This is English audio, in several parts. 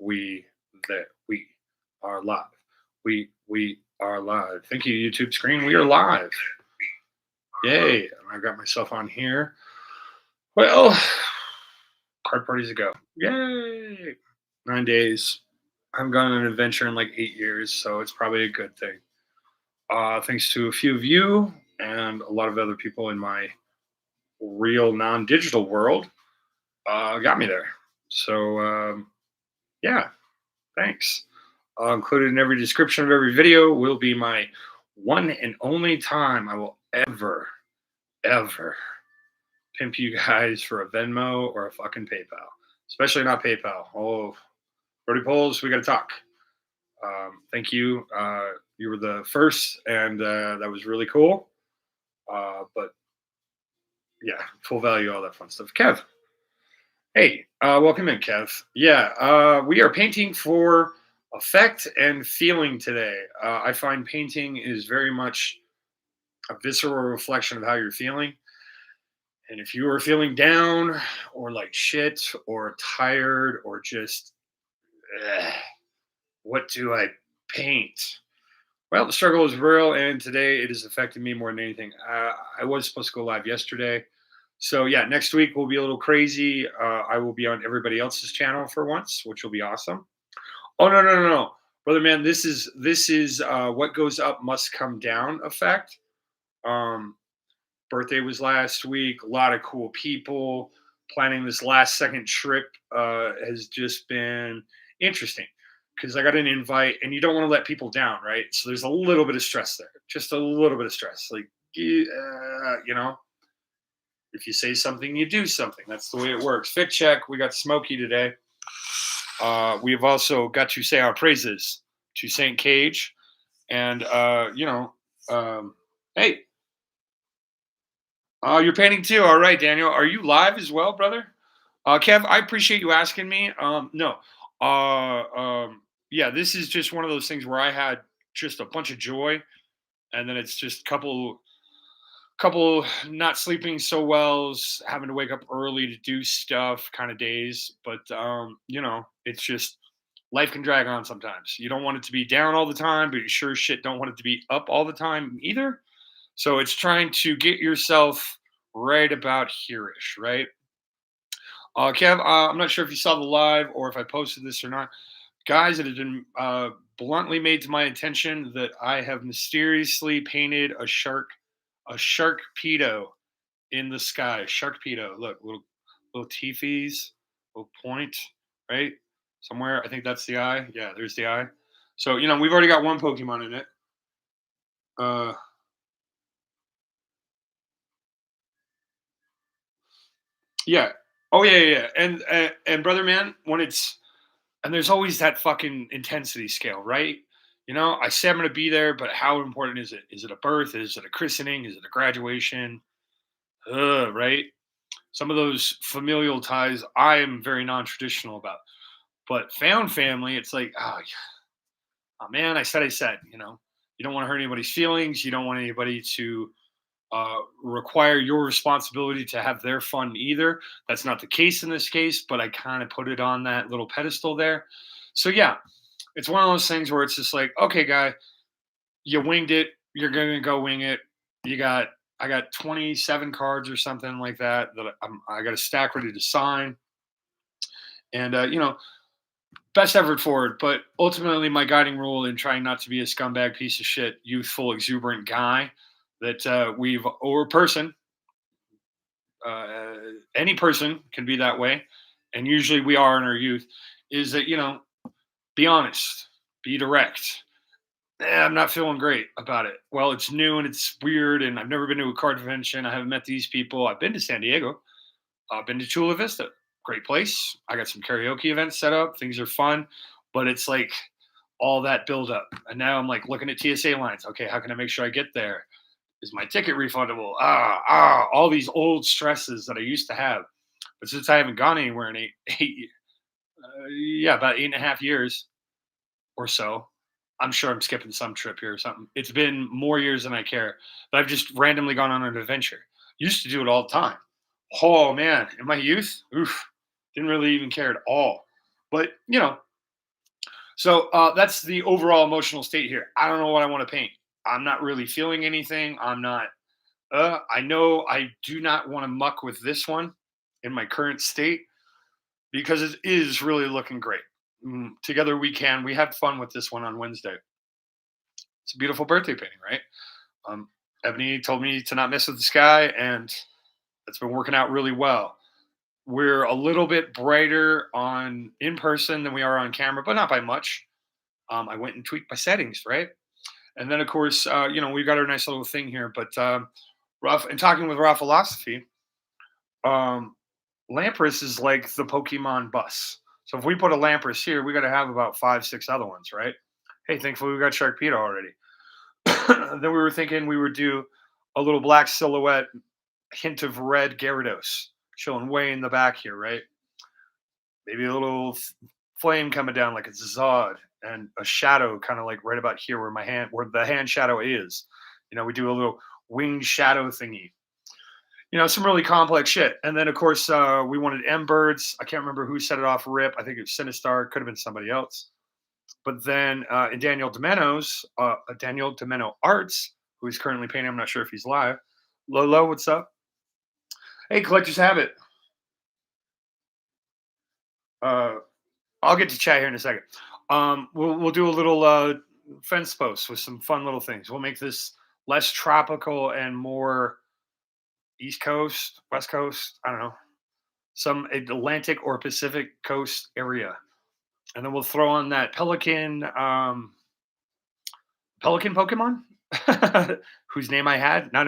We are live. We are live. Thank you, YouTube screen. We are live. Yay! I got myself on here. Well, card parties ago. Yay! 9 days. I haven't gone on an adventure in like 8 years, so it's probably a good thing. Thanks to a few of you and a lot of other people in my real non-digital world, got me there. So yeah, thanks. Included in every description of every video will be my one and only time I will ever pimp you guys for a Venmo or a fucking PayPal. Especially not PayPal. Oh, BrolyPullz, we got to talk. Thank you. You were the first, and that was really cool. But yeah, full value, all that fun stuff. Kev. Hey, welcome in, Kev. Yeah, we are painting for effect and feeling today. I find painting is very much a visceral reflection of how you're feeling. And if you are feeling down or like shit or tired or just, what do I paint? Well, the struggle is real, and today it has affected me more than anything. I was supposed to go live yesterday. So yeah, next week will be a little crazy. I will be on everybody else's channel for once, which will be awesome. Oh no, brother man, this is what goes up must come down effect. Birthday was last week. A lot of cool people. Planning this last second trip has just been interesting because I got an invite, and you don't want to let people down, right? So there's a little bit of stress there, just a little bit of stress. Like, you know, if you say something, you do something. That's the way it works. Fit check. We got Smokey today. We've also got to say our praises to St. Cage. And, hey, you're painting too. All right, Daniel. Are you live as well, brother? Kev, I appreciate you asking me. No. Yeah, this is just one of those things where I had just a bunch of joy. And then it's just couple not sleeping so wells, having to wake up early to do stuff kind of days. But it's just life can drag on sometimes. You don't want it to be down all the time, but you sure as shit don't want it to be up all the time either. So it's trying to get yourself right about here-ish, right? Kev, I'm not sure if you saw the live or if I posted this or not. Guys, it has been bluntly made to my attention that I have mysteriously painted a sharkpedo in the sky. Sharkpedo. Look, little teethies, little point, right? Somewhere. I think that's the eye. Yeah, there's the eye. So, we've already got one Pokemon in it. Yeah. Oh yeah. And brother man, and there's always that fucking intensity scale, right? I say I'm going to be there, but how important is it? Is it a birth? Is it a christening? Is it a graduation? Right? Some of those familial ties I am very non-traditional about. But found family, it's like, oh man, I said, you don't want to hurt anybody's feelings. You don't want anybody to require your responsibility to have their fun either. That's not the case in this case, but I kind of put it on that little pedestal there. So yeah, it's one of those things where it's just like, okay, guy, you winged it. You're going to go wing it. I got 27 cards or something like that I got a stack ready to sign. And, best effort forward. But ultimately, my guiding rule in trying not to be a scumbag piece of shit, youthful, exuberant guy that or person, any person can be that way. And usually we are in our youth, is that, be honest, be direct. I'm not feeling great about it. Well, it's new and it's weird, and I've never been to a card convention. I haven't met these people. I've been to San Diego. I've been to Chula Vista. Great place. I got some karaoke events set up. Things are fun, but it's like all that build up. And now I'm like looking at TSA lines. Okay, how can I make sure I get there? Is my ticket refundable? All these old stresses that I used to have. But since I haven't gone anywhere in about 8.5 years or so, I'm sure I'm skipping some trip here or something. It's been more years than I care, but I've just randomly gone on an adventure. Used to do it all the time. Oh man, in my youth, didn't really even care at all. But So that's the overall emotional state here. I don't know what I want to paint. I'm not really feeling anything. I'm not. I know I do not want to muck with this one in my current state because it is really looking great. Together we can. We had fun with this one on Wednesday. It's a beautiful birthday painting, right? Um, Ebony told me to not mess with the sky, and it's been working out really well. We're a little bit brighter on in person than we are on camera, but not by much. I went and tweaked my settings, right? And then, of course, we've got our nice little thing here. But and talking with Rafalosophy, um, Lampress is like the Pokemon bus. So if we put a Lampress here, we got to have about 5, 6 other ones, right? Hey, thankfully we got Sharkpedo already. Then we were thinking we would do a little black silhouette, hint of red Gyarados showing way in the back here, right? Maybe a little flame coming down like it's Zod, and a shadow kind of like right about here where the hand shadow is. We do a little winged shadow thingy. Some really complex shit. And then of course we wanted M birds. I can't remember who set it off rip. I think it was Sinistar. Could have been somebody else. But then in Daniel Domeno Arts, who he's currently painting, I'm not sure if he's live. Lolo, what's up? Hey, Collector's Habit. I'll get to chat here in a second. We'll do a little fence post with some fun little things. We'll make this less tropical and more East Coast, West Coast. I don't know, some Atlantic or Pacific Coast area, and then we'll throw on that pelican Pokemon, whose name I had, not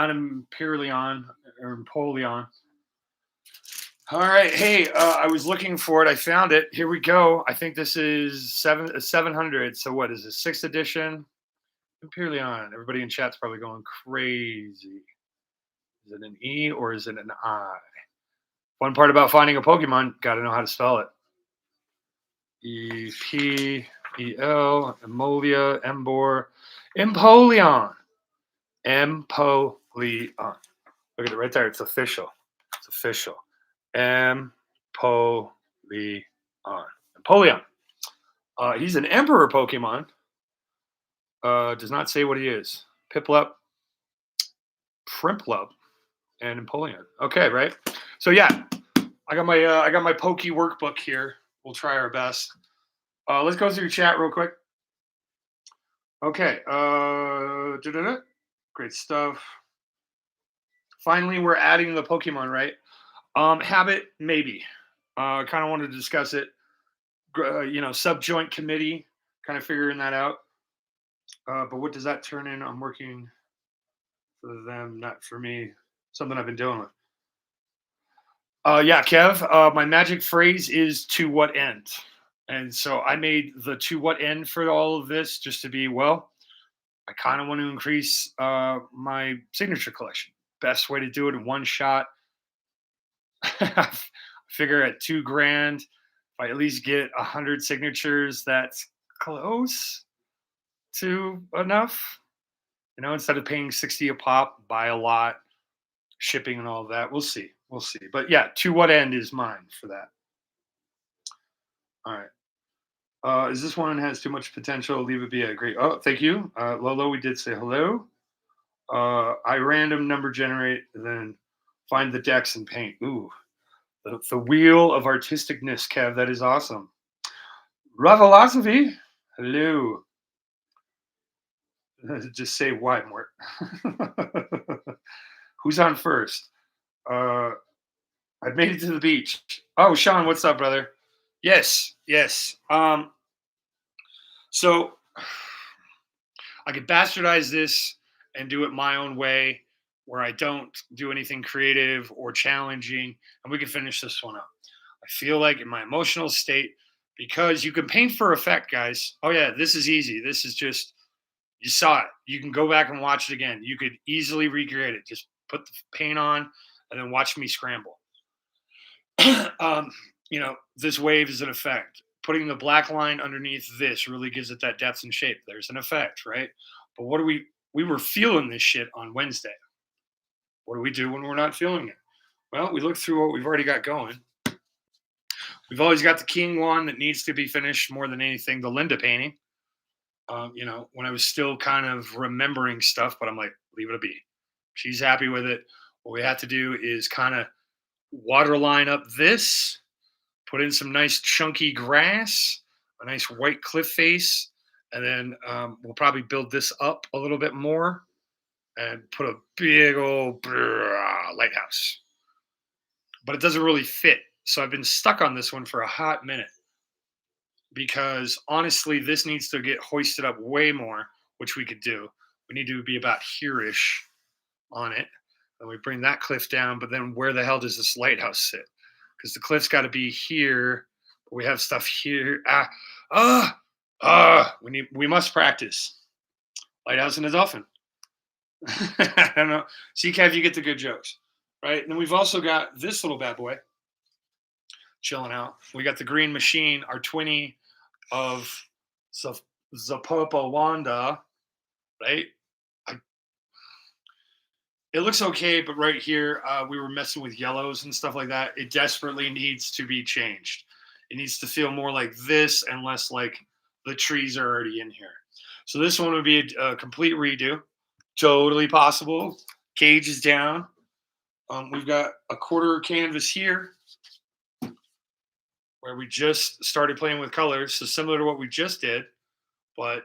Imperileon or Empoleon. All right, hey, I was looking for it. I found it. Here we go. I think this is 700. So what is this? 6th edition Imperileon. Everybody in chat's probably going crazy. Is it an E or is it an I? One part about finding a Pokemon, got to know how to spell it. E-P-E-L, Emolia, Embor, Empoleon. Empoleon. Look at it right there. It's official. It's official. Empoleon. Empoleon. He's an Emperor Pokemon. Does not say what he is. Piplup, Primplup, and Empoleon. Okay, right? So yeah, I got my Poke workbook here. We'll try our best. Let's go through your chat real quick. Okay. Great stuff. Finally, we're adding the Pokemon, right? Habit, maybe. Kind of wanted to discuss it. Subjoint committee, kind of figuring that out. But what does that turn in? I'm working for them, not for me. Something I've been dealing with. Yeah, Kev, my magic phrase is to what end? And so I made the to what end for all of this just to be, I kind of want to increase my signature collection. Best way to do it in one shot. Figure at $2,000, if I at least get 100 signatures, that's close to enough. Instead of paying 60 a pop, buy a lot, shipping and all of that. We'll see. But yeah, to what end is mine for that? All right. Is this one has too much potential? Leave it be. I agree. Oh, thank you. Lolo, we did say hello. I random number generate, and then find the decks and paint. Ooh, the wheel of artisticness, Kev. That is awesome. Rafalosophy, hello. Just say why, Mort. Who's on first? I've made it to the beach. Oh, Sean, what's up, brother? Yes. So I could bastardize this and do it my own way, where I don't do anything creative or challenging, and we can finish this one up. I feel like in my emotional state, because you can paint for effect, guys. Oh yeah, this is easy. This is just, you saw it. You can go back and watch it again. You could easily recreate it. Just put the paint on and then watch me scramble. This wave is an effect. Putting the black line underneath this really gives it that depth and shape. There's an effect, right? But what do we were feeling this shit on Wednesday. What do we do when we're not feeling it? Well, we look through what we've already got going. We've always got the king one that needs to be finished more than anything, the Linda painting. When I was still kind of remembering stuff, but I'm like, leave it be. She's happy with it. What we have to do is kind of waterline up this, put in some nice chunky grass, a nice white cliff face, and then we'll probably build this up a little bit more and put a big old lighthouse. But it doesn't really fit. So I've been stuck on this one for a hot minute because honestly, this needs to get hoisted up way more, which we could do. We need to be about here-ish on it. And we bring that cliff down, but then where the hell does this lighthouse sit? Because the cliff's got to be here. But we have stuff here. We must practice. Lighthouse and a dolphin. I don't know. See, Kev, you get the good jokes, right? And then we've also got this little bad boy chilling out. We got the green machine, our twinny of Zapopa Wanda, right? It looks okay, but right here, we were messing with yellows and stuff like that. It desperately needs to be changed. It needs to feel more like this and less like the trees are already in here. So this one would be a complete redo. Totally possible. Cage is down. We've got a quarter canvas here where we just started playing with colors. So similar to what we just did, but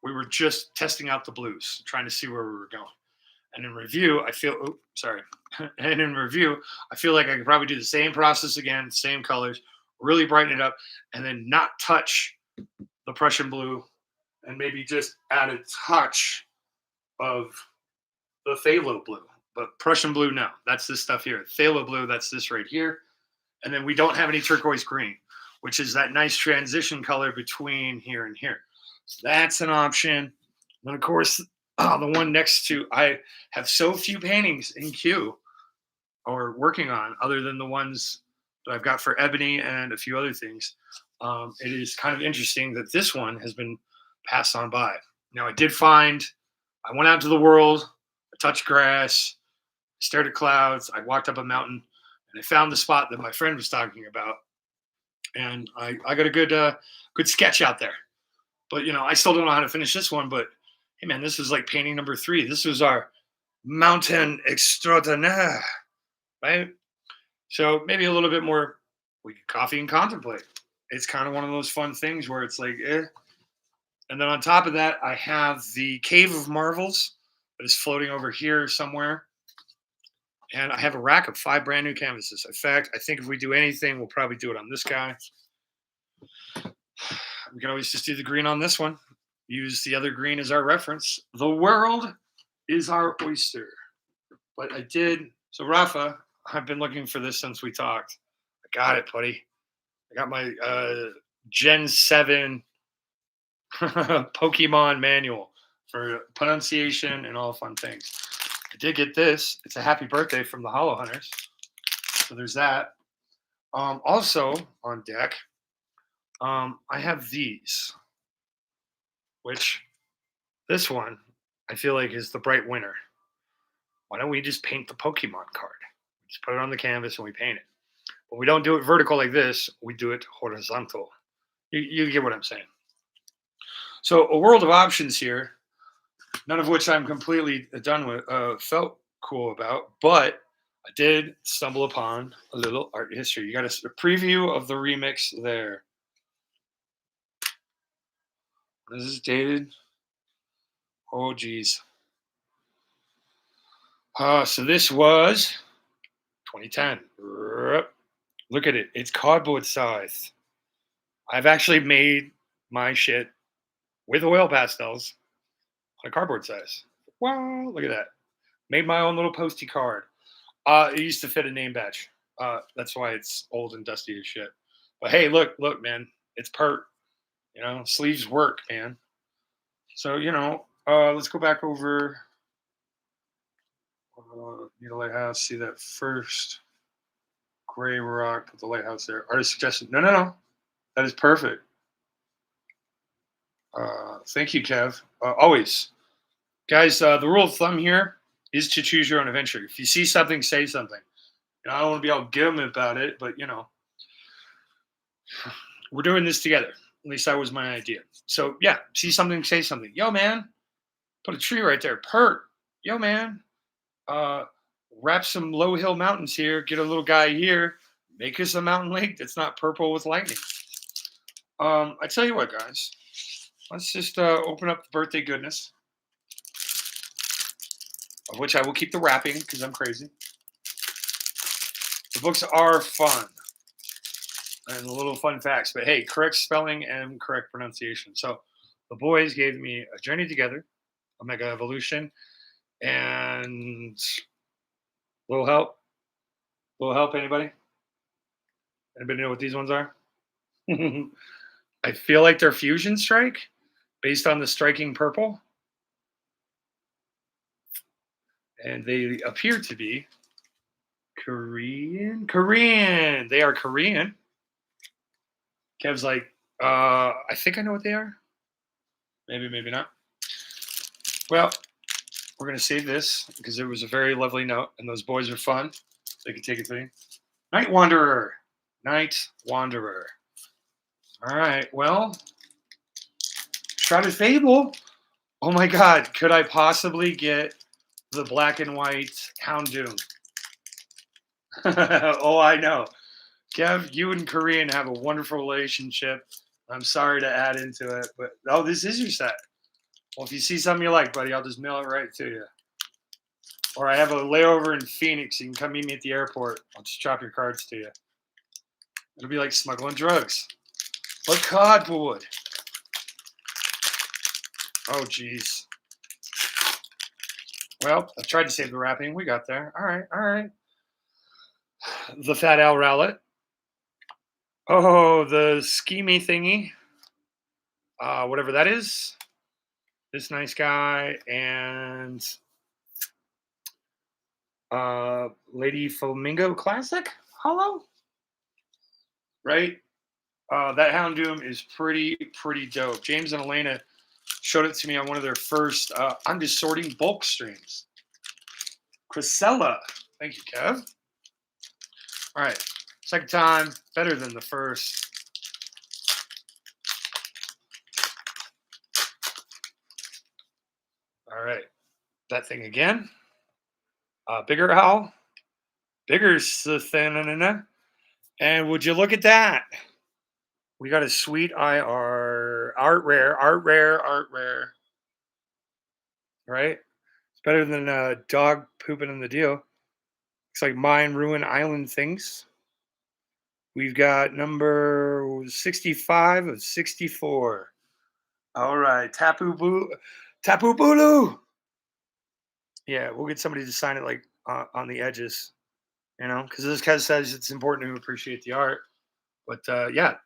we were just testing out the blues, trying to see where we were going. And in review, I feel like I could probably do the same process again, same colors, really brighten it up, and then not touch the Prussian blue and maybe just add a touch of the phthalo blue. But Prussian blue, no, that's this stuff here. Phthalo blue, that's this right here. And then we don't have any turquoise green, which is that nice transition color between here and here. So that's an option. And of course, the one next to, I have so few paintings in queue or working on other than the ones that I've got for Ebony and a few other things. It is kind of interesting that this one has been passed on by. Now, I went out to the world, I touched grass, stared at clouds, I walked up a mountain, and I found the spot that my friend was talking about. And I got a good sketch out there. But, I still don't know how to finish this one, but hey, man, this was like painting number 3. This was our mountain extraordinaire, right? So maybe a little bit more, we could coffee and contemplate. It's kind of one of those fun things where it's like, eh. And then on top of that, I have the Cave of Marvels that is floating over here somewhere. And I have a rack of 5 brand new canvases. In fact, I think if we do anything, we'll probably do it on this guy. We can always just do the green on this one. Use the other green as our reference. The world is our oyster. But I did. So Rafa, I've been looking for this since we talked. I got it, buddy. I got my Gen 7 Pokemon manual for pronunciation and all fun things. I did get this. It's a happy birthday from the Hollow Hunters. So there's that. Also on deck, I have these, which this one I feel like is the bright winner. Why don't we just paint the Pokemon card? Just put it on the canvas and we paint it. But we don't do it vertical like this. We do it horizontal. You get what I'm saying. So a world of options here, none of which I'm completely done with, felt cool about, but I did stumble upon a little art history. You got a preview of the remix there. This is dated. Oh, geez. So this was 2010. Look at it. It's cardboard size. I've actually made my shit with oil pastels on a cardboard size. Wow, look at that. Made my own little postie card. It used to fit a name badge. That's why it's old and dusty as shit. But hey, look, man. It's pert. Sleeves work, man. So, let's go back over. Need a lighthouse. See that first gray rock. Put the lighthouse there. Artist suggestion. No. That is perfect. Thank you, Kev. Always. Guys, the rule of thumb here is to choose your own adventure. If you see something, say something. I don't want to be all gum about it, but, We're doing this together. At least that was my idea. So yeah, see something, say something. Yo, man, put a tree right there. Pert. Yo, man, uh, wrap some low hill mountains here. Get a little guy here. Make us a mountain lake that's not purple with lightning. I tell you what, guys. Let's just open up the birthday goodness, of which I will keep the wrapping because I'm crazy. The books are fun and little fun facts, but hey, correct spelling and correct pronunciation. So the boys gave me A Journey Together, Omega Evolution, and little help. Little help, anybody? Anybody know what these ones are? I feel like they're Fusion Strike based on the striking purple. And they appear to be Korean. Korean. They are Korean. Kev's like, I think I know what they are. Maybe, maybe not. Well, we're going to save this because it was a very lovely note, and those boys are fun. They can take it to me. Night Wanderer. Night Wanderer. All right. Well, Shrouded Fable. Oh my God. Could I possibly get the black and white Houndoom? Oh, I know. Kev, you and Korean have a wonderful relationship. I'm sorry to add into it, but oh, this is your set. Well, if you see something you like, buddy, I'll just mail it right to you. Or I have a layover in Phoenix. You can come meet me at the airport. I'll just drop your cards to you. It'll be like smuggling drugs. But cardboard. Oh, geez. Well, I tried to save the wrapping. We got there. All right, all right. The Fat Al Rowlet. Oh, the schemy thingy. Whatever that is. This nice guy. And Lady Flamingo Classic. Hello. Right? That Houndoom is pretty dope. James and Elena showed it to me on one of their first I'm just sorting bulk streams. Chrysella. Thank you, Kev. All right. Second time, better than the first. All right. That thing again. Bigger owl. Bigger than. And would you look at that? We got a sweet IR. Art rare. Right? It's better than a dog pooping in the deal. Looks like Mine Ruin Island things. We've got number 65 of 64. All right. Tapu Bulu. Yeah, we'll get somebody to sign it like on the edges, because this guy says it's important to appreciate the art. But yeah,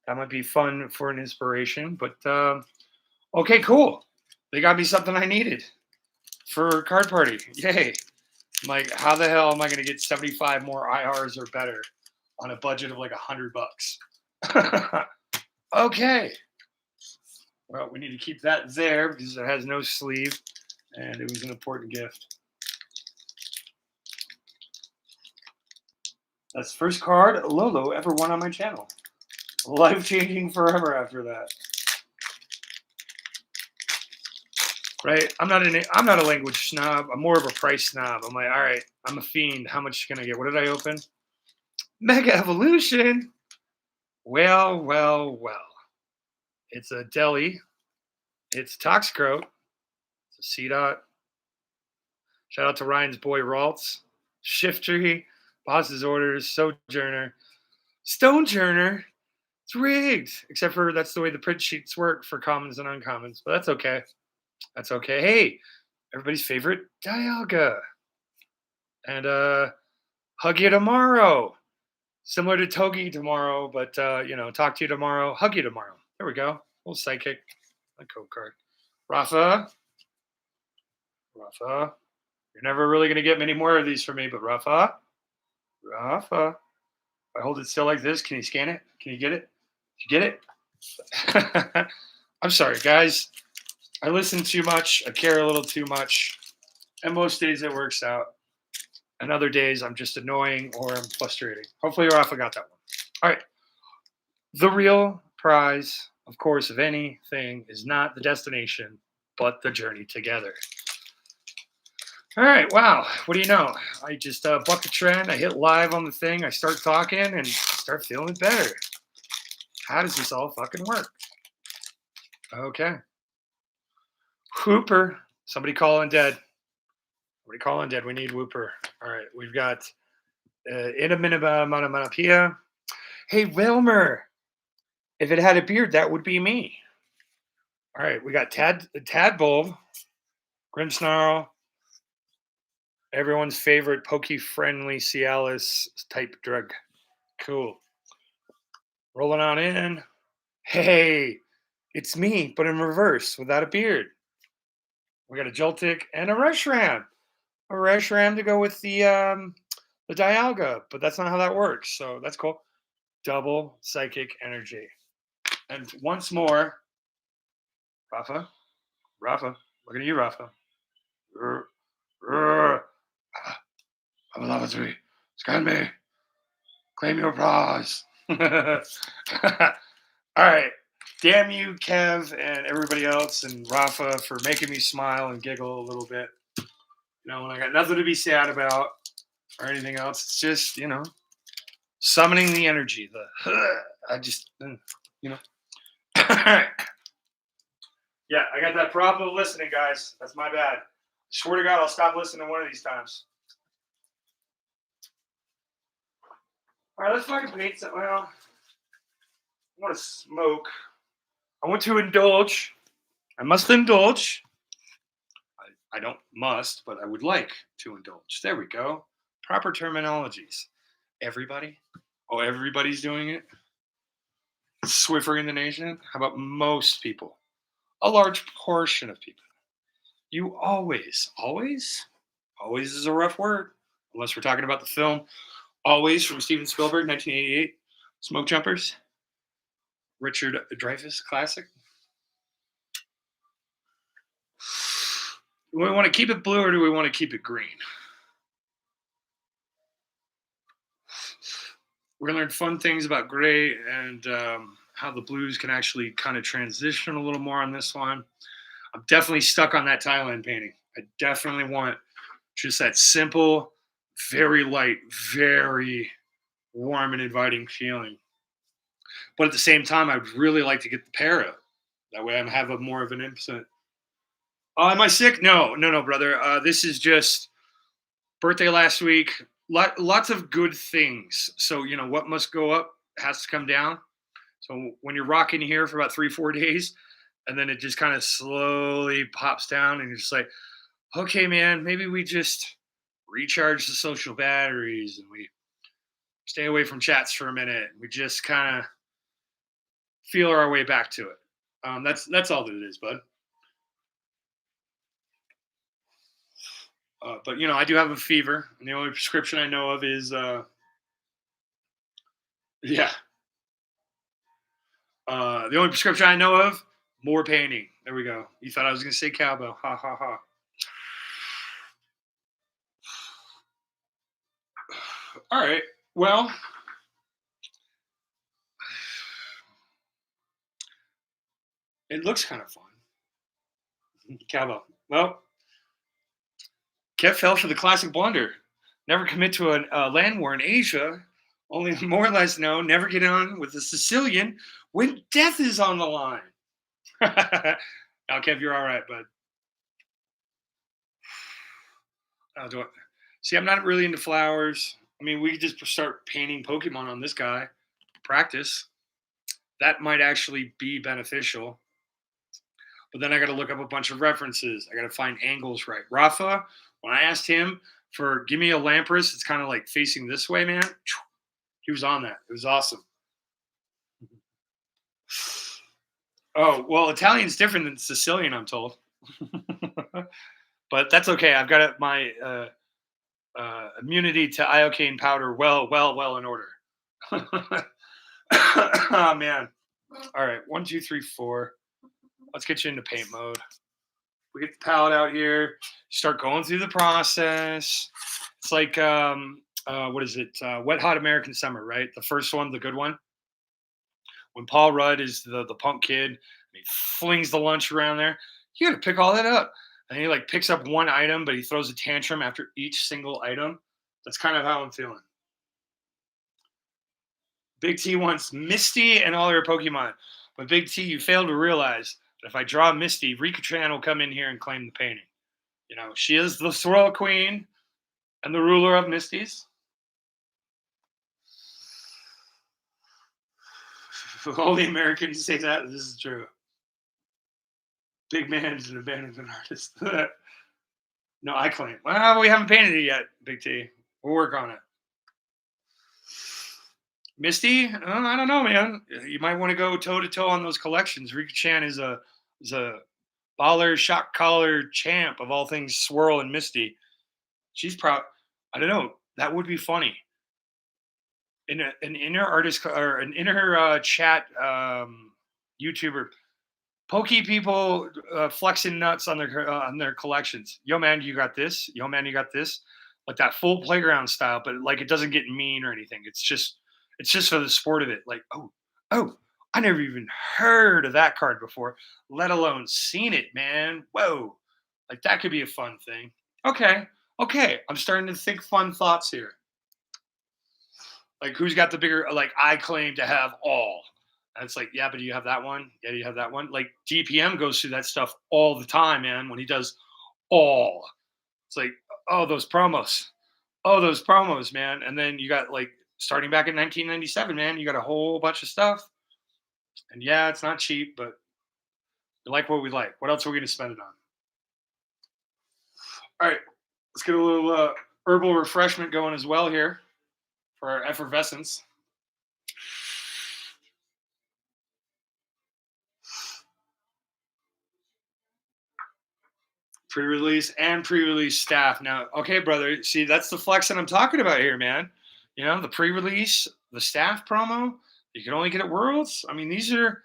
that might be fun for an inspiration. But okay, cool. They got me something I needed for card party. Yay. I'm like, how the hell am I going to get 75 more IRs or better on a budget of like $100? Okay. Well, we need to keep that there because it has no sleeve and it was an important gift. That's the first card Lolo ever won on my channel. Life-changing forever after that. Right? I'm not a language snob. I'm more of a price snob. I'm like, all right, I'm a fiend. How much can I get? What did I open? Mega Evolution. Well. It's a deli. It's Toxicroak. It's a C-Dot. Shout out to Ryan's boy Raltz. Shiftry. Boss's Orders. Sojourner. Stonejourner. It's rigged. Except for that's the way the print sheets work for commons and uncommons. But that's okay. That's okay. Hey, everybody's favorite Dialga. And hug you tomorrow. Similar to Togi tomorrow, but talk to you tomorrow, hug you tomorrow. There we go. Little psychic. A code card. Rafa. You're never really gonna get many more of these from me, but Rafa. If I hold it still like this, can you scan it? Can you get it? Did you get it? I'm sorry, guys. I listen too much. I care a little too much. And most days it works out. And other days I'm just annoying or I'm frustrating. Hopefully Rafa got that one. All right. The real prize, of course, of anything is not the destination, but the journey together. All right, wow. What do you know? I just buck the trend. I hit live on the thing. I start talking and start feeling better. How does this all fucking work? Okay. Whooper. Somebody calling dead. Somebody calling dead. We need Whooper. All right, we've got Manapia. Hey, Wilmer. If it had a beard, that would be me. All right, we got Tadbulb, Grinsnarl, everyone's favorite pokey-friendly Cialis type drug. Cool. Rolling on in. Hey, it's me, but in reverse, without a beard. We got a Joltik and a Reshiram. A Reshiram to go with the Dialga, but that's not how that works. So that's cool. Double psychic energy. And once more, Rafa, looking at you, Rafa. Rafalosophy, scan me. Claim your prize. All right. Damn you, Kev, and everybody else, and Rafa for making me smile and giggle a little bit. You know, when I got nothing to be sad about or anything else, it's just, you know, summoning the energy. I just, you know. All right. Yeah, I got that problem of listening, guys. That's my bad. Swear to God, I'll stop listening one of these times. All right, let's fucking paint something. Well, I want to smoke. I want to indulge. I must indulge. I don't must, but I would like to indulge. There we go. Proper terminologies. Everybody? Oh, everybody's doing it? Swiffer in the nation? How about most people? A large portion of people. You always is a rough word, unless we're talking about the film Always from Steven Spielberg, 1988, Smoke Jumpers, Richard Dreyfuss classic. Do we want to keep it blue or do we want to keep it green? We're going to learn fun things about gray and how the blues can actually kind of transition a little more on this one. I'm definitely stuck on that Thailand painting. I definitely want just that simple, very light, very warm and inviting feeling. But at the same time, I'd really like to get the para. That way I have a more of an input. Am I sick? No, brother. This is just birthday last week. Lots of good things. So, you know, what must go up has to come down. So when you're rocking here for about 3-4 days, and then it just kind of slowly pops down, and you're just like, okay, man, maybe we just recharge the social batteries and we stay away from chats for a minute. We just kind of feel our way back to it. That's all that it is, bud. But, you know, I do have a fever, and the only prescription I know of is, the only prescription I know of, more painting. There we go. You thought I was going to say cowbell. Ha, ha, ha. All right. Well, it looks kind of fun. Cowbell. Well, Kev fell for the classic blunder. Never commit to a land war in Asia. Only more or less know never get on with a Sicilian when death is on the line. Now, Kev, you're all right, bud. See, I'm not really into flowers. I mean, we could just start painting Pokemon on this guy. Practice. That might actually be beneficial. But then I got to look up a bunch of references. I got to find angles right. Rafa, when I asked him for give me a Lampress, it's kind of like facing this way, man. He was on that. It was awesome. Oh, well, Italian's different than Sicilian, I'm told. But that's okay. I've got my immunity to iocane powder well in order. Oh, man. All right. 1, 2, 3, 4. Let's get you into paint mode. We get the palette out here. Start going through the process. It's like, what is it? Wet Hot American Summer, right? The first one, the good one. when Paul Rudd is the punk kid, and he flings the lunch around there. You got to pick all that up. And he like picks up one item, but he throws a tantrum after each single item. That's kind of how I'm feeling. Big T wants Misty and all her Pokemon. But Big T, you fail to realize that if I draw Misty, Rika-chan will come in here and claim the painting. You know, she is the Swirl Queen and the ruler of Misties. All the Americans say that. This is true. Big man is an abandoned artist. No, I claim. Well, we haven't painted it yet, Big T. We'll work on it. Misty, I don't know, man. You might want to go toe to toe on those collections. Rika-chan is a baller, shock collar champ of all things Swirl and Misty. She's proud. I don't know. That would be funny. In an inner artist or an inner chat YouTuber, pokey people flexing nuts on their collections. Yo, man, you got this. Yo, man, you got this. Like that full playground style, but like it doesn't get mean or anything. It's just for the sport of it. Like, oh, I never even heard of that card before, let alone seen it, man. Whoa, like that could be a fun thing. Okay, I'm starting to think fun thoughts here. Like, who's got the bigger? Like, I claim to have all. And it's like, yeah, but do you have that one? Yeah, do you have that one? Like, DPM goes through that stuff all the time, man. When he does all, it's like, oh, those promos, man. And then you got like starting back in 1997, man. You got a whole bunch of stuff. And yeah, it's not cheap, but we like what we like. What else are we going to spend it on? All right, let's get a little herbal refreshment going as well here for our effervescence. Pre-release and pre-release staff. Now, okay, brother, see, that's the flex that I'm talking about here, man. You know, the pre-release, the staff promo, you can only get at Worlds. I mean, these are,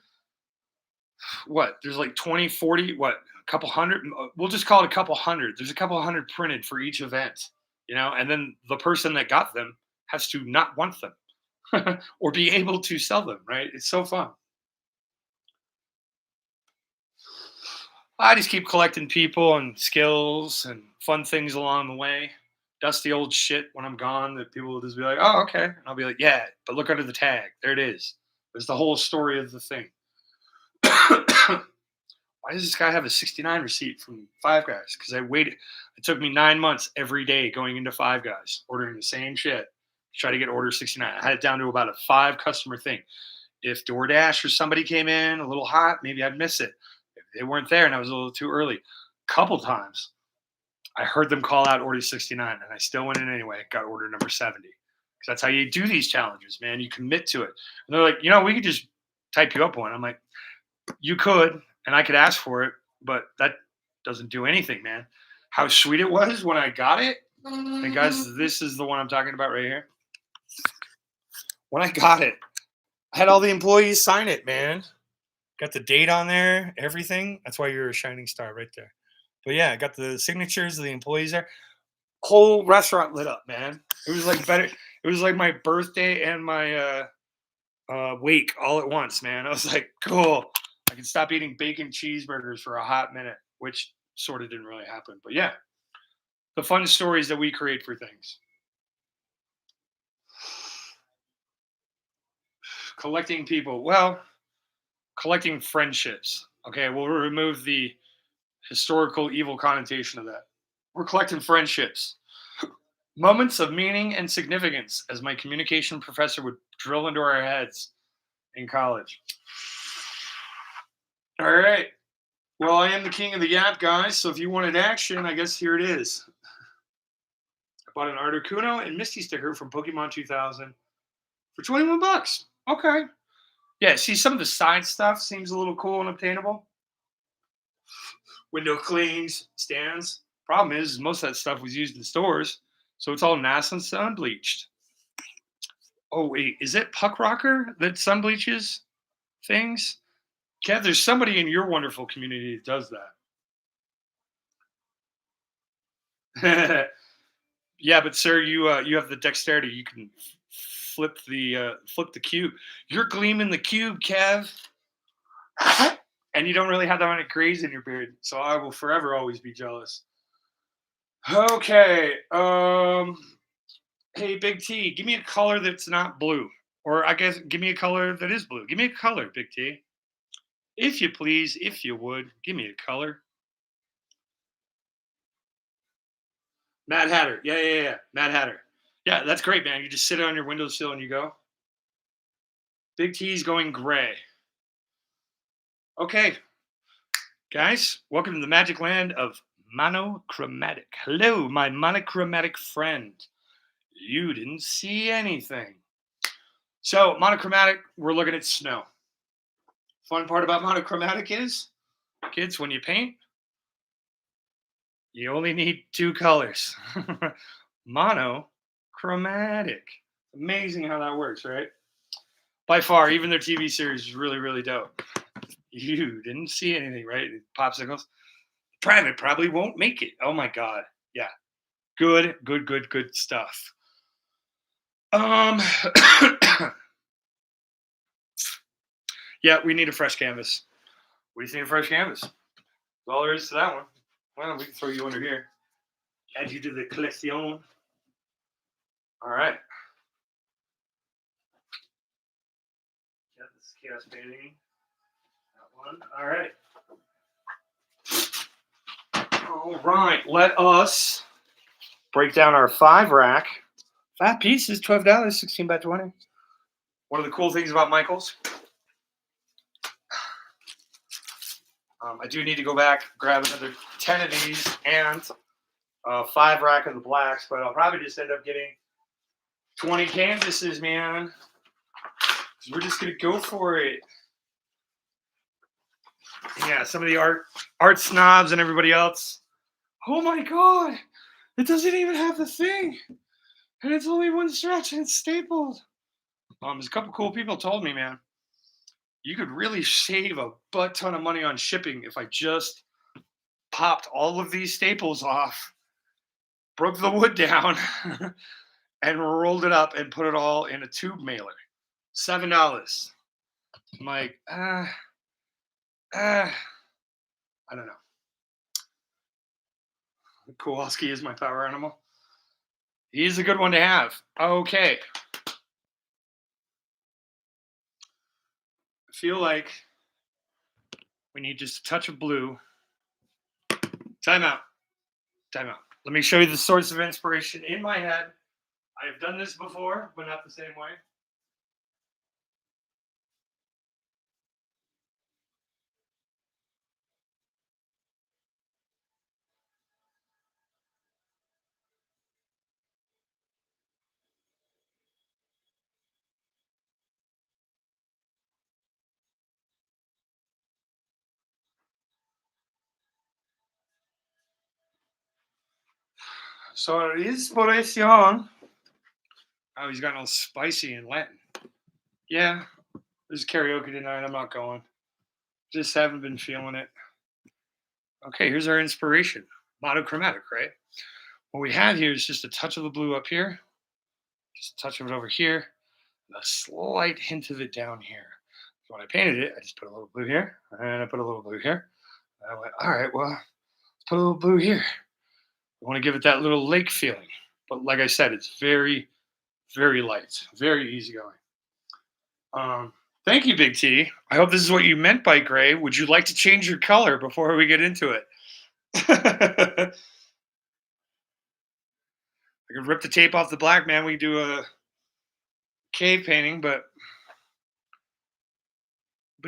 what, there's like 20, 40, what, a couple hundred? We'll just call it a couple hundred. There's a couple hundred printed for each event, you know, and then the person that got them has to not want them or be able to sell them, right? It's so fun. I just keep collecting people and skills and fun things along the way. Dusty old shit when I'm gone that people will just be like, oh, okay. And I'll be like, yeah, but look under the tag. There it is. There's the whole story of the thing. Why does this guy have a 69 receipt from Five Guys? Because I waited. It took me 9 months every day going into Five Guys, ordering the same shit to try to get order 69. I had it down to about a 5 customer thing. If DoorDash or somebody came in a little hot, maybe I'd miss it. If they weren't there and I was a little too early. A couple times, I heard them call out order 69, and I still went in anyway. Got order number 70. Because that's how you do these challenges, man. You commit to it. And they're like, you know, we could just type you up one. I'm like, you could, and I could ask for it, but that doesn't do anything, man. How sweet it was when I got it. And guys, this is the one I'm talking about right here. When I got it, I had all the employees sign it, man. Got the date on there, everything. That's why you're a shining star right there. But yeah, I got the signatures of the employees there. Whole restaurant lit up, man. It was like better. It was like my birthday and my wake all at once, man. I was like, cool. I can stop eating bacon cheeseburgers for a hot minute, which sort of didn't really happen. But yeah, the fun stories that we create for things. Collecting people. Well, collecting friendships. Okay, we'll remove the historical evil connotation of that. We're collecting friendships. Moments of meaning and significance, as my communication professor would drill into our heads in college. All right. Well, I am the king of the yap, guys. So if you wanted action, I guess here it is. I bought an Articuno and Misty sticker from Pokemon 2000 for 21 bucks. Okay. Yeah, see, some of the side stuff seems a little cool and obtainable. Window clings, stands. Problem is, most of that stuff was used in stores, so it's all NASA and sun bleached. Oh, wait, is it Puck Rocker that sun bleaches things? Kev, there's somebody in your wonderful community that does that. Yeah, but sir, you have the dexterity. You can flip the cube. You're gleaming the cube, Kev. And you don't really have that many grays in your beard, so I will forever always be jealous. Okay. Hey, Big T, give me a color that's not blue. Or I guess give me a color that is blue. Give me a color, Big T. If you please, if you would, give me a color. Mad Hatter. Yeah. Mad Hatter. Yeah, that's great, man. You just sit on your windowsill and you go. Big T's going gray. Okay. Guys, welcome to the magic land of monochromatic. Hello, my monochromatic friend. You didn't see anything. So, monochromatic, we're looking at snow. Fun part about monochromatic is, kids, when you paint, you only need 2 colors. Monochromatic. Amazing how that works, right? By far, even their TV series is really, really dope. You didn't see anything, right? Popsicles. Private probably won't make it. Oh my God. Yeah. Good stuff. Yeah, we need a fresh canvas. We just need a fresh canvas. That's all there is to that one. Well, we can throw you under here. Add you to the collection. All right. Got this chaos painting. That one. All right. All right. Let us break down our 5 rack. 5 pieces, $12, 16 by 20. One of the cool things about Michael's, I do need to go back, grab another 10 of these and 5 rack of the blacks, but I'll probably just end up getting 20 canvases, man. We're just going to go for it. Yeah, some of the art snobs and everybody else. Oh my God, it doesn't even have the thing. And it's only one stretch and it's stapled. There's a couple cool people told me, man, you could really save a butt ton of money on shipping if I just popped all of these staples off, broke the wood down, and rolled it up and put it all in a tube mailer. $7. I'm like, I don't know. Kowalski is my power animal. He's a good one to have. Okay. I feel like we need just a touch of blue. Time out. Let me show you the source of inspiration in my head. I have done this before, but not the same way. So inspiration. Oh, he's gotten all spicy in Latin. Yeah, there's karaoke tonight. I'm not going. Just haven't been feeling it. Okay, here's our inspiration. Monochromatic, right? What we have here is just a touch of the blue up here, just a touch of it over here, and a slight hint of it down here. So when I painted it, I just put a little blue here, and I put a little blue here. And I went, all right, well, let's put a little blue here. I want to give it that little lake feeling. But like I said, it's very, very light, very easygoing. Thank you, Big T. I hope this is what you meant by gray. Would you like to change your color before we get into it? I could rip the tape off the black, man. We do a cave painting, but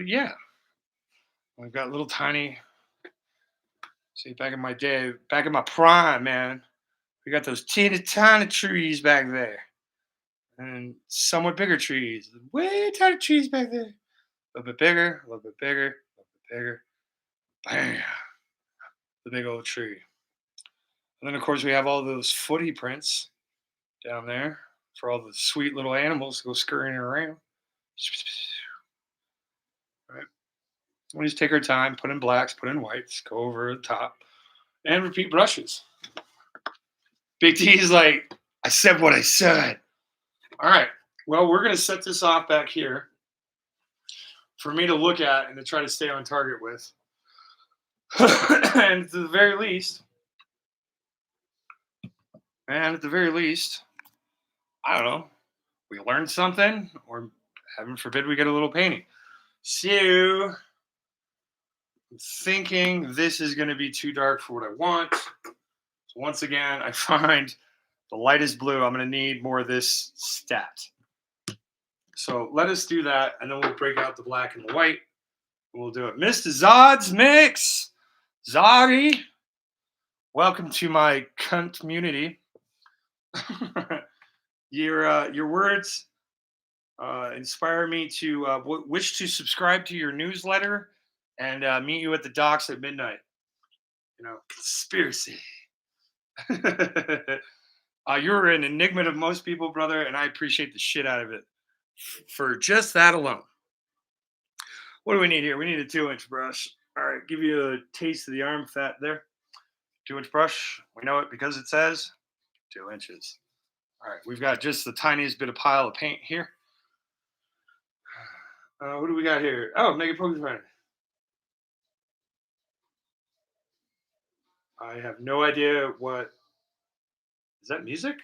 yeah. I've got little tiny, see, back in my day, back in my prime, man, we got those teeny tiny trees back there. And somewhat bigger trees, way tiny trees back there. A little bit bigger, a little bit bigger, a little bit bigger. Bam! The big old tree. And then, of course, we have all those footy prints down there for all the sweet little animals to go scurrying around. Right? We just take our time, put in blacks, put in whites, go over the top, and repeat brushes. Big T's like, I said what I said. All right. Well, we're going to set this off back here for me to look at and to try to stay on target with. And at the very least, I don't know, we learned something, or heaven forbid we get a little painting. So I'm thinking this is going to be too dark for what I want. So once again, I find the lightest blue. I'm going to need more of this stat. So let us do that, and then we'll break out the black and the white. And we'll do it. Mr. Zod's Mix. Zoddy, welcome to my cunt community. Your words inspire me to wish to subscribe to your newsletter and meet you at the docks at midnight. You know, conspiracy. You're an enigma to most people, brother, and I appreciate the shit out of it for just that alone. What do we need here? We need a 2-inch brush. All right, give you a taste of the arm fat there. 2-inch brush. We know it because it says 2 inches. All right, we've got just the tiniest bit of pile of paint here. What do we got here? Oh, make it PokeLawyerDave. I have no idea what. Is that music?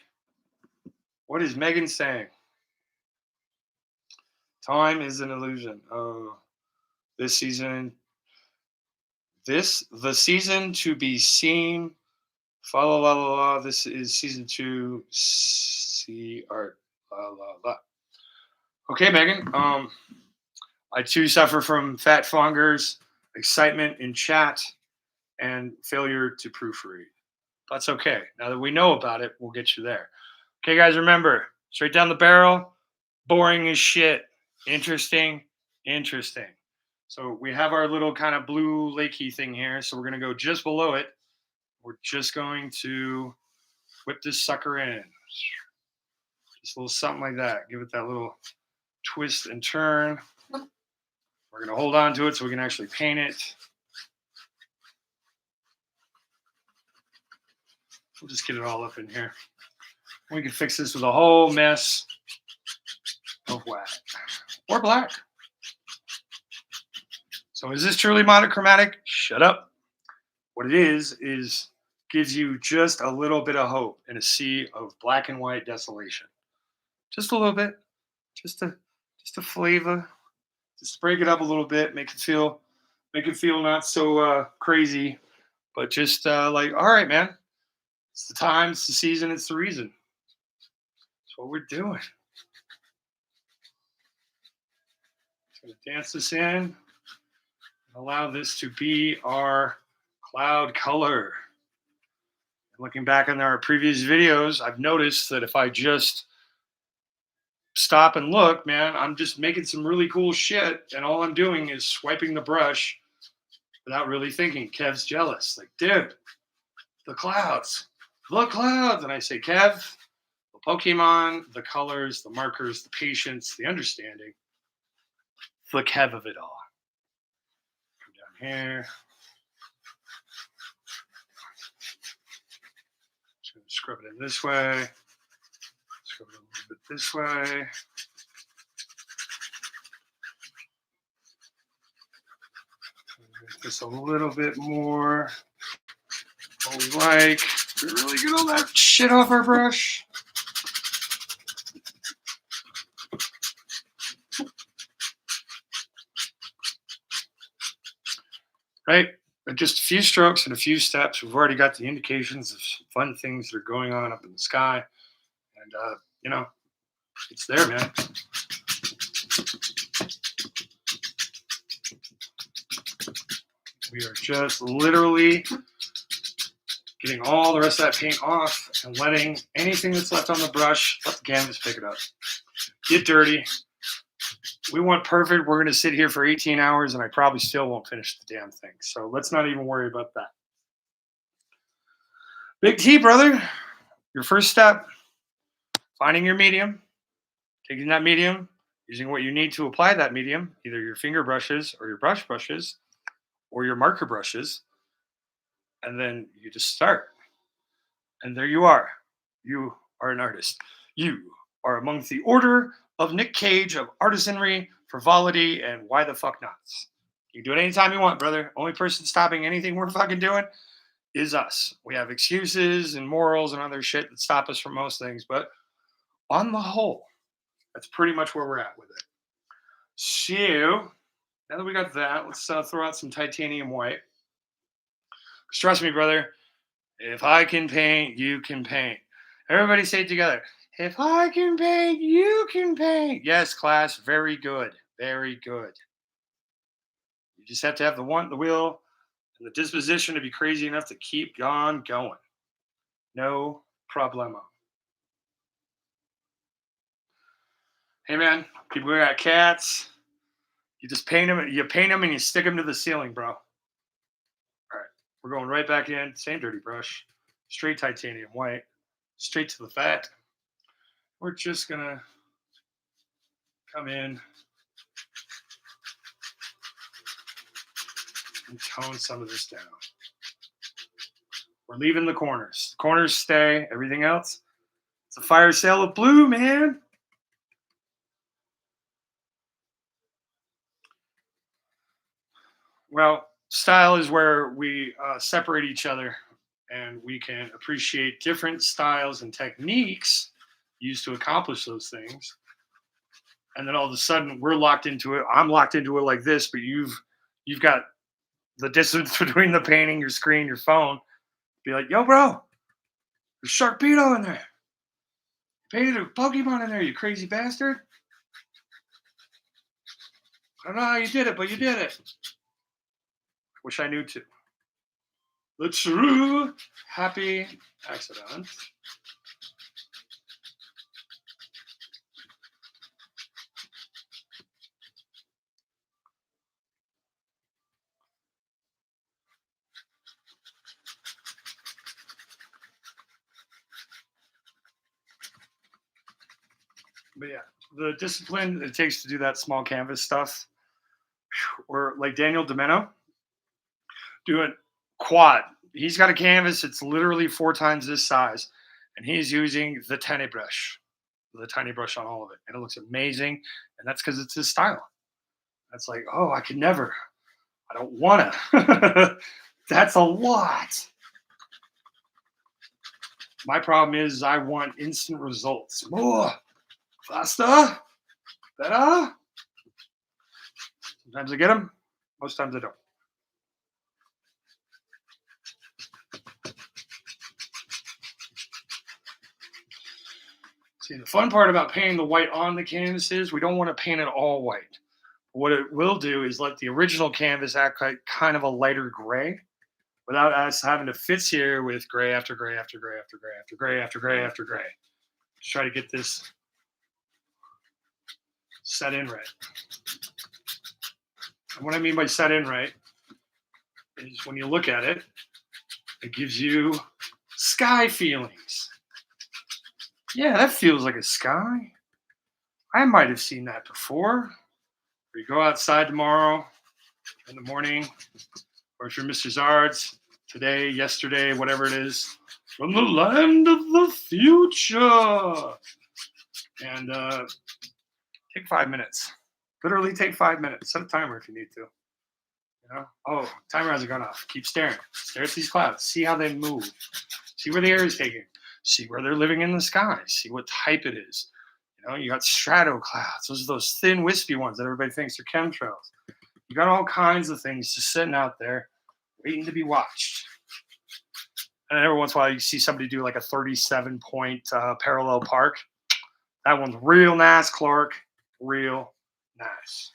What is Megan saying? Time is an illusion. Oh, this season. The season to be seen. Fa la la la la. This is season 2. See art. La la la. Okay, Megan. I too suffer from fat fongers, excitement in chat, and failure to proofread. That's okay. Now that we know about it, we'll get you there. Okay, guys, remember, straight down the barrel, boring as shit. Interesting. So we have our little kind of blue lakey thing here. So we're going to go just below it. We're just going to whip this sucker in. Just a little something like that. Give it that little twist and turn. We're going to hold on to it so we can actually paint it. We'll just get it all up in here. We can fix this with a whole mess of white or black. So is this truly monochromatic? Shut up. What it is gives you just a little bit of hope in a sea of black and white desolation. Just a little bit. Just a flavor. Just break it up a little bit, make it feel not so crazy, but just like, all right, man, it's the time, it's the season, it's the reason. That's what we're doing. Just gonna dance this in and allow this to be our cloud color. Looking back on our previous videos, I've noticed that if I just stop and look, man, I'm just making some really cool shit, and all I'm doing is swiping the brush without really thinking. Kev's jealous. Like, dude, the clouds. And I say, Kev, the Pokemon, the colors, the markers, the patience, the understanding, the Kev of it all. Come down here. Just gonna scrub it in this way. Scrub it a little bit this way. Make this a little bit more what we like. We really get all that shit off our brush. Right? Just a few strokes and a few steps. We've already got the indications of fun things that are going on up in the sky. And, you know, it's there, man. We are just literally getting all the rest of that paint off and letting anything that's left on the brush, let the canvas pick it up. Get dirty. We want perfect. We're going to sit here for 18 hours and I probably still won't finish the damn thing. So let's not even worry about that. Big T, brother. Your first step, finding your medium, taking that medium, using what you need to apply that medium, either your finger brushes or your brush brushes or your marker brushes. And then you just start. And there you are. You are an artist. You are amongst the order of Nick Cage of artisanry, frivolity, and why the fuck not? You can do it anytime you want, brother. Only person stopping anything we're fucking doing is us. We have excuses and morals and other shit that stop us from most things, but on the whole, that's pretty much where we're at with it. So, now that we got that, let's throw out some titanium white. Trust me, brother, if I can paint, you can paint. Everybody say it together. If I can paint, you can paint. Yes, class, very good. Very good. You just have to have the will, and the disposition to be crazy enough to keep on going. No problemo. Hey, man, people who got cats, you just paint them and you stick them to the ceiling, bro. All right, we're going right back in. Same dirty brush. Straight titanium white. Straight to the fat. We're just going to come in and tone some of this down. We're leaving the corners. The corners stay. Everything else, it's a fire sale of blue, man. Well, style is where we separate each other and we can appreciate different styles and techniques used to accomplish those things. And then all of a sudden we're locked into it. I'm locked into it like this, but you've got the distance between the painting, your screen, your phone. Be like, yo, bro, there's Sharpedo in there. You painted a Pokemon in there, you crazy bastard. I don't know how you did it, but you did it. Wish I knew too. The true happy accident. But yeah, the discipline it takes to do that small canvas stuff, or like Daniel Domeno doing quad. He's got a canvas, it's literally 4 times this size, and he's using the tiny brush on all of it. And it looks amazing. And that's because it's his style. That's like, oh, I could never. I don't want to. That's a lot. My problem is I want instant results. More, faster, better. Sometimes I get them. Most times I don't. See, the fun part about painting the white on the canvas is we don't want to paint it all white. What it will do is let the original canvas act like kind of a lighter gray without us having to fit here with gray after gray after gray after gray after gray after gray after gray. Just try to get this set in right. And what I mean by set in right is when you look at it, it gives you sky feelings. Yeah, that feels like a sky. I might have seen that before. Or you go outside tomorrow in the morning, or if you're Mr. Zards, today, yesterday, whatever it is, from the land of the future. And take 5 minutes. Literally take 5 minutes. Set a timer if you need to. You know? Oh, timer hasn't gone off. Keep staring. Stare at these clouds. See how they move. See where the air is taking. See where they're living in the sky. See what type it is. You know, you got strato clouds. Those are those thin, wispy ones that everybody thinks are chemtrails. You got all kinds of things just sitting out there waiting to be watched. And every once in a while, you see somebody do like a 37-point parallel park. That one's real nice, Clark. Real nice.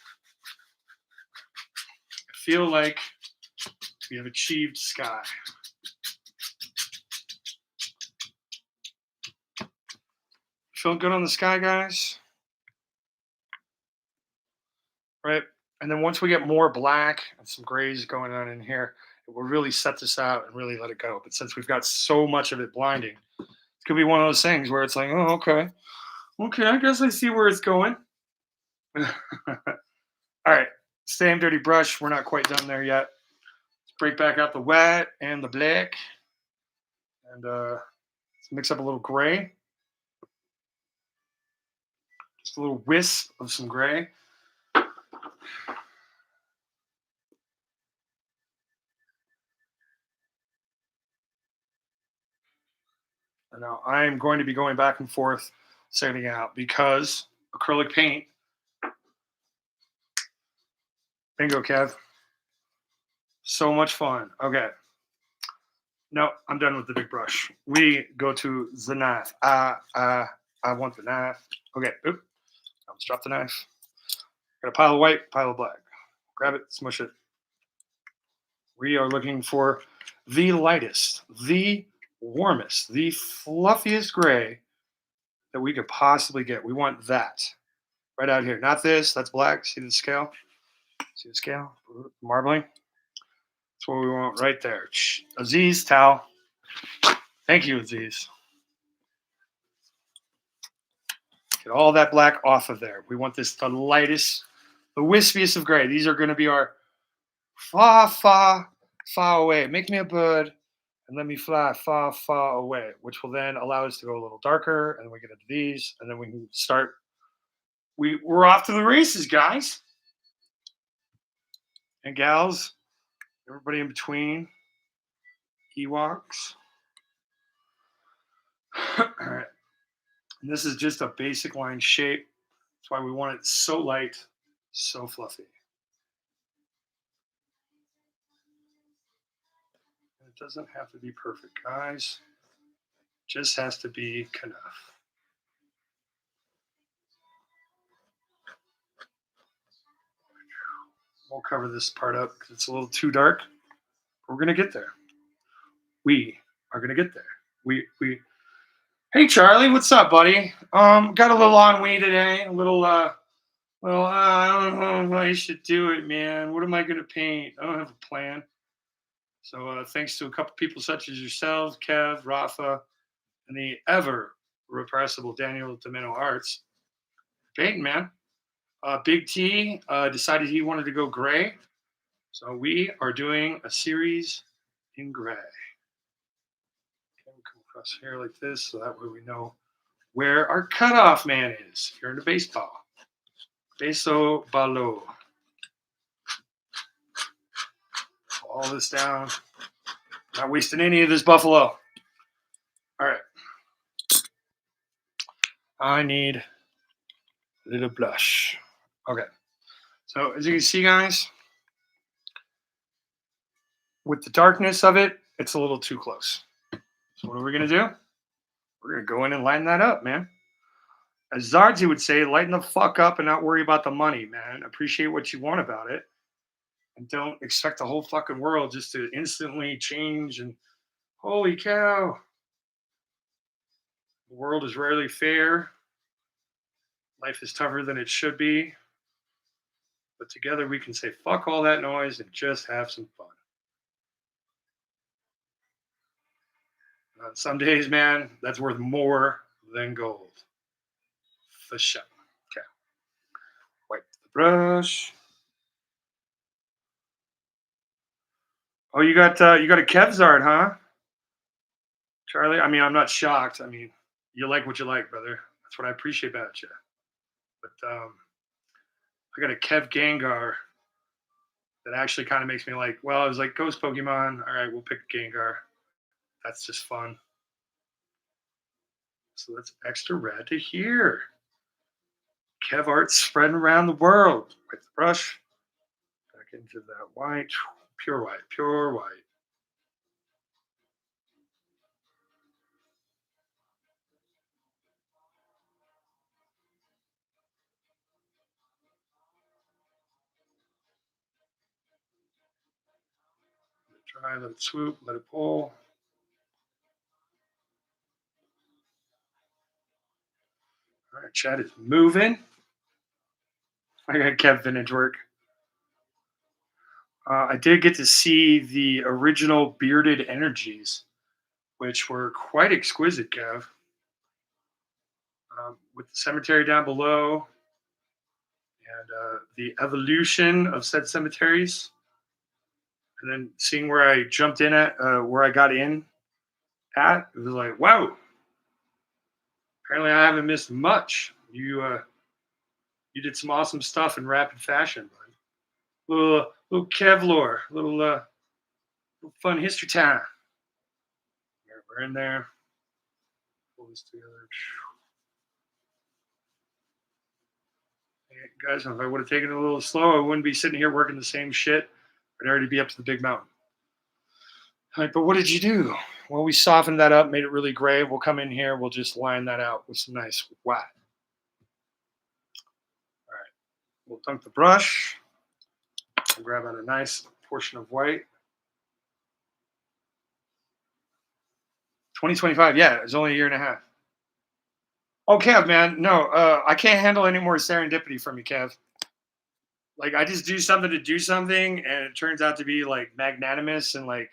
I feel like we have achieved sky. Feeling good on the sky, guys? Right? And then once we get more black and some grays going on in here, it will really set this out and really let it go. But since we've got so much of it blinding, it could be one of those things where it's like, oh, okay. Okay, I guess I see where it's going. All right. Same dirty brush. We're not quite done there yet. Let's break back out the white and the black. And let's mix up a little gray. Just a little wisp of some gray. And now I'm going to be going back and forth, sanding out because acrylic paint. Bingo, Kev. So much fun. Okay. No, I'm done with the big brush. We go to the knife. I want the knife. Okay. Oop. Let's drop the knife. Got a pile of white, pile of black. Grab it, smush it. We are looking for the lightest, the warmest, the fluffiest gray that we could possibly get. We want that right out here. Not this. That's black. See the scale? See the scale? Marbling. That's what we want right there. Aziz, towel. Thank you, Aziz. Get all that black off of there. We want this the lightest, the wispiest of gray. These are going to be our far away. Make me a bird and let me fly far away, which will then allow us to go a little darker. And then we get into these, and then we can start. We're off to the races, guys and gals, everybody in between, Ewoks. All right. And this is just a basic line shape. That's why we want it so light, so fluffy. And it doesn't have to be perfect, guys. It just has to be enough. We'll cover this part up because it's a little too dark. We're going to get there. We are going to get there. Hey, Charlie, what's up, buddy? Got a little ennui today. A little, I don't know if I should do it, man. What am I going to paint? I don't have a plan. So thanks to a couple people such as yourselves, Kev, Rafa, and the ever repressible Daniel Domino Arts. Painting, man. Big T decided he wanted to go gray. So we are doing a series in gray. Come across here like this, so that way we know where our cutoff man is here in the baseball. Beso balo. All this down. Not wasting any of this buffalo. All right. I need a little blush. Okay. So as you can see, guys, with the darkness of it, it's a little too close. So what are we going to do? We're going to go in and lighten that up, man. As Zardsy would say, lighten the fuck up and not worry about the money, man. Appreciate what you want about it. And don't expect the whole fucking world just to instantly change and holy cow. The world is rarely fair. Life is tougher than it should be. But together we can say fuck all that noise and just have some fun. Some days, man, that's worth more than gold. For sure. Okay. Wipe the brush. Oh, you got a Kevzard, huh? Charlie, I mean, I'm not shocked. I mean, you like what you like, brother. That's what I appreciate about you. But I got a Kev Gengar that actually kind of makes me like, well, I was like, Ghost Pokemon. All right, we'll pick Gengar. That's just fun. So that's extra red to here. Kev art spreading around the world. Wipe the brush. Back into that white. Pure white. Pure white. Let it dry, let it swoop, let it pull. All right, chat is moving. I got Kev vintage work. I did get to see the original bearded energies, which were quite exquisite, Kev. With the cemetery down below and the evolution of said cemeteries. And then seeing where I jumped in at, where I got in it was like, wow. Apparently I haven't missed much. You You did some awesome stuff in rapid fashion, bud. Little Kevlar, little fun history time. We're in there. Pull this together. Hey, guys, if I would have taken it a little slow, I wouldn't be sitting here working the same shit. I'd already be up to the big mountain. All right, but what did you do? Well, we softened that up, made it really gray. We'll come in here. We'll just line that out with some nice white. All right, we'll dunk the brush. We'll grab out a nice portion of white. 2025, yeah, it's only a year and a half. Oh, Kev, man, no, I can't handle any more serendipity from you, Kev. Like, I just do something to do something, and it turns out to be like magnanimous and like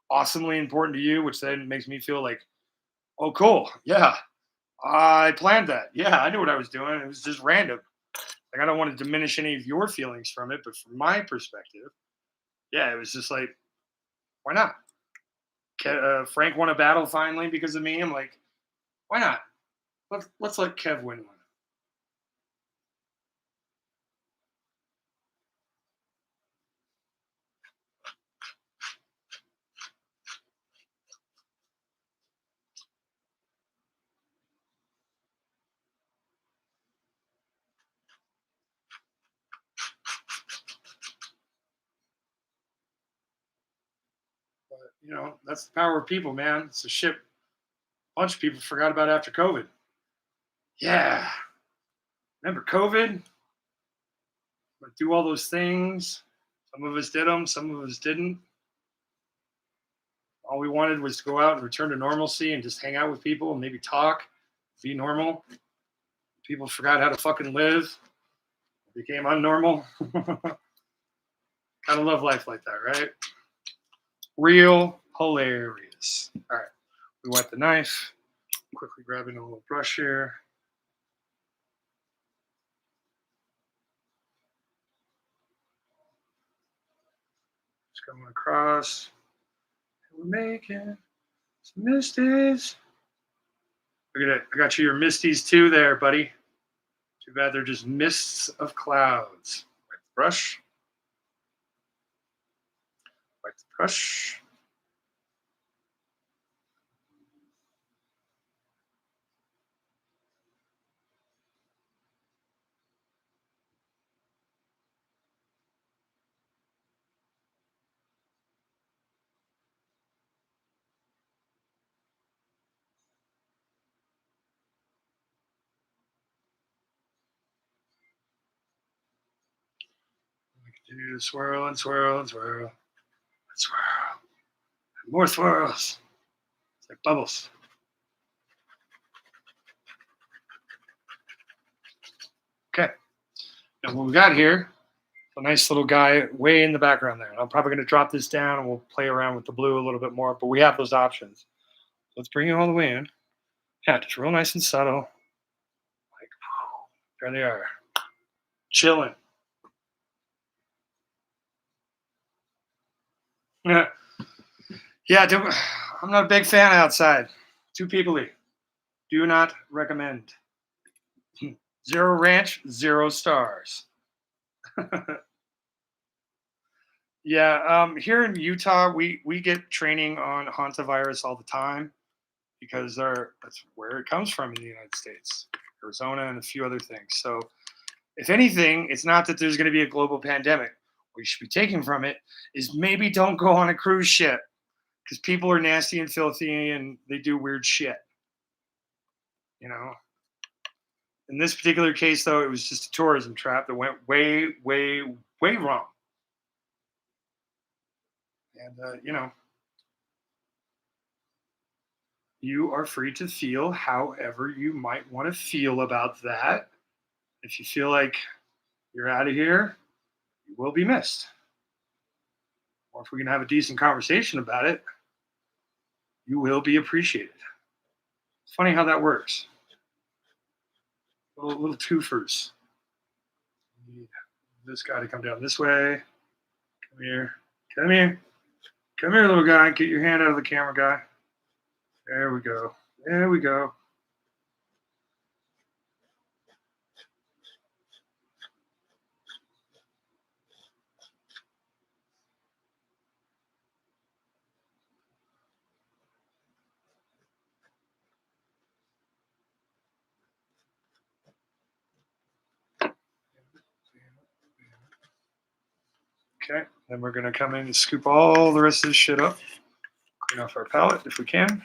awesomely important to you, which then makes me feel like, oh, cool, yeah, I planned that. Yeah, I knew what I was doing. It was just random. Like, I don't want to diminish any of your feelings from it, but from my perspective, yeah, it was just like, why not? Frank won a battle finally because of me. I'm like, why not? Let's let Kev win one. But, you know, that's the power of people, man. It's a ship a bunch of people forgot about after COVID. Yeah. Remember COVID? Do all those things. Some of us did them, some of us didn't. All we wanted was to go out and return to normalcy and just hang out with people and maybe talk, be normal. People forgot how to fucking live, became unnormal. Kind of love life like that, right? Real hilarious. All right, we wet the knife. Quickly grabbing a little brush here. Just going across. We're making some misties. Look at it. I got you your misties too there, buddy. Too bad they're just mists of clouds. Wipe the brush. Wipe the brush. We can do swirl and swirl and swirl and swirl. And more swirls. It's like bubbles. Okay. And what we got here, a nice little guy way in the background there. I'm probably going to drop this down and we'll play around with the blue a little bit more, but we have those options. Let's bring it all the way in. Yeah, just real nice and subtle. Like, there they are. Chilling. Yeah. Yeah, I'm not a big fan outside. Too peoply. Do not recommend. Zero ranch, 0 stars. Yeah, here in Utah, we get training on hantavirus all the time because that's where it comes from in the United States, Arizona, and a few other things. So, if anything, it's not that there's going to be a global pandemic. What you should be taking from it is maybe don't go on a cruise ship because people are nasty and filthy and they do weird shit. You know. In this particular case, though, it was just a tourism trap that went way, way, way wrong. And, you know, you are free to feel however you might want to feel about that. If you feel like you're out of here, you will be missed. Or if we can have a decent conversation about it, you will be appreciated. It's funny how that works. Little twofers. Need this guy to come down this way. Come here. Come here. Come here, little guy. Get your hand out of the camera, guy. There we go. There we go. Okay, then we're going to come in and scoop all the rest of this shit up. Clean off our palette if we can.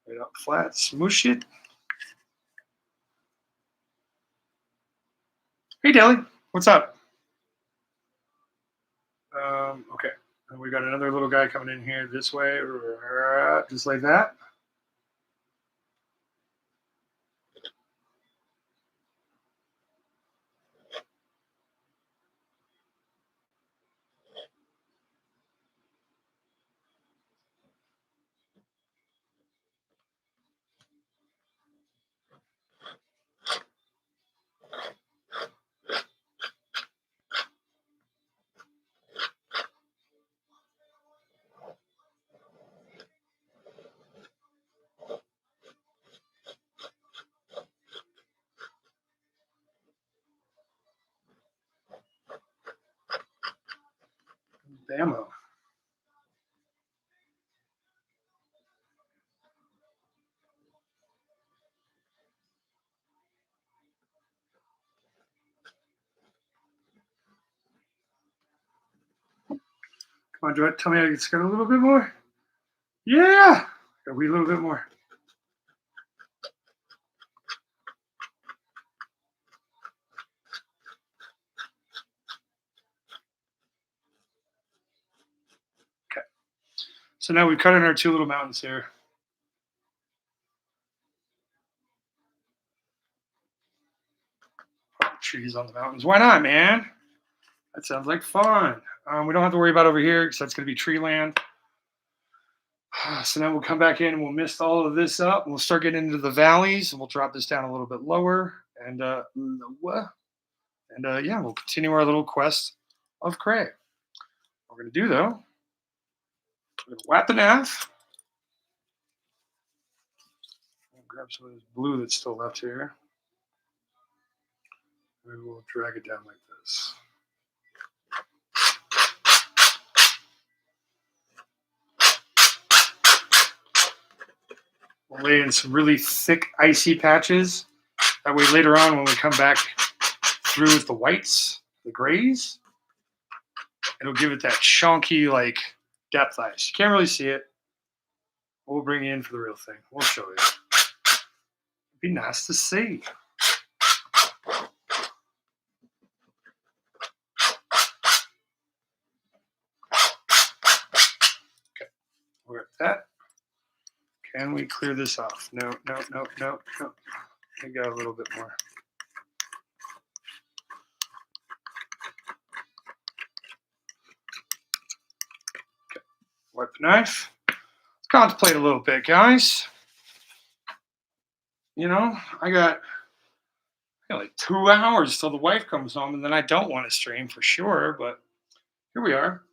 Right up flat, smoosh it. Hey, Deli, what's up? Okay, and we got another little guy coming in here this way, just like that. Bammo. Come on, Joy, tell me I can skirt a little bit more. Yeah, a wee little bit more. Okay, so now we've cut in our two little mountains here. Trees on the mountains. Why not, man? That sounds like fun. We don't have to worry about over here because that's going to be tree land. So now we'll come back in and we'll mist all of this up. We'll start getting into the valleys and we'll drop this down a little bit lower. And yeah, we'll continue our little quest of Cray. What we're going to do, though, we're going to whap the nav. Grab some of this blue that's still left here. We will drag it down like this. We'll lay in some really thick, icy patches. That way later on when we come back through with the whites, the grays, it'll give it that chunky, like, depth ice. You can't really see it. We'll bring you in for the real thing. We'll show you. It'd be nice to see. Okay, we're at that. Can we clear this off? No. We got a little bit more. Okay, wipe the knife. Let's contemplate a little bit, guys. You know, I got like 2 hours till the wife comes home, and then I don't want to stream for sure, but here we are.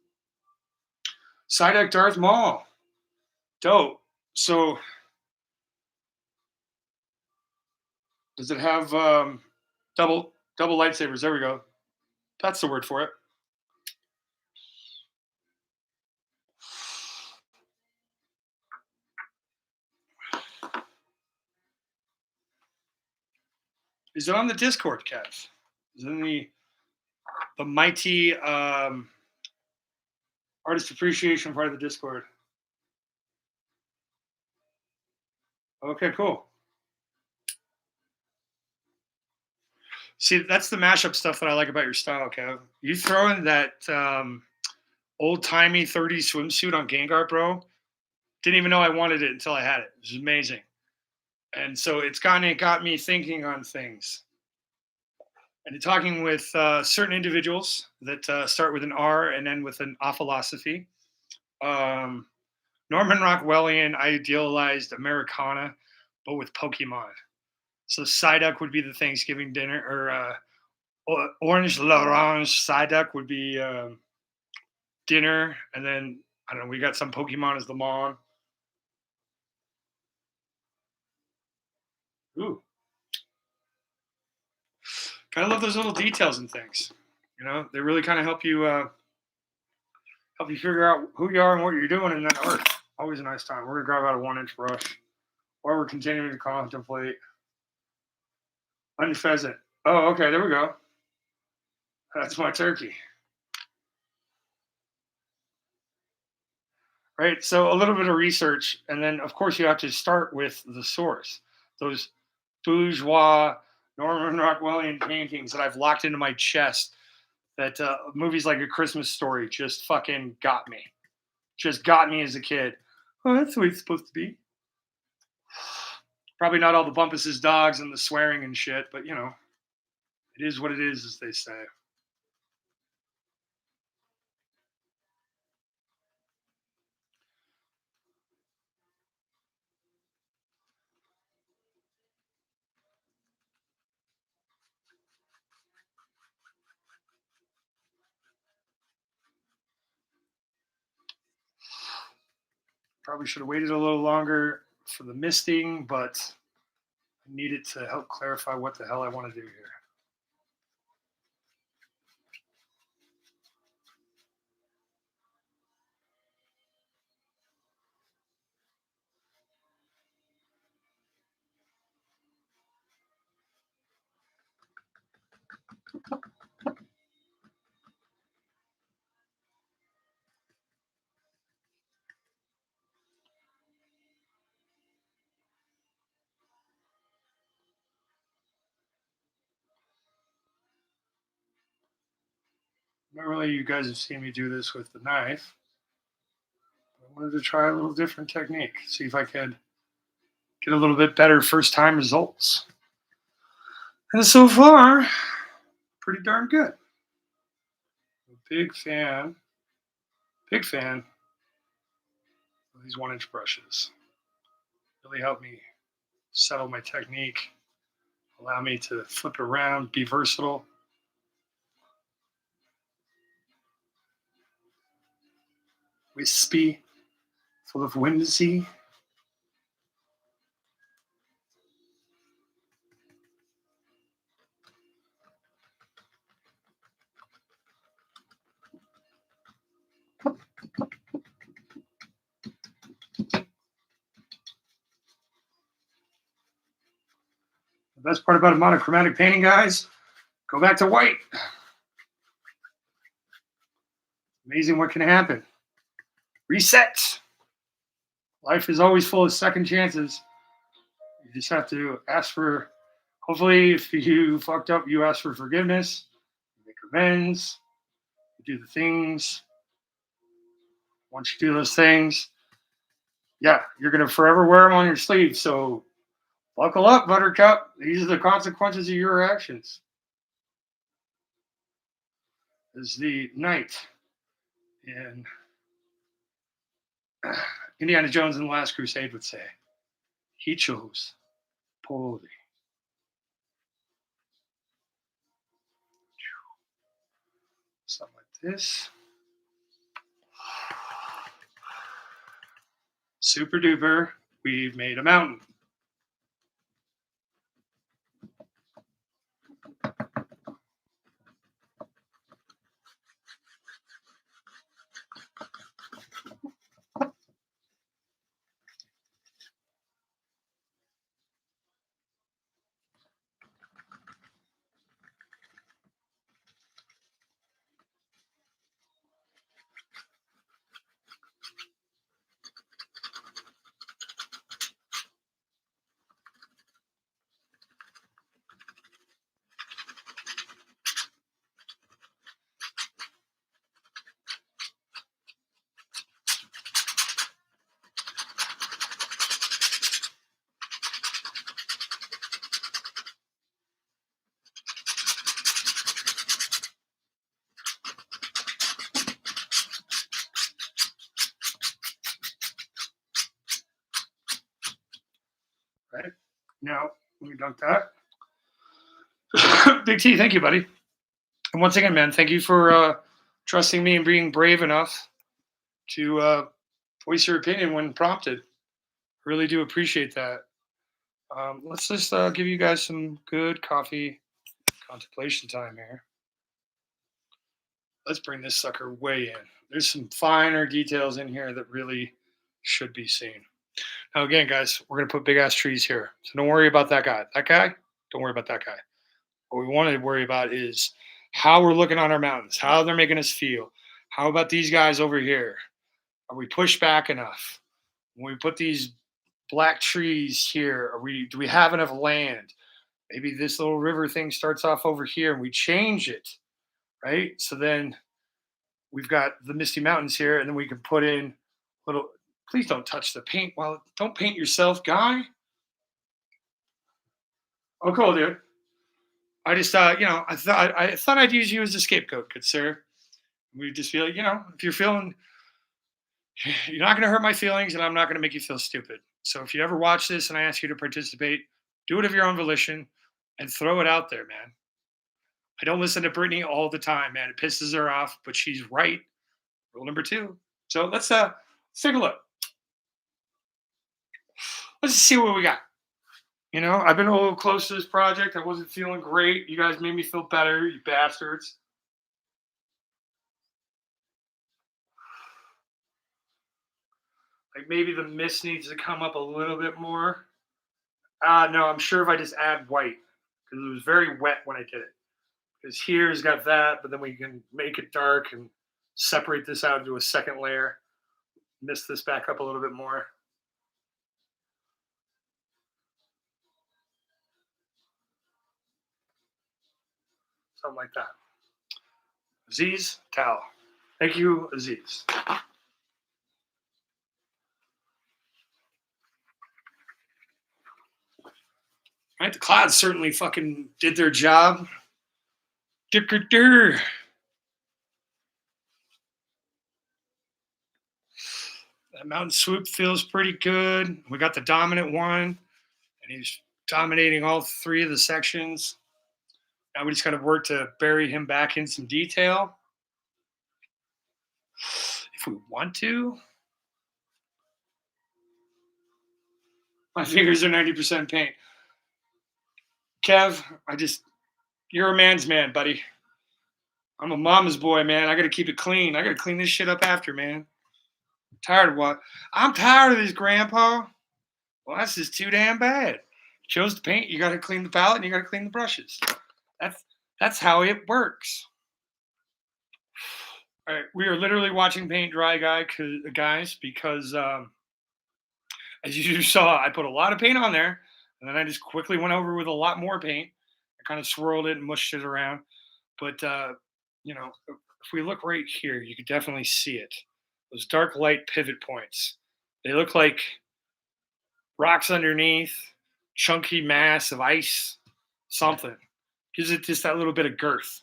Psyduck Darth Maul. Dope. So, does it have double lightsabers? There we go. That's the word for it. Is it on the Discord, Kev? Is it in the mighty artist appreciation part of the Discord? Okay, cool. See, that's the mashup stuff that I like about your style, Kev. You throw in that old-timey 30s swimsuit on Gengar, bro. Didn't even know I wanted it until I had it. It was amazing. And so it's got me thinking on things. And talking with certain individuals that start with an R and end with an Rafalosophy. Norman Rockwellian idealized Americana, but with Pokemon. So Psyduck would be the Thanksgiving dinner, or Orange L'Orange Psyduck would be dinner, and then I don't know. We got some Pokemon as the mom. Ooh, kind of love those little details and things. You know, they really kind of help you figure out who you are and what you're doing in that art. Always a nice time. We're gonna grab out a 1-inch brush, or we're continuing to contemplate. Unpheasant. Oh, okay, there we go. That's my turkey. Right? So a little bit of research, and then of course you have to start with the source. Those bourgeois Norman Rockwellian paintings that I've locked into my chest. That movies like A Christmas Story just fucking got me. Just got me as a kid. Oh, that's the way it's supposed to be. Probably not all the Bumpus's dogs and the swearing and shit, but you know, it is what it is, as they say. Probably should have waited a little longer for the misting, but I need it to help clarify what the hell I want to do here. Normally, you guys have seen me do this with the knife. I wanted to try a little different technique, see if I could get a little bit better first time results. And so far, pretty darn good. Big fan of these 1-inch brushes. Really helped me settle my technique, allow me to flip it around, be versatile. Wispy, full of whimsy. The best part about a monochromatic painting, guys, go back to white. Amazing what can happen. Reset. Life is always full of second chances. You just have to ask for, hopefully, if you fucked up, you ask for forgiveness, you make amends, you do the things. Once you do those things, yeah, you're going to forever wear them on your sleeve. So buckle up, Buttercup. These are the consequences of your actions. As the knight in Indiana Jones and the Last Crusade would say, he chose poorly. Something like this. Super duper, we've made a mountain. Right? Now, let me dunk that. Big T, thank you, buddy. And once again, man, thank you for trusting me and being brave enough to voice your opinion when prompted. Really do appreciate that. Let's just give you guys some good coffee contemplation time here. Let's bring this sucker way in. There's some finer details in here that really should be seen. Now, again, guys, we're going to put big ass trees here. So don't worry about that guy. That guy, don't worry about that guy. What we want to worry about is how we're looking on our mountains, how they're making us feel. How about these guys over here? Are we pushed back enough? When we put these black trees here, do we have enough land? Maybe this little river thing starts off over here and we change it, right? So then we've got the Misty Mountains here, and then we can put in little. Please don't touch the paint. Well, don't paint yourself, guy. Oh, cool, dude. I just I thought I'd use you as a scapegoat, good sir. We just feel like, if you're feeling, you're not going to hurt my feelings, and I'm not going to make you feel stupid. So if you ever watch this and I ask you to participate, do it of your own volition and throw it out there, man. I don't listen to Brittany all the time, man. It pisses her off, but she's right. Rule number 2. So let's take a look. Let's see what we got. I've been a little close to this project. I wasn't feeling great. You guys made me feel better, you bastards. Like maybe the mist needs to come up a little bit more. No, I'm sure if I just add white, because it was very wet when I did it. Because here's got that, but then we can make it dark and separate this out into a second layer. Mist this back up a little bit more. Something like that. Aziz Tal. Thank you, Aziz. All right, the clouds certainly fucking did their job. That mountain swoop feels pretty good. We got the dominant one, and he's dominating all 3 of the sections. Now we just got to work to bury him back in some detail. If we want to. My fingers are 90% paint. Kev, you're a man's man, buddy. I'm a mama's boy, man. I got to keep it clean. I got to clean this shit up after, man. Tired of what? I'm tired of this, Grandpa. Well, that's just too damn bad. You chose to paint, you got to clean the palette, and you got to clean the brushes. That's how it works. All right, we are literally watching paint dry, guys, because as you saw, I put a lot of paint on there, and then I just quickly went over with a lot more paint. I kind of swirled it and mushed it around. But if we look right here, you can definitely see it. Those dark light pivot points. They look like rocks underneath, chunky mass of ice, something. Gives it just that little bit of girth.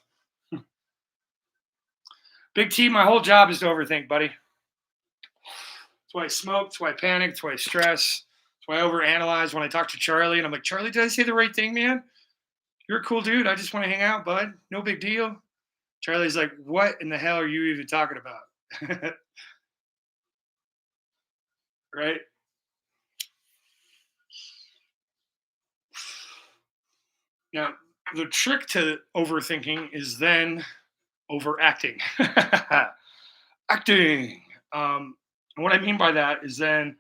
Big T, my whole job is to overthink, buddy. That's why I smoke. That's why I panic. That's why I stress. That's why I overanalyze when I talk to Charlie. And I'm like, Charlie, did I say the right thing, man? You're a cool dude. I just want to hang out, bud. No big deal. Charlie's like, what in the hell are you even talking about? Right? Now, the trick to overthinking is then overacting. Acting. And what I mean by that is then,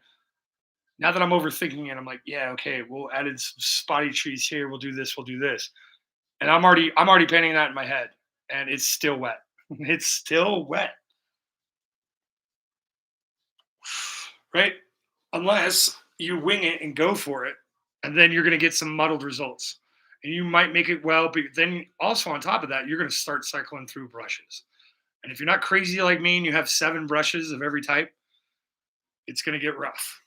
now that I'm overthinking it, I'm like, yeah, okay, we'll add in some spotty trees here. We'll do this. We'll do this. And I'm already painting that in my head, and it's still wet. It's still wet. Right? Unless you wing it and go for it, and then you're going to get some muddled results. And you might make it well, but then also on top of that, you're going to start cycling through brushes. And if you're not crazy like me and you have 7 brushes of every type, it's going to get rough.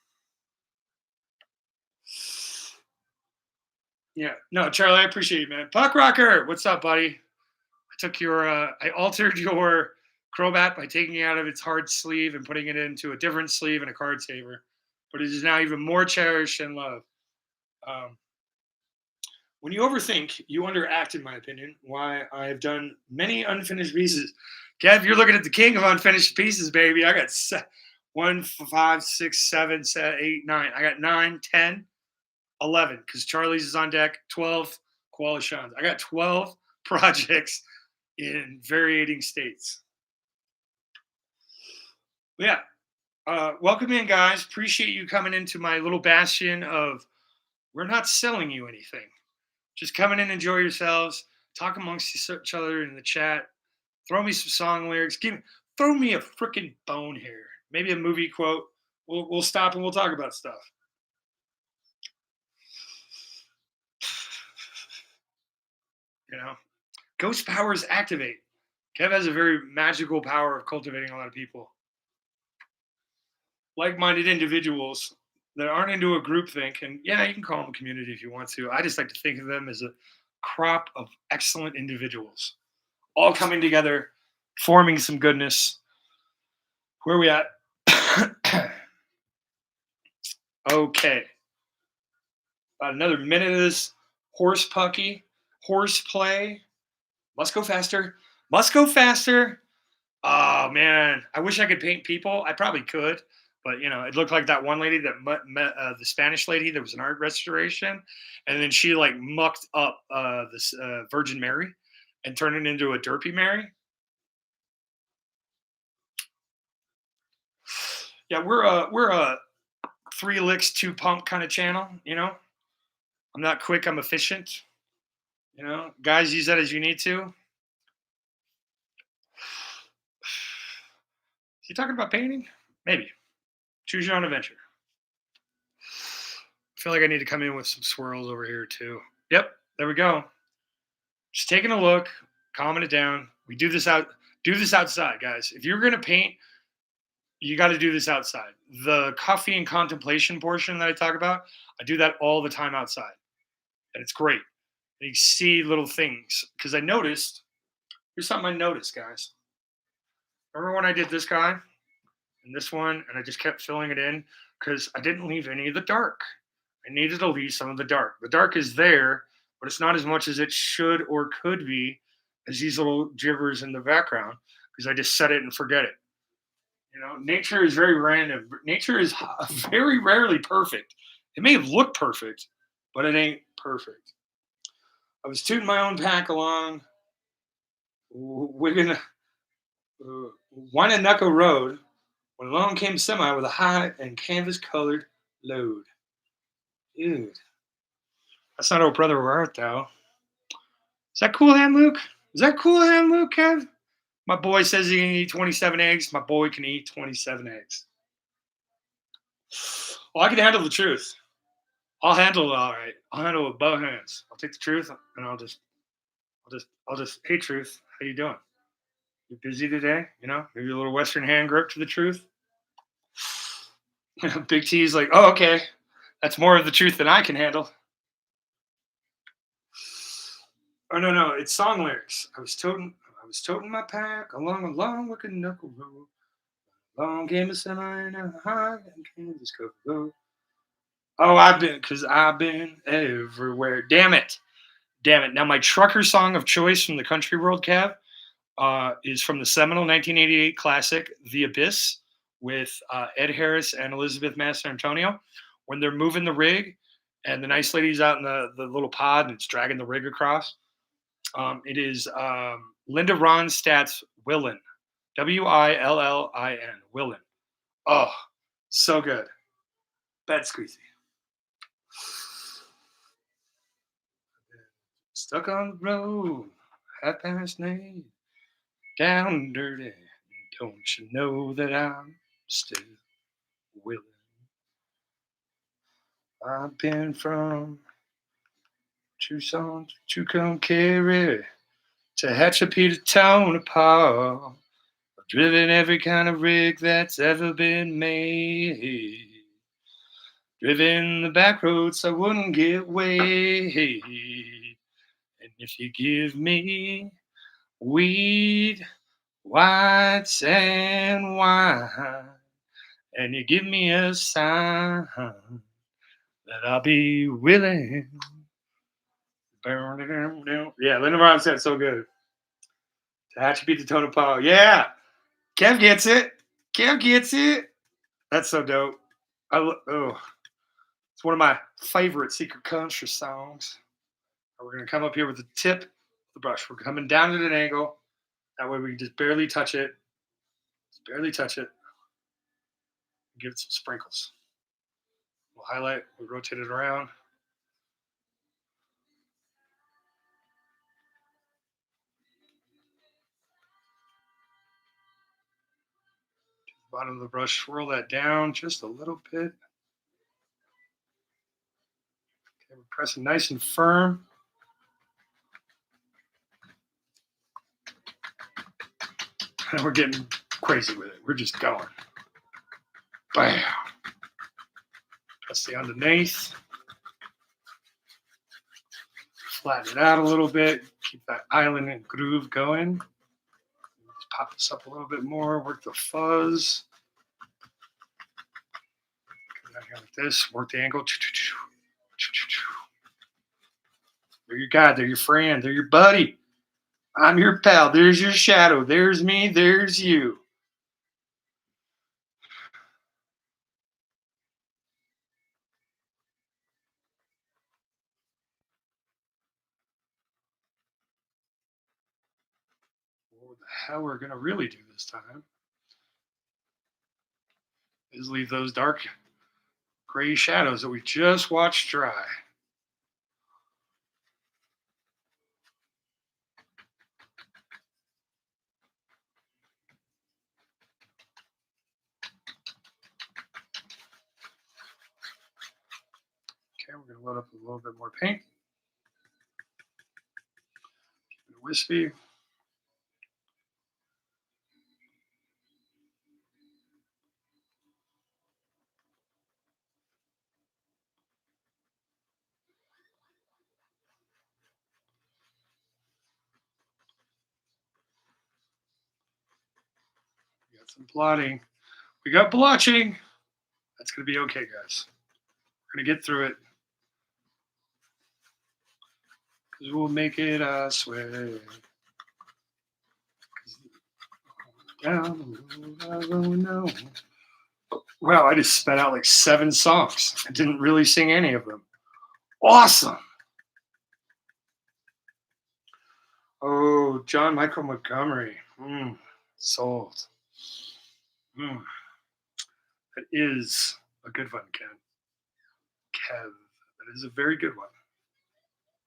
Yeah. No, Charlie, I appreciate you, man. Puck Rocker, what's up, buddy? I altered your Crobat by taking it out of its hard sleeve and putting it into a different sleeve and a card saver. But it is now even more cherished and loved. When you overthink, you underact, in my opinion. Why I have done many unfinished pieces. Kev, you're looking at the king of unfinished pieces, baby. I got 1, 5, 6, 7, 8, 9. I got 9, 10, 11, because Charlie's is on deck. 12, Koala Sean's. I got 12 projects in varying states. Yeah. Welcome in, guys. Appreciate you coming into my little bastion of, we're not selling you anything. Just come in and enjoy yourselves. Talk amongst each other in the chat. Throw me some song lyrics. Throw me a freaking bone here. Maybe a movie quote. We'll stop and we'll talk about stuff. You know, ghost powers activate. Kev has a very magical power of cultivating a lot of people. Like-minded individuals that aren't into a group think, and yeah, you can call them a community if you want to. I just like to think of them as a crop of excellent individuals, all coming together, forming some goodness. Where are we at? Okay. About another minute of this horse horseplay. Must go faster. Must go faster. Oh man, I wish I could paint people. I probably could, but it looked like that one lady that met the Spanish lady. There was an art restoration, and then she like mucked up this Virgin Mary and turned it into a Derpy Mary. Yeah, we're a 3 licks 2 pump kind of channel. I'm not quick. I'm efficient. Guys, use that as you need to. You talking about painting? Maybe. Choose your own adventure. I feel like I need to come in with some swirls over here too. Yep, there we go. Just taking a look, calming it down. We do this outside, guys. If you're gonna paint, you got to do this outside. The coffee and contemplation portion that I talk about, I do that all the time outside, and it's great. And you see little things because I noticed. Here's something I noticed, guys. Remember when I did this guy and this one, and I just kept filling it in because I didn't leave any of the dark. I needed to leave some of the dark. The dark is there, but it's not as much as it should or could be as these little givers in the background because I just set it and forget it. Nature is very random. Nature is very rarely perfect. It may have looked perfect, but it ain't perfect. I was tooting my own pack along Wigan, Wynnenucka Road when along came semi with a high and canvas-colored load. Dude, that's not Oh Brother Where Art Thou. Is that Cool Hand Luke? Is that Cool Hand Luke, Kev? My boy says he can eat 27 eggs. My boy can eat 27 eggs. Well, I can handle the truth. I'll handle it all right. I'll handle it with both hands. I'll take the truth and I'll just, hey, truth, how you doing? You busy today? Maybe a little Western hand grip to the truth. Big T's like, oh, okay. That's more of the truth than I can handle. Oh, no, it's song lyrics. I was toting my pack along a long wicked knuckle road. Long came a semi and a high and Kansas covered road. Oh, I've been everywhere. Damn it. Now, my trucker song of choice from the country world, Cav, is from the seminal 1988 classic, The Abyss, with Ed Harris and Elizabeth Mastrantonio. When they're moving the rig and the nice lady's out in the little pod and it's dragging the rig across. It is Linda Ronstadt's Willin. Willin. Willin. Oh, so good. Bad squeezy. Stuck on the road, 8:30, down dirty. Don't you know that I'm still willing? I've been from Tucson to Tucumcari to Hatshepsut to Tonopah. I've driven every kind of rig that's ever been made. Driven the back roads so I wouldn't get weighed. And if you give me weed, whites, and wine, and you give me a sign that I'll be willing. Yeah, Linda Ronstadt, so good. Hatshepsut to Tonopah. Yeah, Kev gets it. That's so dope. It's one of my favorite secret country songs. We're going to come up here with the tip of the brush. We're coming down at an angle. That way we can just barely touch it. Give it some sprinkles. We'll highlight. We'll rotate it around. Bottom of the brush, swirl that down just a little bit. Okay, we're pressing nice and firm. And we're getting crazy with it. We're just going. Bam. Press the underneath. Flatten it out a little bit. Keep that island and groove going. Just pop this up a little bit more. Work the fuzz. Come down here like this. Work the angle. They're your guy. They're your friend. They're your buddy. I'm your pal. There's your shadow. There's me. There's you. What the hell we're going to really do this time is leave those dark gray shadows that we just watched dry. Okay, we're going to load up a little bit more paint. Keep it wispy. We got some blotting. We got blotching. That's going to be okay, guys. We're going to get through it. Because we'll make it, I swear. Down the road, no. Wow, I just spat out like 7 songs. I didn't really sing any of them. Awesome. Oh, John Michael Montgomery. Sold. That is a good one, Ken. Kev. That is a very good one.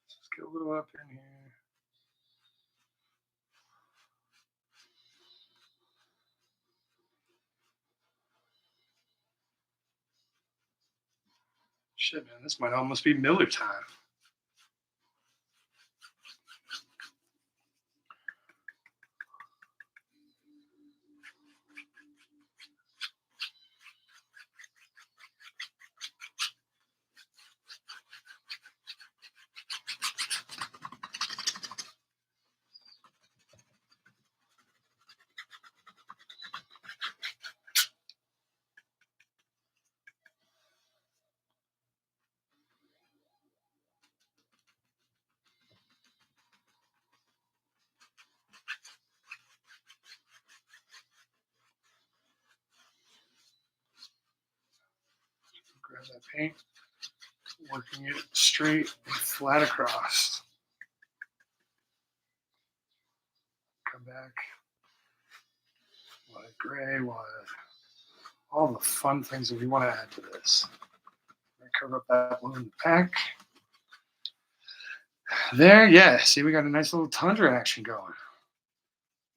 Let's get a little up in here. Shit, man, this might almost be Miller time. Grab that paint, working it straight and flat across. Come back. White, gray, white. All the fun things that we want to add to this. Cover up that blue in the pack. There, yeah. See, we got a nice little tundra action going.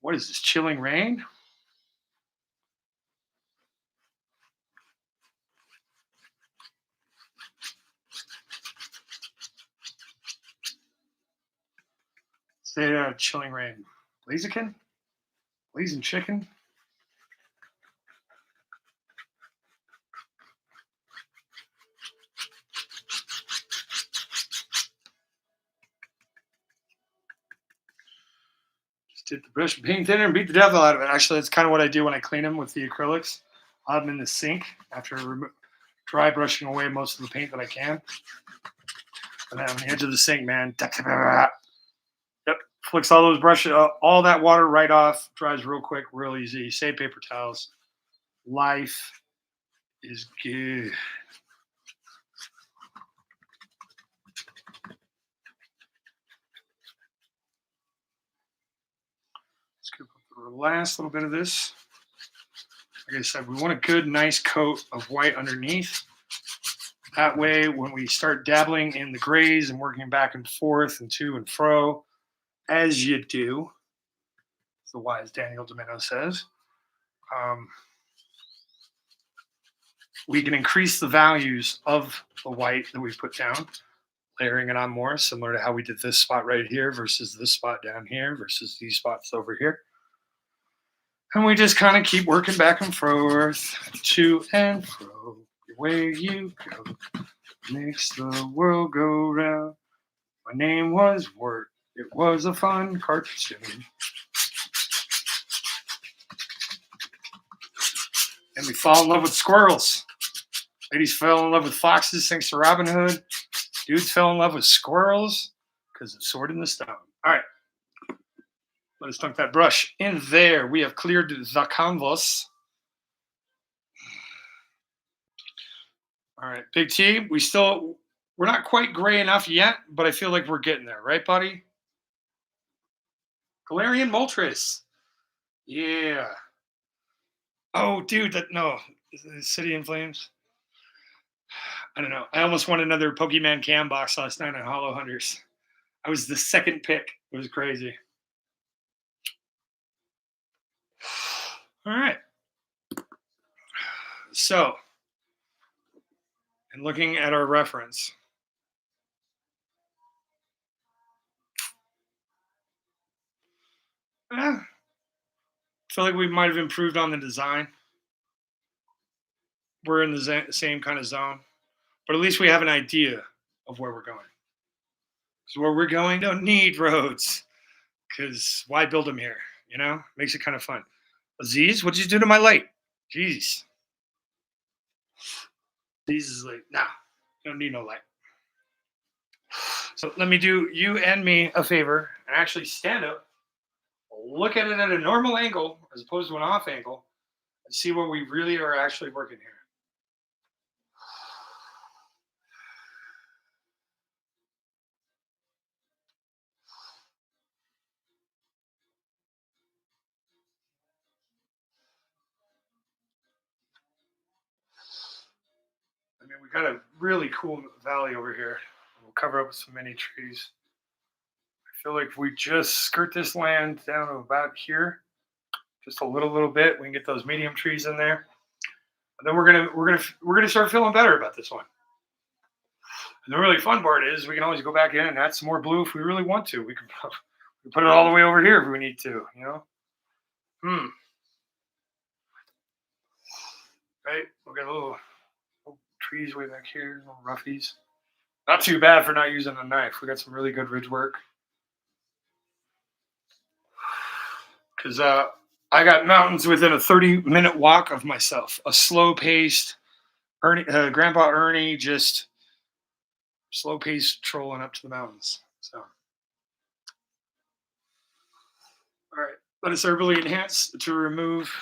What is this, chilling rain? Say chilling rain. Blaziken? Blazing chicken? Just dip the brush and paint thinner and beat the devil out of it. Actually, that's kind of what I do when I clean them with the acrylics. I'll have them in the sink after dry brushing away most of the paint that I can. And then on the edge of the sink, man. Yep, flicks all those brushes, all that water right off. Dries real quick, real easy. Save paper towels. Life is good. Scoop up the last little bit of this. Like I said, we want a good, nice coat of white underneath. That way, when we start dabbling in the grays and working back and forth and to and fro, as you do, as the wise Daniel Domino says, we can increase the values of the white that we put down, layering it on more, similar to how we did this spot right here versus this spot down here versus these spots over here. And we just kind of keep working back and forth, to and fro, where you go makes the world go round. My name was Wirt. It was a fun cartoon. And we fall in love with squirrels. Ladies fell in love with foxes thanks to Robin Hood. Dudes fell in love with squirrels because of Sword in the Stone. All right. Let us dunk that brush in there. We have cleared the canvas. All right, Big T, we're not quite gray enough yet, but I feel like we're getting there, right, buddy? Galarian Moltres. Yeah. Oh, dude, no. City in Flames. I don't know. I almost won another Pokemon Cam box last night on Hollow Hunters. I was the second pick. It was crazy. All right. So, and looking at our reference, I feel like we might have improved on the design. We're in the same kind of zone, but at least we have an idea of where we're going. Because where we're going don't need roads, because why build them here? You know, makes it kind of fun. Aziz, what'd you do to my light? Jeez. Aziz is like, nah, you don't need no light. So let me do you and me a favor and actually stand up, look at it at a normal angle as opposed to an off angle, and see where we really are actually working here. I mean, we got a really cool valley over here. We'll cover up with some mini trees. I feel like if we just skirt this land down to about here, just a little bit, we can get those medium trees in there. And then we're gonna start feeling better about this one. And the really fun part is we can always go back in and add some more blue if we really want to. We can put it all the way over here if we need to, you know? Right? We got little trees way back here, little roughies. Not too bad for not using a knife. We got some really good ridge work. Because I got mountains within a 30-minute walk of myself. A slow-paced Grandpa Ernie just slow-paced trolling up to the mountains. So, all right. Let us herbally enhance to remove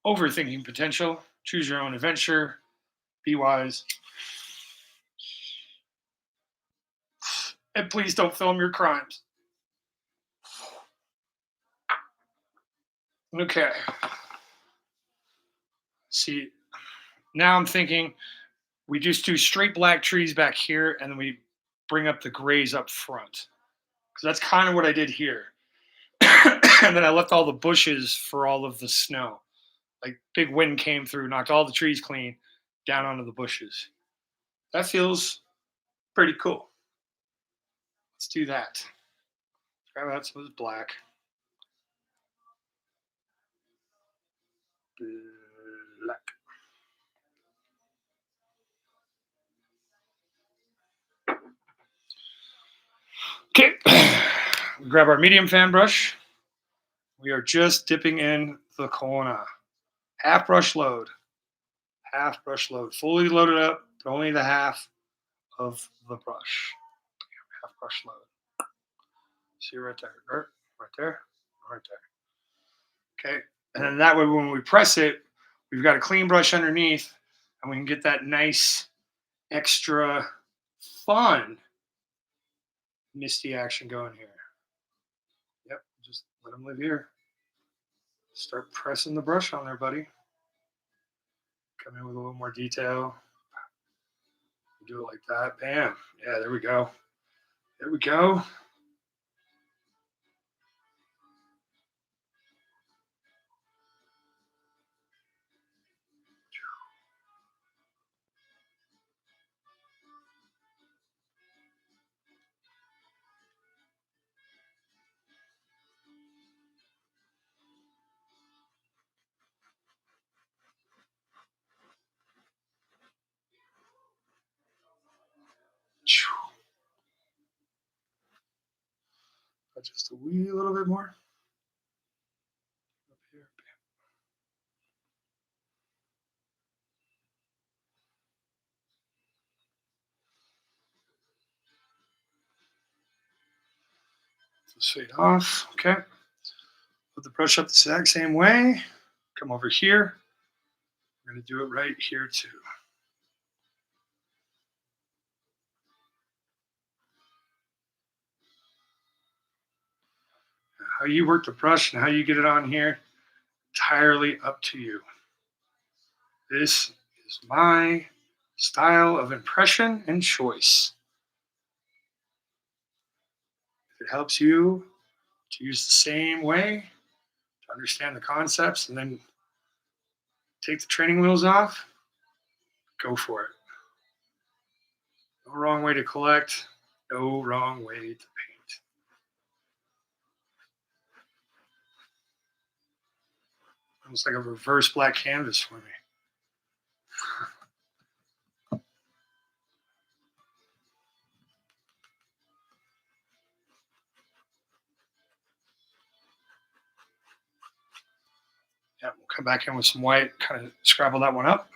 overthinking potential. Choose your own adventure. Be wise. And please don't film your crimes. Okay. See, now I'm thinking we just do straight black trees back here, and then we bring up the grays up front. Because that's kind of what I did here. And then I left all the bushes for all of the snow. Like, big wind came through, knocked all the trees clean, down onto the bushes. That feels pretty cool. Let's do that. Grab out some of this black. Black. Okay. We grab our medium fan brush. We are just dipping in the corner. Half brush load. Half brush load. Fully loaded up, but only the half of the brush. Half brush load. See right there. Right there. Right there. Okay. And then that way when we press it, we've got a clean brush underneath, and we can get that nice extra fun misty action going here. Yep, just let them live here. Start pressing the brush on there, buddy. Come in with a little more detail. Do it like that. Bam. Yeah, there we go. There we go. Just a wee little bit more. Up here. Just fade off. Okay. Put the brush up the exact same way. Come over here. We're going to do it right here too. How you work the brush and how you get it on here, entirely up to you. This is my style of impression and choice. If it helps you to use the same way, to understand the concepts, and then take the training wheels off, go for it. No wrong way to collect, no wrong way to paint. Almost like a reverse black canvas for me. Yeah, we'll come back in with some white, kind of scrabble that one up.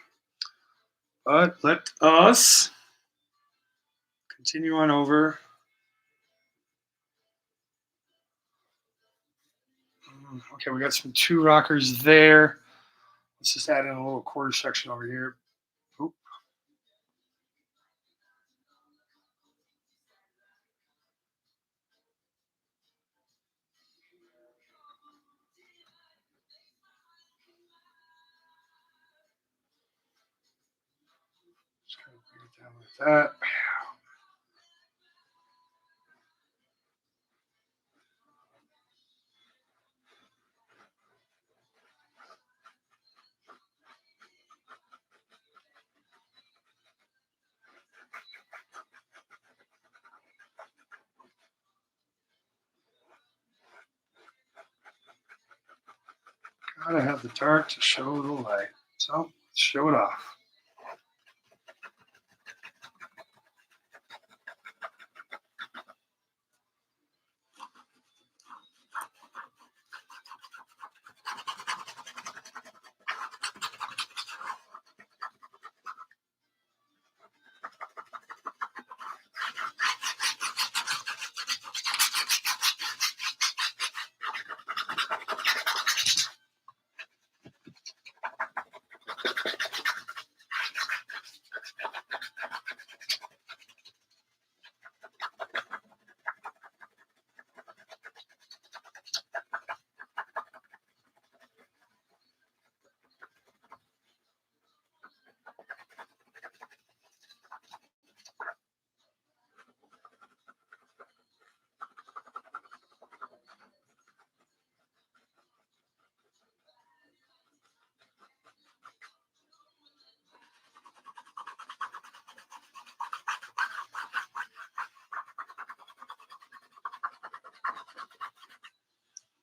But let us continue on over. Okay, we got some two rockers there. Let's just add in a little quarter section over here. Oop. Just kind of bring it down like that. Gotta have the dark to show the light. So let's show it off.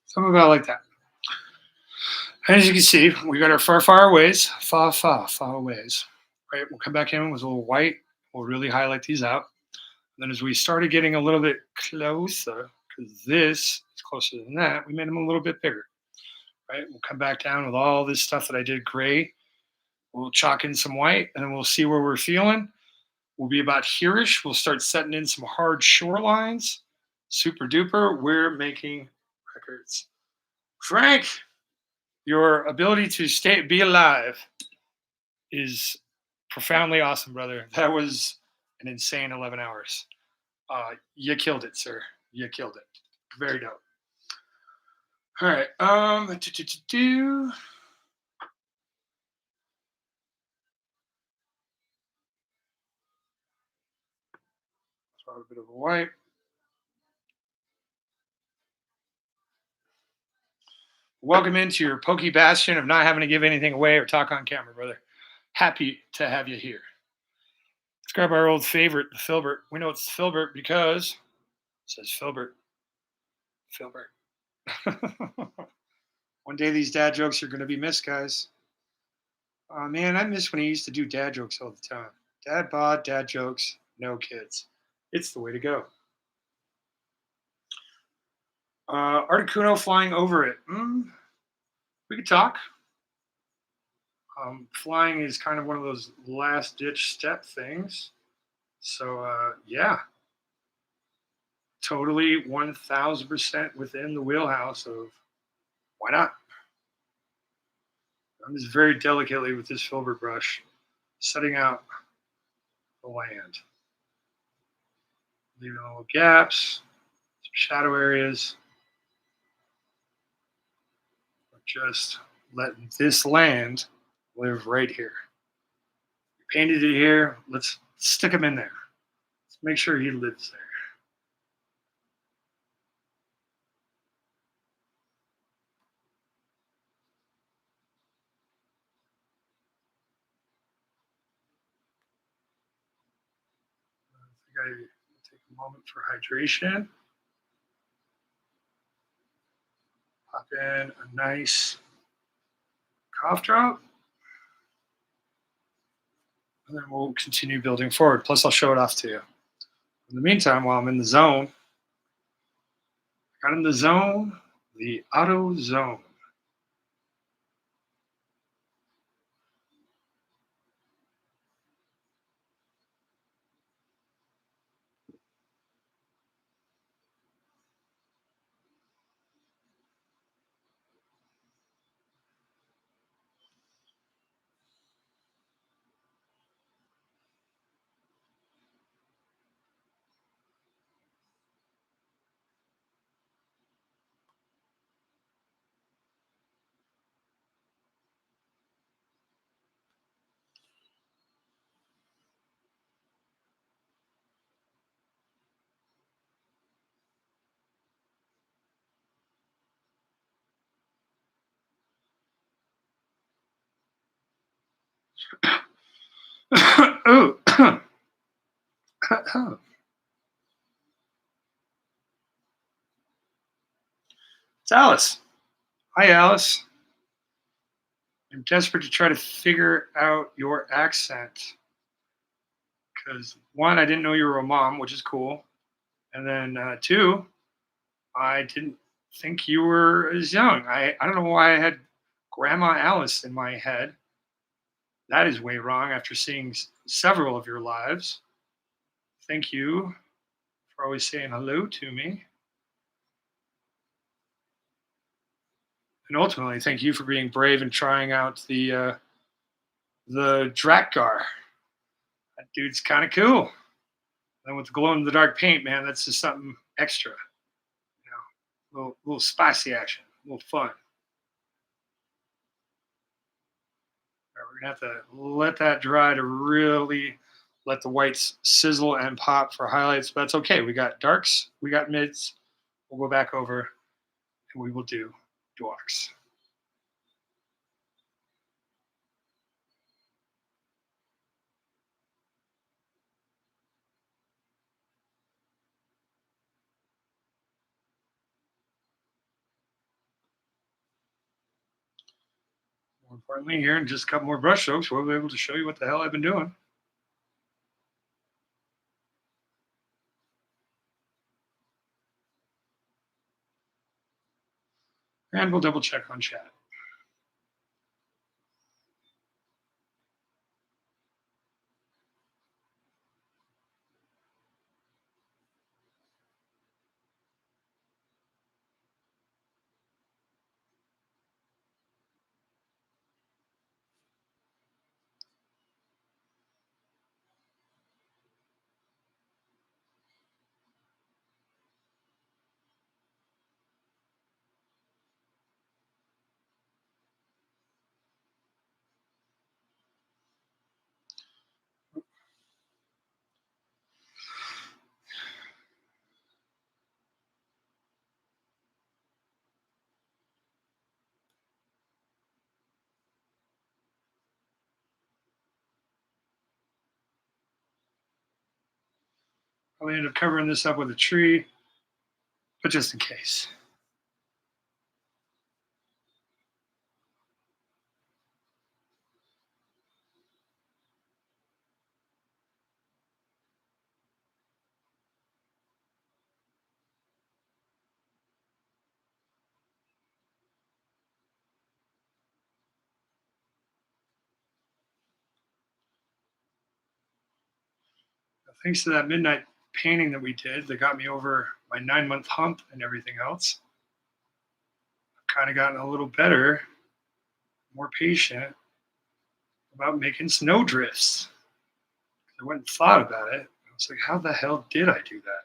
Something about like that. And as you can see, we got our far ways, far ways. Right, we'll come back in with a little white. We'll really highlight these out. And then as we started getting a little bit closer, because this is closer than that, we made them a little bit bigger. Right, we'll come back down with all this stuff that I did gray. We'll chalk in some white, and then we'll see where we're feeling. We'll be about here-ish. We'll start setting in some hard shorelines. Super duper. We're making records. Frank, your ability to be alive is profoundly awesome, brother. That was an insane 11 hours. You killed it, sir. You killed it. Very dope. All right. Throw a bit of a white. Welcome into your pokey bastion of not having to give anything away or talk on camera, brother. Happy to have you here. Let's grab our old favorite, the Filbert. We know it's Filbert because it says Filbert. Filbert. One day these dad jokes are going to be missed, guys. Oh, man, I miss when he used to do dad jokes all the time. Dad bod, dad jokes, no kids. It's the way to go. Articuno flying over it. We could talk. Flying is kind of one of those last ditch step things. So yeah, totally 1000% within the wheelhouse of why not? I'm just very delicately with this filbert brush, setting out the land, leaving little gaps, some shadow areas, just letting this land live right here. We painted it here. Let's stick him in there. Let's make sure he lives there. I think I take a moment for hydration. Pop in a nice cough drop. And then we'll continue building forward. Plus, I'll show it off to you. In the meantime, while I'm in the zone, I got in the zone, the auto zone. Oh, it's Alice. Hi, Alice. I'm desperate to try to figure out your accent. Because one, I didn't know you were a mom, which is cool. And then two, I didn't think you were as young. I don't know why I had Grandma Alice in my head. That is way wrong after seeing several of your lives. Thank you for always saying hello to me. And ultimately, thank you for being brave and trying out the Drakgar. That dude's kind of cool. And with the glow in the dark paint, man, that's just something extra. You know, little spicy action, a little fun. All right, we're gonna have to let that dry to really let the whites sizzle and pop for highlights. But that's okay. We got darks, we got mids. We'll go back over and we will do darks. More importantly, here in just a couple more brush strokes, we'll be able to show you what the hell I've been doing. And we'll double check on chat. Probably end up covering this up with a tree, but just in case. thanks to that midnight painting that we did that got me over my 9-month hump and everything else, I've kind of gotten a little better, more patient about making snow drifts. I went and thought about it. I was like, how the hell did I do that?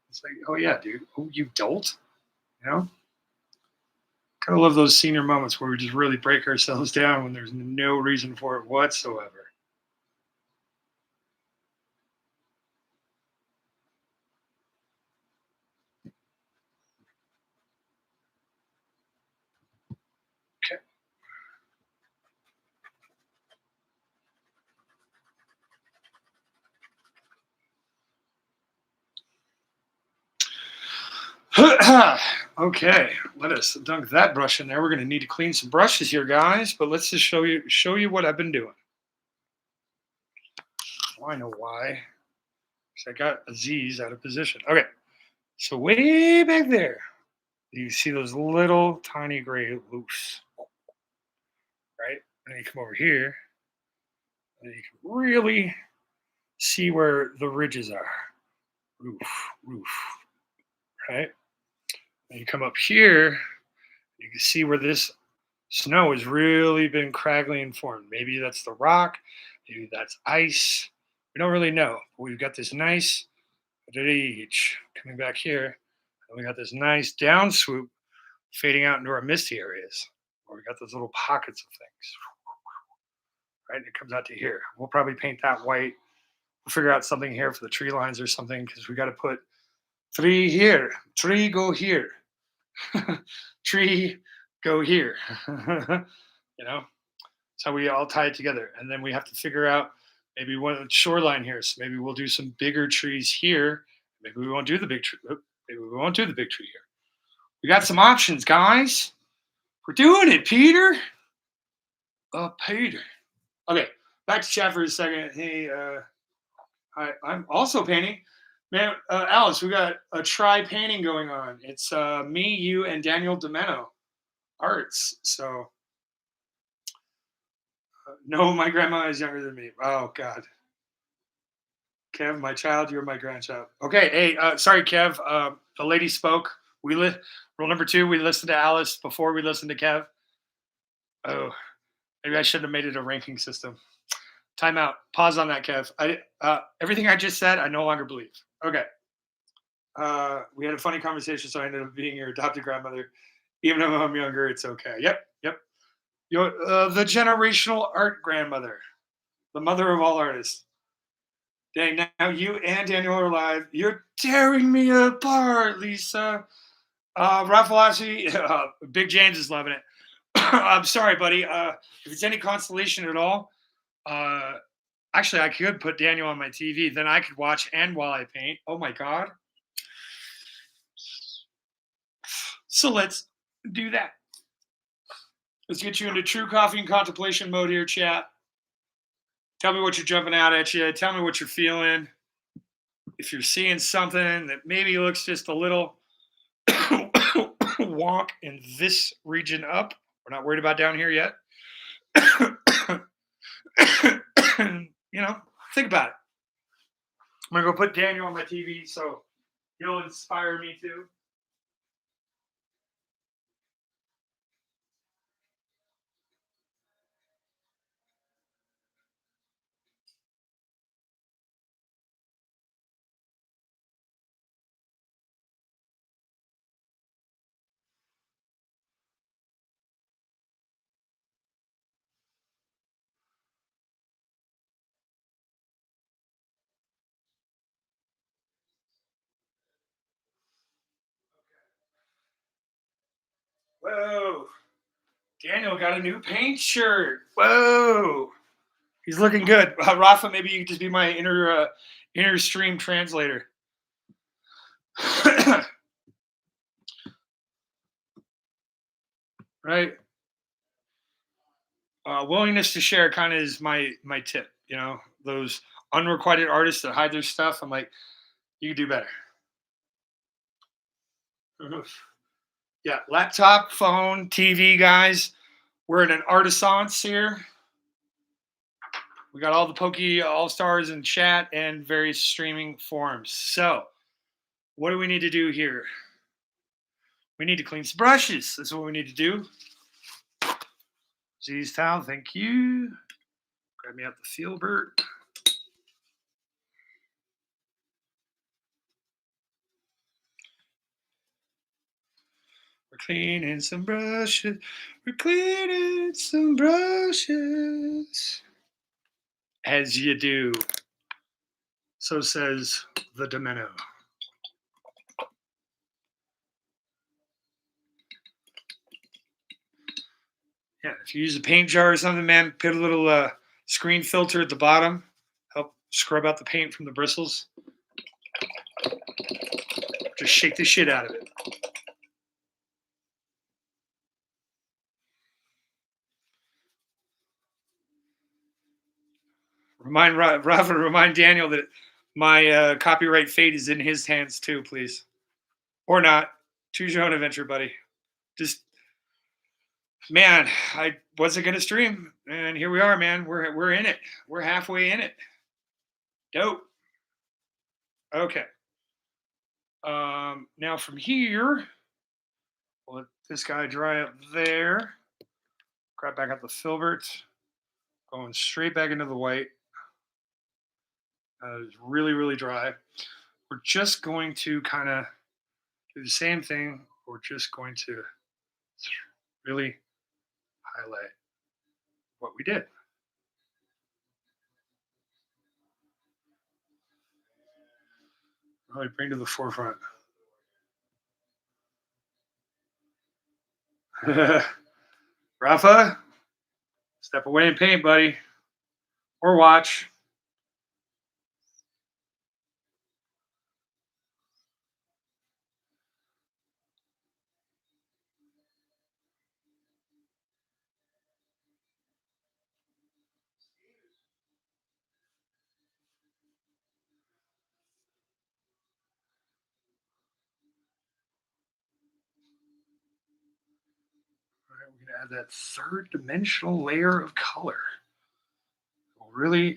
It's like, oh yeah, dude. Oh, you dolt. You know? Kind of love those senior moments where we just really break ourselves down when there's no reason for it whatsoever. Okay. Okay, let us dunk that brush in there. We're going to need to clean some brushes here, guys. But let's just show you what I've been doing. Oh, I know why. I got Aziz out of position. Okay, so way back there, you see those little tiny gray loops, right? And you come over here, and you can really see where the ridges are. Roof, roof, right? And you come up here, you can see where this snow has really been craggly and formed. Maybe that's the rock, maybe that's ice. We don't really know. But we've got this nice ridge coming back here, and we got this nice down swoop fading out into our misty areas, where we got those little pockets of things. Right, and it comes out to here. We'll probably paint that white. We'll figure out something here for the tree lines or something because we got to put 3 here, tree go here, tree go here. You know, so we all tie it together, and then we have to figure out maybe one shoreline here. So maybe we'll do some bigger trees here. Maybe we won't do the big tree. Maybe we won't do the big tree here. We got some options, guys. We're doing it, Peter. Peter. Okay, back to chat for a second. Hey, I'm also painting. Man, Alice, we got a try painting going on. It's me, you, and Daniel Domeno Arts. So, no, my grandma is younger than me. Oh, God. Kev, my child, you're my grandchild. Okay, hey, sorry, Kev. The lady spoke. Rule number 2, we listened to Alice before we listened to Kev. Oh, maybe I should have made it a ranking system. Time out. Pause on that, Kev. Everything I just said, I no longer believe. Okay. We had a funny conversation, so I ended up being your adopted grandmother. Even though I'm younger, it's okay. Yep. The generational art grandmother, the mother of all artists. Dang, now you and Daniel are live. You're tearing me apart, Lisa. Rafalosophy, Big James is loving it. I'm sorry, buddy. If it's any consolation at all, actually, I could put Daniel on my TV. Then I could watch and while I paint. Oh my God. So let's do that. Let's get you into true coffee and contemplation mode here, chat. Tell me what you're jumping out at you. Tell me what you're feeling. If you're seeing something that maybe looks just a little wonk in this region up, we're not worried about down here yet. You know, think about it. I'm going to go put Daniel on my TV so he'll inspire me too. Whoa. Daniel got a new paint shirt. Whoa. He's looking good. Rafa, maybe you could just be my inner stream translator. Right? Willingness to share kind of is my tip. You know, those unrequited artists that hide their stuff. I'm like, you can do better. Yeah, laptop, phone, TV, guys. We're in an artisance here. We got all the Poke All-Stars in chat and various streaming forums. So, what do we need to do here? We need to clean some brushes. That's what we need to do. Z's towel, thank you. Grab me out the Filbert. We're cleaning some brushes. We're cleaning some brushes. As you do. So says the Domino. Yeah, if you use a paint jar or something, man, put a little screen filter at the bottom. Help scrub out the paint from the bristles. Just shake the shit out of it. Remind Daniel that my copyright fate is in his hands too, please. Or not. Choose your own adventure, buddy. Just, man, I wasn't gonna stream, and here we are, man. We're in it. We're halfway in it. Dope. Okay. Now from here, we'll let this guy dry up there. Grab back up the filbert. Going straight back into the white. It's really, really dry. We're just going to kind of do the same thing. We're just going to really highlight what we did. Really bring to the forefront. Rafa, step away and paint, buddy. Or watch. All right, we're going to add that third dimensional layer of color. Will really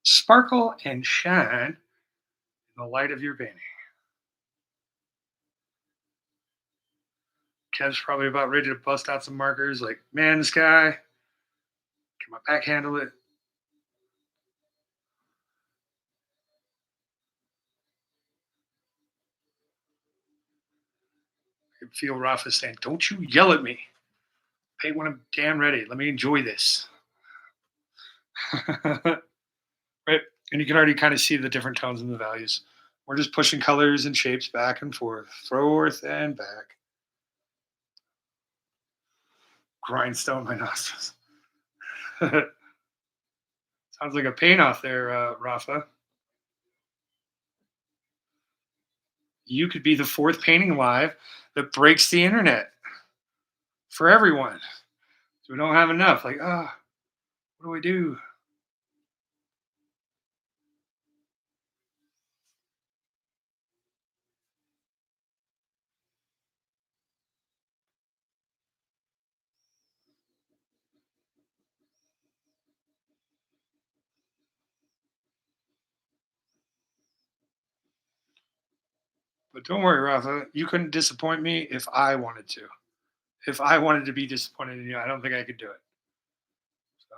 sparkle and shine in the light of your painting. Kev's probably about ready to bust out some markers like, man, this guy, can I backhandle it? I feel Rafa saying, don't you yell at me. Paint when I'm damn ready. Let me enjoy this. Right? And you can already kind of see the different tones and the values. We're just pushing colors and shapes back and forth and back. Grindstone my nostrils. Sounds like a paint off there, Rafa. You could be the fourth painting live that breaks the internet for everyone. So we don't have enough. Like, what do we do? But don't worry, Rafa. You couldn't disappoint me if I wanted to. If I wanted to be disappointed in you, I don't think I could do it. So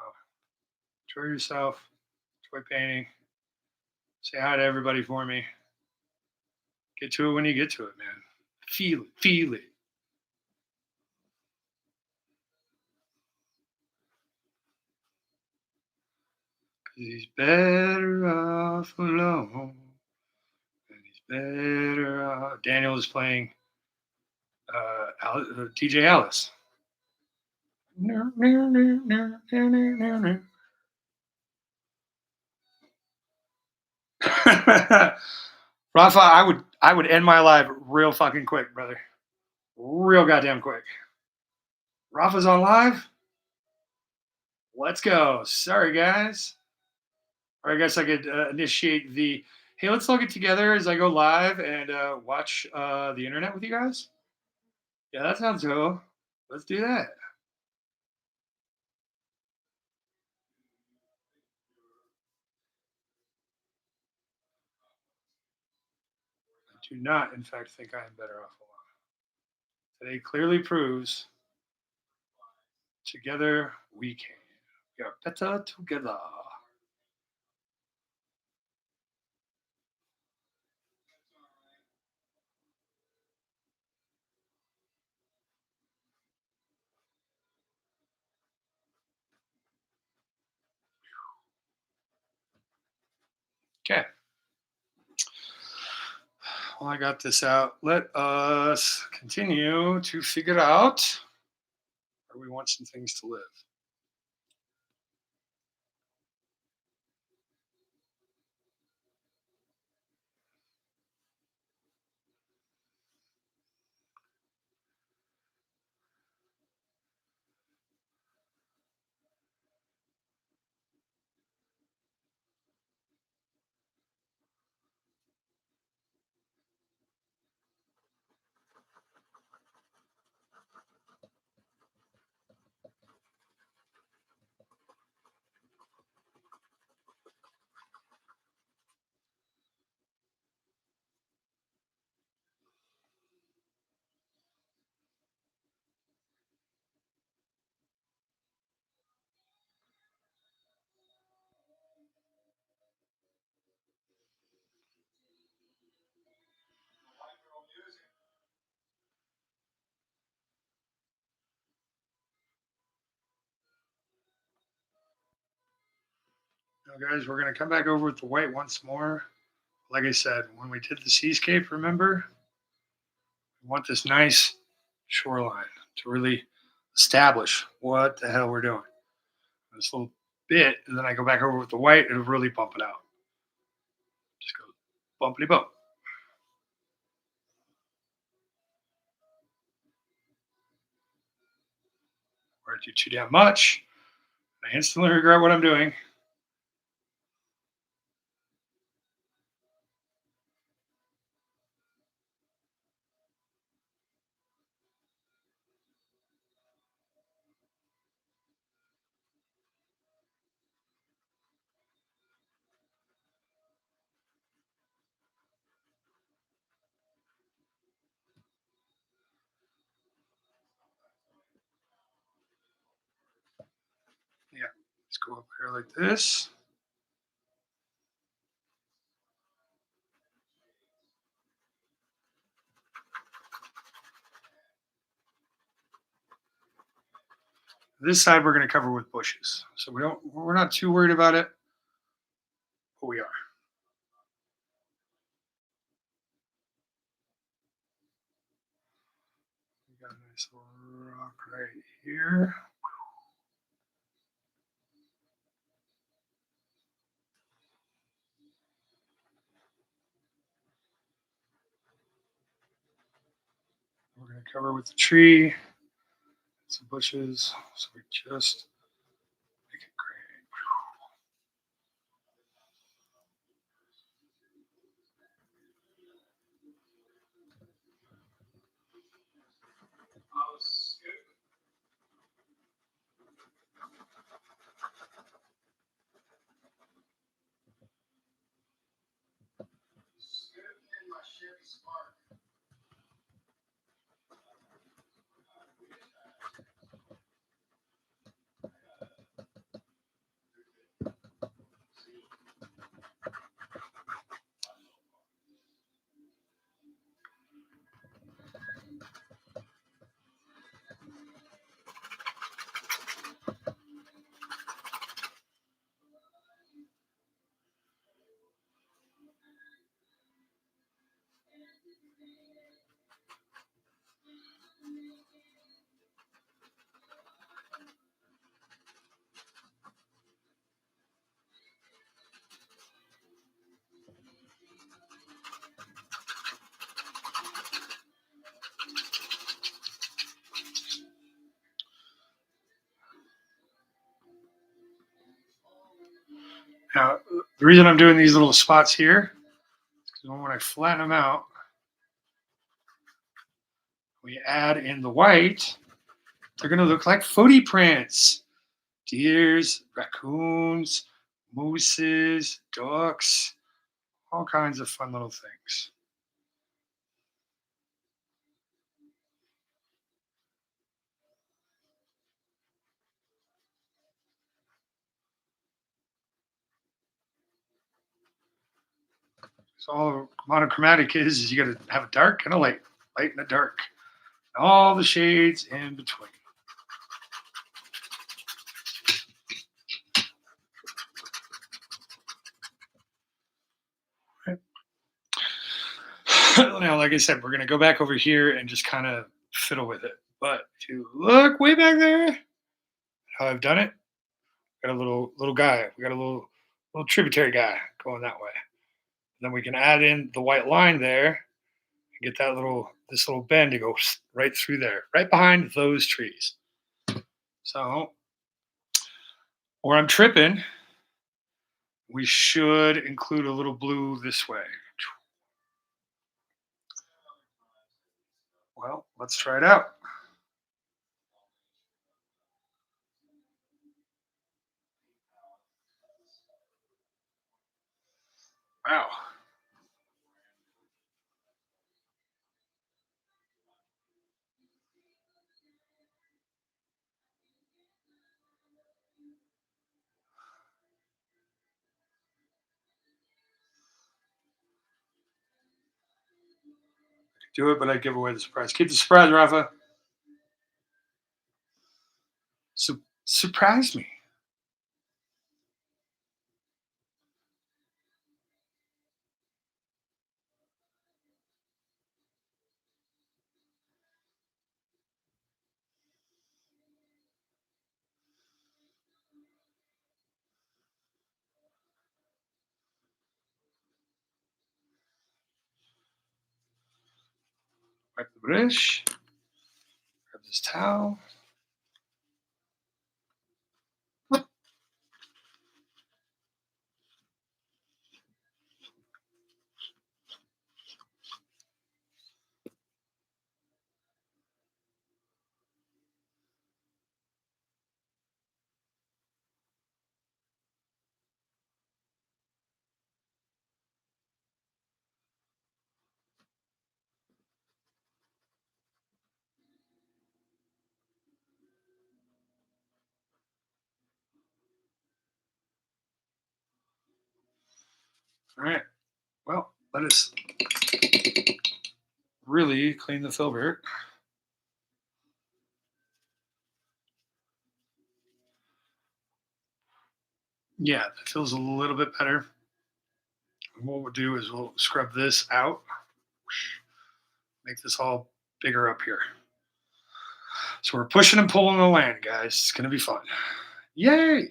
enjoy yourself. Enjoy painting. Say hi to everybody for me. Get to it when you get to it, man. Feel it. Feel it. He's better off alone. And he's better off. Daniel is playing DJ Alice. Rafa, I would end my live real fucking quick, brother. Real goddamn quick. Rafa's on live. Let's go. Sorry, guys. Or I guess I could initiate the, hey, let's log it together as I go live and watch the internet with you guys. Yeah, that sounds cool. Let's do that. do not, in fact, think I am better off alone. Today clearly proves together we can. We are better together. Okay. Well, I got this out. Let us continue to figure out where we want some things to live. Now, guys, we're going to come back over with the white once more. Like I said, when we did the seascape, remember, we want this nice shoreline to really establish what the hell we're doing. This little bit, and then I go back over with the white, it'll really bump it out. Just go bumpity bump. Or I do too damn much, I instantly regret what I'm doing. Yeah, let's go up here like this. This side we're going to cover with bushes, so we're not too worried about it, but we are. We got a nice little rock right here. We're going to cover with the tree, some bushes, so we just make it great. Now, the reason I'm doing these little spots here is because when I flatten them out, we add in the white, they're going to look like footy prints. Deers, raccoons, mooses, ducks, all kinds of fun little things. So all monochromatic is you got to have a dark and a light, light and a dark, all the shades in between. Right. Now, like I said, we're gonna go back over here and just kind of fiddle with it. But if you look way back there, how I've done it, got a little guy. We got a little tributary guy going that way. And then we can add in the white line there and get that this little bend to go right through there, right behind those trees. So where I'm tripping, we should include a little blue this way. Well, let's try it out. Wow. Do it, but I give away the surprise. Keep the surprise, Rafa. Surprise me. Wipe the brush. Grab this towel. All right. Well, let us really clean the filbert. Yeah, that feels a little bit better. What we'll do is we'll scrub this out, make this all bigger up here. So we're pushing and pulling the land, guys. It's going to be fun. Yay!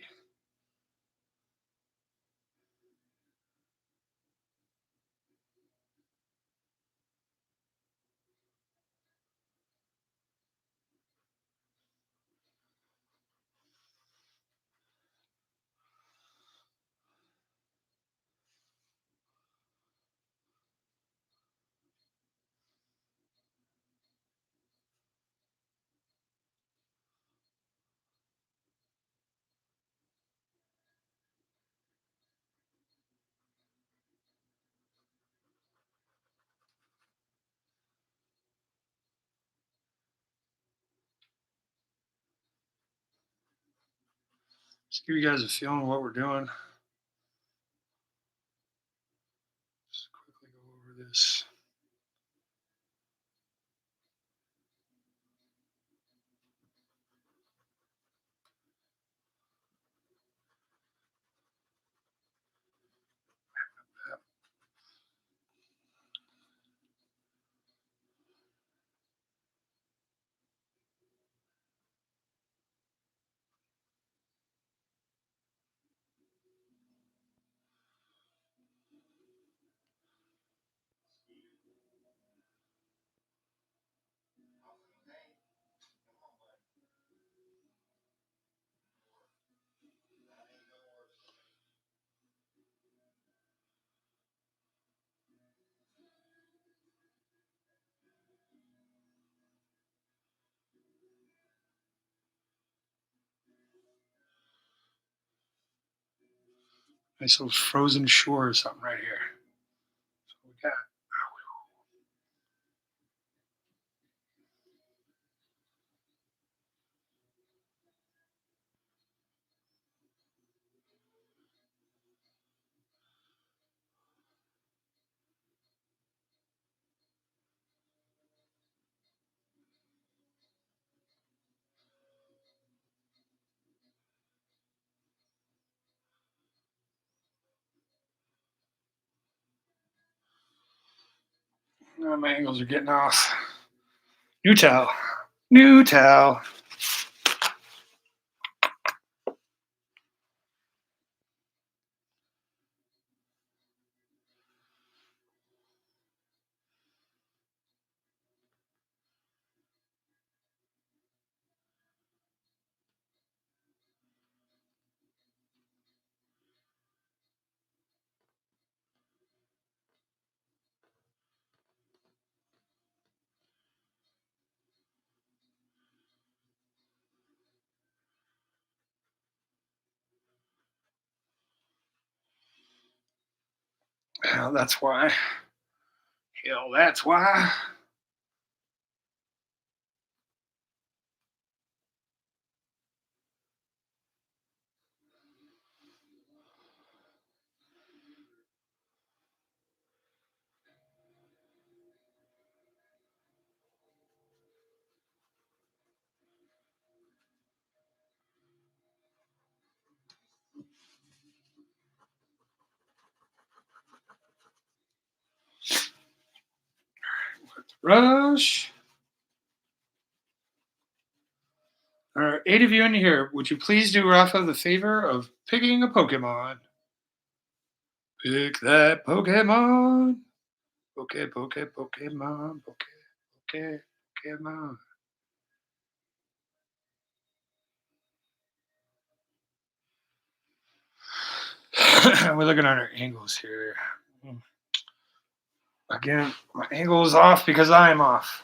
Just give you guys a feeling of what we're doing. Just quickly go over this. Nice little frozen shore or something right here. So we got. Oh, my angles are getting off. New towel. New towel. Hell, that's why. Hell, that's why. Rush. All right, 8 of you in here. Would you please do Rafa the favor of picking a Pokemon? Pick that Pokemon. Pokemon. Pokemon. We're looking at our angles here. Again, my angle is off because I am off.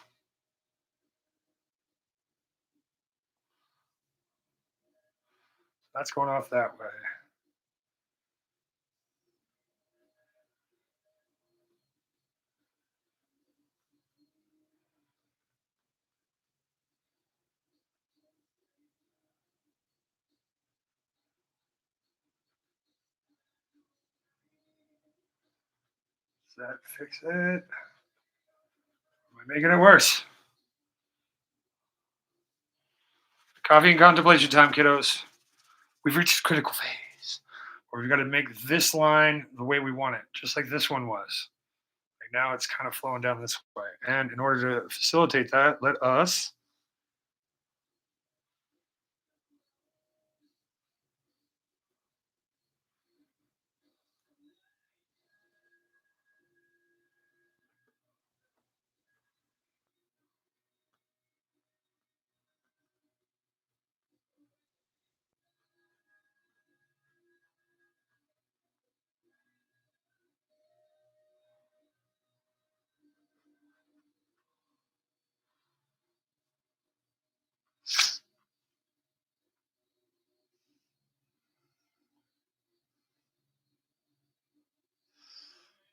That's going off that way. Does that fix it? Am I making it worse? Coffee and contemplation time, kiddos. We've reached critical phase where we've got to make this line the way we want it, just like this one was. Right now it's kind of flowing down this way. And in order to facilitate that, let us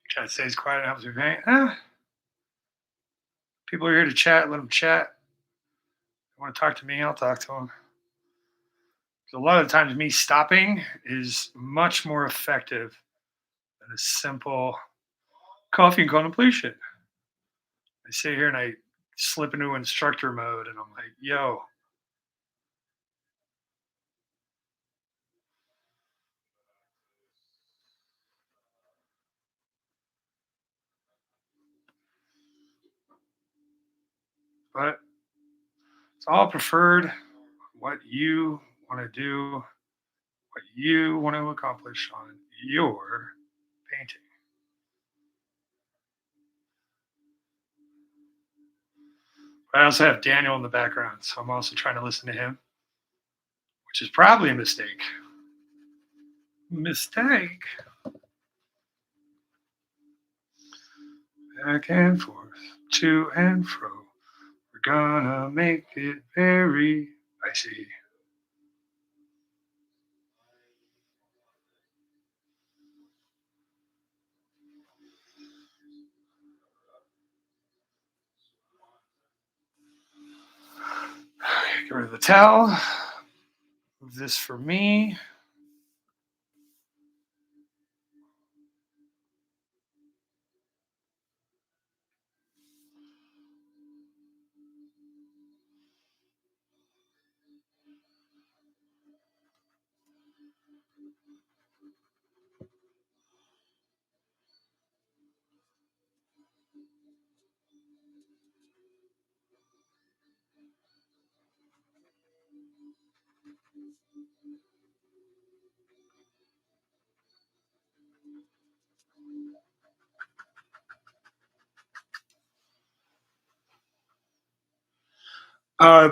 try to stay as quiet and helps me paint. People are here to chat, let them chat. They want to talk to me, I'll talk to them. A lot of times me stopping is much more effective than a simple coffee and contemplation. I sit here and I slip into instructor mode and I'm like, yo. But it's all preferred what you want to do, what you want to accomplish on your painting. But I also have Daniel in the background, so I'm also trying to listen to him, which is probably a mistake. Mistake. Back and forth, to and fro. We're gonna make it very icy. Get rid of the towel. Move this for me.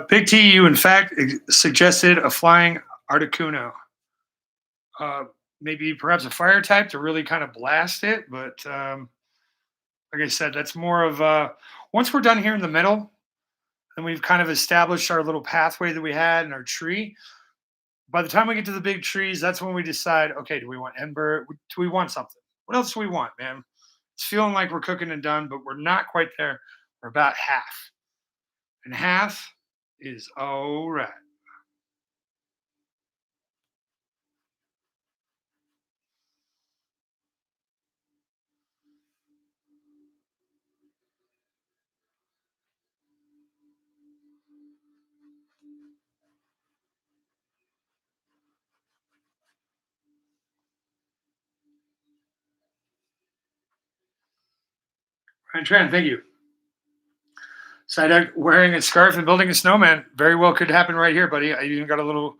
Big T, you in fact suggested a flying Articuno. Uh, Maybe perhaps a fire type to really kind of blast it. But like I said, that's more of once we're done here in the middle, and we've kind of established our little pathway that we had in our tree. By the time we get to the big trees, that's when we decide, okay, do we want ember? Do we want something? What else do we want, man? It's feeling like we're cooking and done, but we're not quite there. We're about half. And half is all right. Ryan Tran, thank you. Side wearing a scarf and building a snowman very well could happen right here, buddy. I even got a little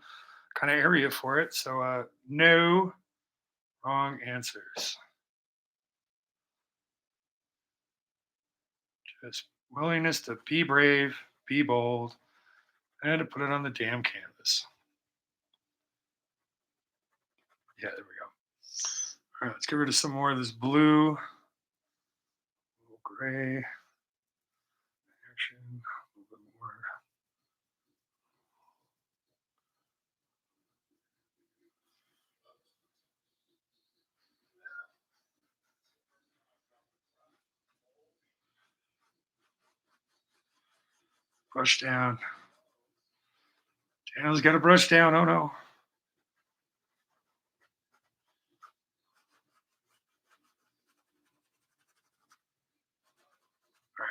kind of area for it. So no wrong answers. Just willingness to be brave, be bold, and to put it on the damn canvas. Yeah, there we go. All right, let's get rid of some more of this blue, gray action, a little bit more. Brush down. Daniel's got to brush down. Oh no. All right.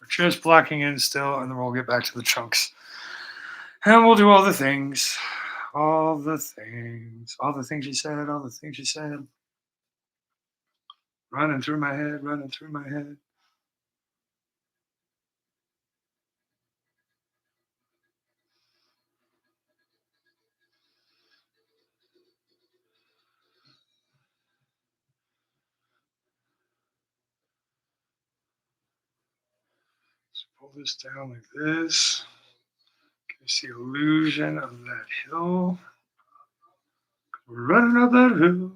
We're just blocking in still, and then we'll get back to the chunks. And we'll do all the things. All the things. All the things you said. All the things you said. Running through my head. Running through my head. Let's pull this down like this. It's the illusion of that hill. We're running up that hill.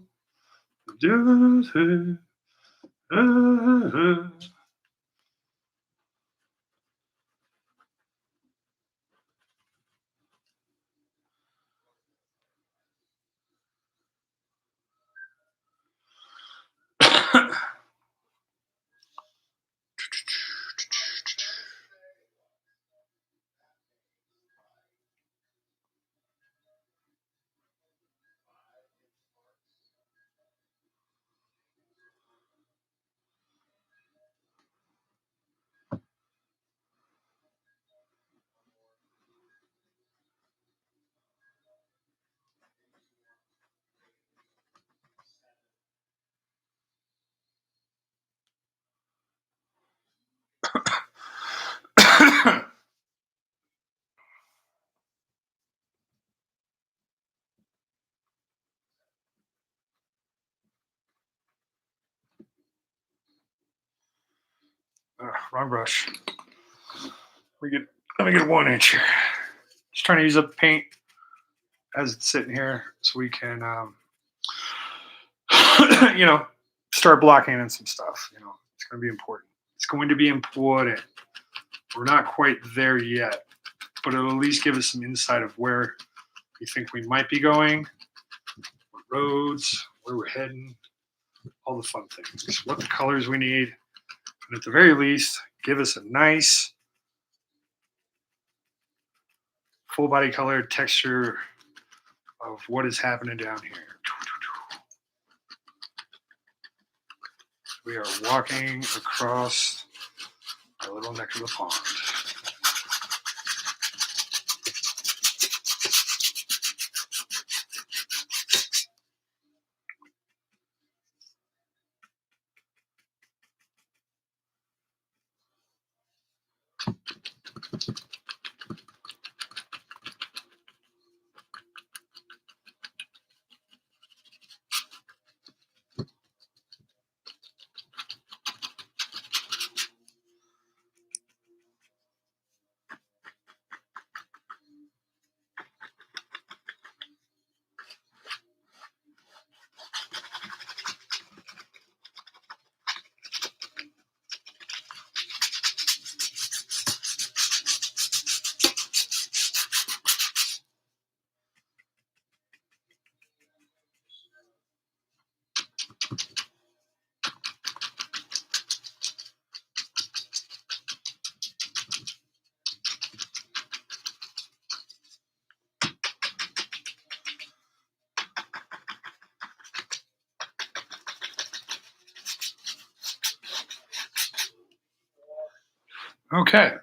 Wrong brush. Let me get 1 inch here. Just trying to use up paint as it's sitting here so we can, start blocking in some stuff. It's going to be important. It's going to be important. We're not quite there yet, but it'll at least give us some insight of where we think we might be going, what roads, where we're heading, all the fun things, what the colors we need, and at the very least, give us a nice full body color texture of what is happening down here. We are walking across our little neck of the pond. Okay.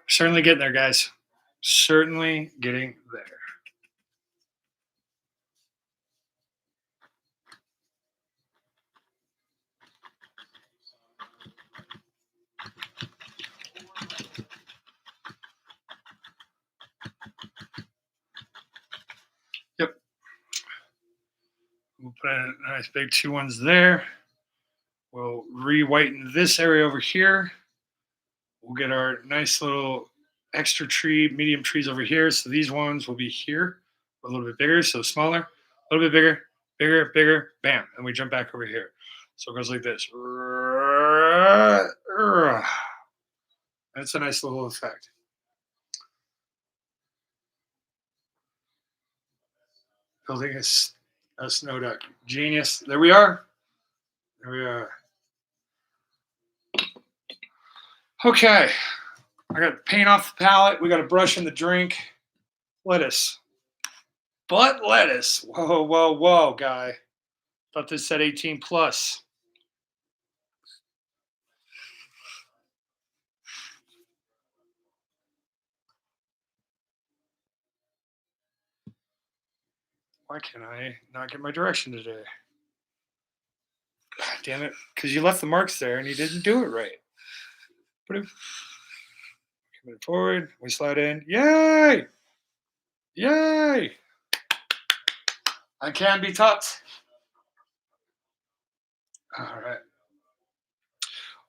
Certainly getting there, guys. Certainly getting there. Yep. We'll put a nice big 2 ones there. We'll re-whiten this area over here. We'll get our nice little extra tree, medium trees over here. So these ones will be here, a little bit bigger, so smaller, a little bit bigger, bigger, bigger, bam. And we jump back over here. So it goes like this. That's a nice little effect. Building a snow duck. Genius. There we are. There we are. Okay. I got paint off the palette. We got a brush in the drink. Lettuce. Butt lettuce. Whoa, whoa, whoa, guy. Thought this said 18 plus. Why can't I not get my direction today? God damn it. Because you left the marks there and you didn't do it right. Coming forward. We slide in. Yay! Yay! I can be taught. All right.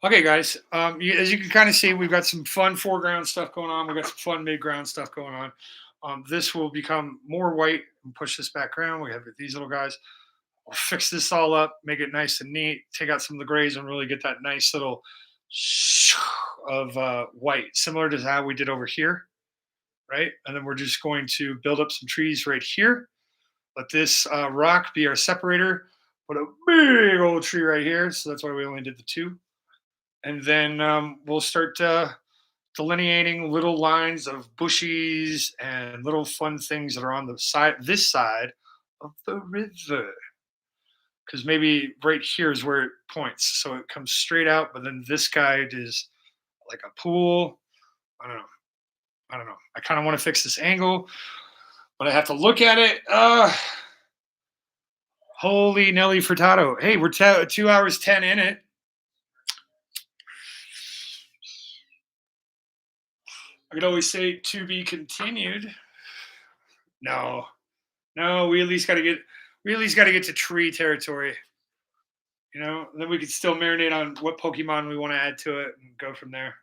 Okay, guys. As you can kind of see, we've got some fun foreground stuff going on. We've got some fun midground stuff going on. This will become more white and push this background. We have these little guys. We'll fix this all up, make it nice and neat, take out some of the grays and really get that nice little of white, similar to how we did over here, right? And then we're just going to build up some trees right here. Let this rock be our separator. Put a big old tree right here. So that's why we only did the 2. And then we'll start delineating little lines of bushes and little fun things that are on the side, this side of the river. Because maybe right here is where it points. So it comes straight out, but then this guy is like a pool. I don't know. I kind of want to fix this angle, but I have to look at it. Holy Nelly Furtado. Hey, we're 2 hours 10 in it. I could always say to be continued. No, we at least got to get to tree territory. You know, and then we could still marinate on what Pokemon we want to add to it and go from there.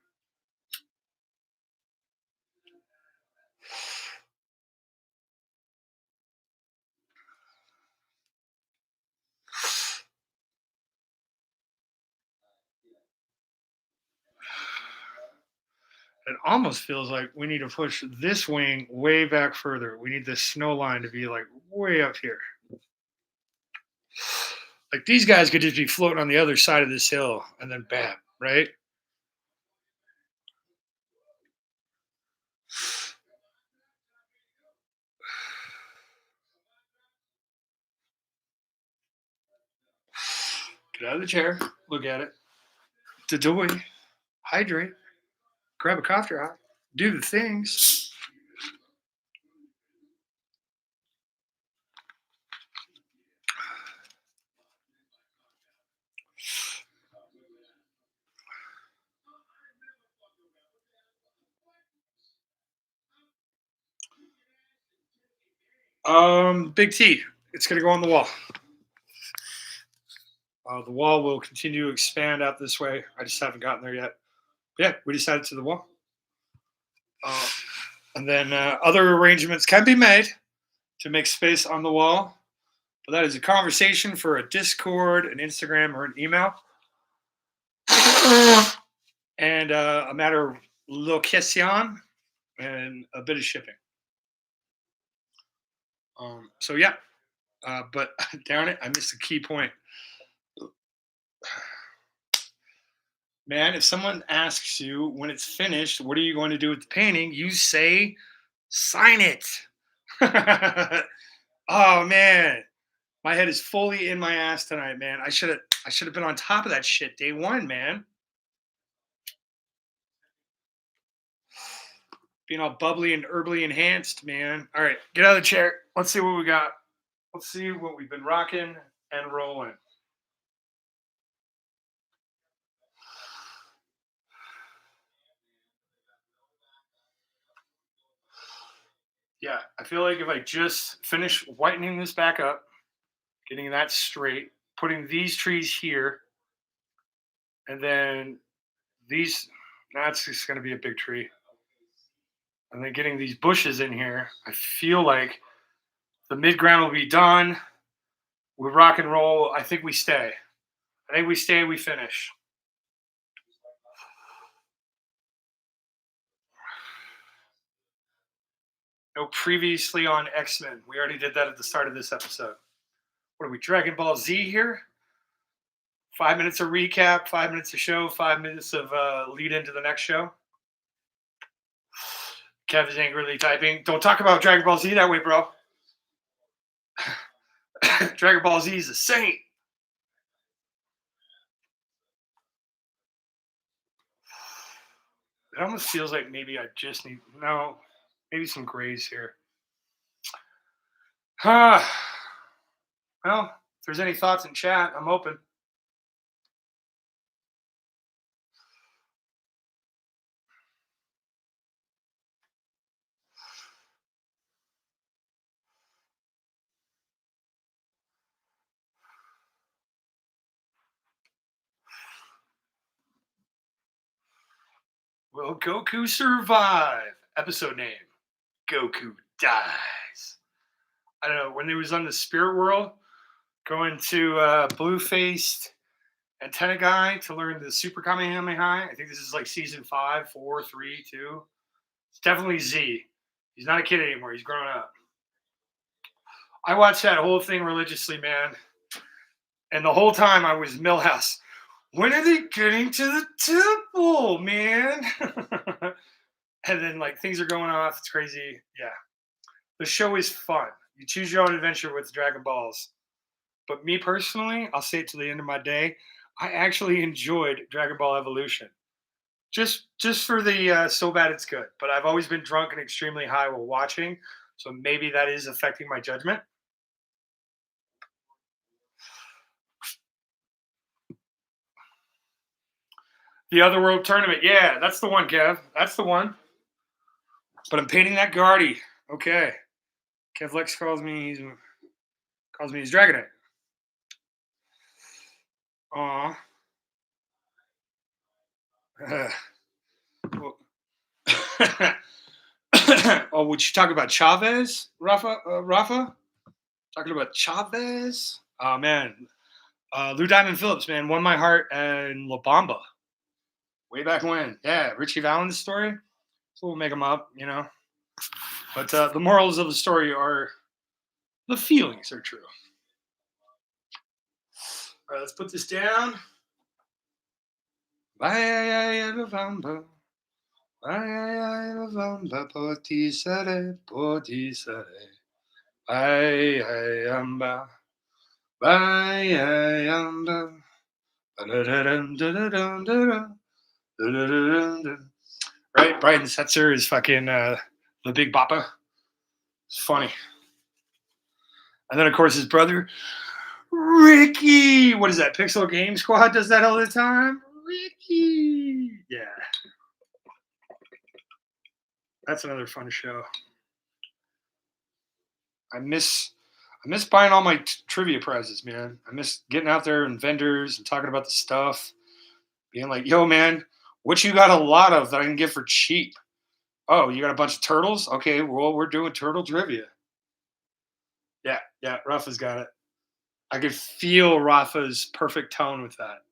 It almost feels like we need to push this wing way back further. We need this snow line to be like way up here. Like these guys could just be floating on the other side of this hill and then bam, right? Get out of the chair, look at it. Dadoy, hydrate, grab a cough drop, do the things. Big T. It's going to go on the wall. The wall will continue to expand out this way. I just haven't gotten there yet. Yeah, we decided to the wall. And then other arrangements can be made to make space on the wall. But that is a conversation for a Discord, an Instagram, or an email. And a matter of location and a bit of shipping. So yeah, but darn it, I missed a key point. Man, if someone asks you when it's finished, what are you going to do with the painting? You say, sign it. Oh man, my head is fully in my ass tonight, man. I should have been on top of that shit day one, man. Being all bubbly and herbally enhanced, man. All right, get out of the chair. Let's see what we got. Let's see what we've been rocking and rolling. Yeah, I feel like if I just finish whitening this back up, getting that straight, putting these trees here, and then these, that's just going to be a big tree. And then getting these bushes in here, I feel like the mid-ground will be done. We rock and roll. I think we stay. We finish. No previously on X-Men. We already did that at the start of this episode. What are we, Dragon Ball Z here? 5 minutes of recap, 5 minutes of show, 5 minutes of lead into the next show. Kev is angrily typing. Don't talk about Dragon Ball Z that way, bro. Dragon Ball Z is a saint. It almost feels like maybe I just need, no, maybe some grays here. Well, if there's any thoughts in chat, I'm open. Will Goku survive? Episode name, Goku dies. I don't know, when he was on the spirit world, going to blue-faced antenna guy to learn the Super Kamehameha. I think this is like season 5, 4, 3, 2. It's definitely Z. He's not a kid anymore. He's grown up. I watched that whole thing religiously, man. And the whole time I was Millhouse. When are they getting to the temple, man? And then like things are going off. It's crazy. Yeah. The show is fun. You choose your own adventure with Dragon Balls. But me personally, I'll say it to the end of my day, I actually enjoyed Dragon Ball Evolution. Just for the so bad it's good. But I've always been drunk and extremely high while watching. So maybe that is affecting my judgment. The Otherworld Tournament. Yeah, that's the one, Kev. That's the one. But I'm painting that Guardy. Okay. Kev Lex calls me his Dragonite. Aw. Oh, would you talk about Chavez, Rafa? Talking about Chavez? Oh, man. Lou Diamond Phillips, man, won my heart and La Bamba. Way back when. Yeah, Richie Valens' story. So we'll make them up, you know. But the morals of the story are the feelings are true. All right, let's put this down. November. November, potisare. Right, Brian Setzer is fucking the Big Boppa. It's funny. And then, of course, his brother, Ricky. What is that? Pixel Game Squad does that all the time. Ricky. Yeah. That's another fun show. I miss buying all my trivia prizes, man. I miss getting out there and vendors and talking about the stuff, being like, "Yo, man, what you got a lot of that I can get for cheap?" Oh, you got a bunch of turtles? Okay, well, we're doing turtle trivia. Yeah, yeah, Rafa's got it. I could feel Rafa's perfect tone with that.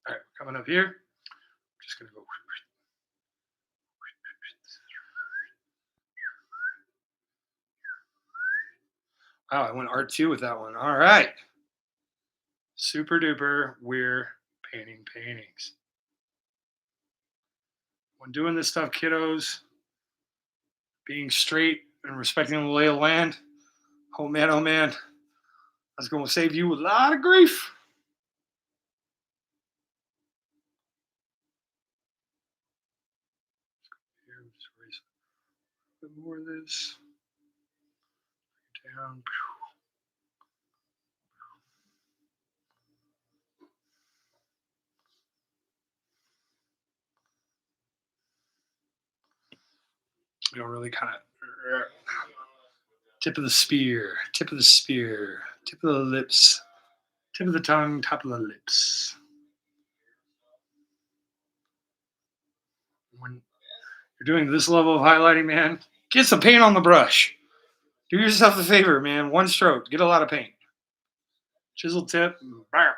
All right, coming up here. I'm just gonna go. Wow, I went R2 with that one. All right. Super duper, we're painting paintings. When doing this stuff, kiddos, being straight and respecting the lay of the land, oh man, that's going to save you a lot of grief. Here, just erase a bit more of this. Down. You know, really kind of tip of the spear, tip of the spear, tip of the lips, tip of the tongue, top of the lips. When you're doing this level of highlighting, man, get some paint on the brush. Do yourself a favor, man. One stroke, get a lot of paint. Chisel tip. Bam.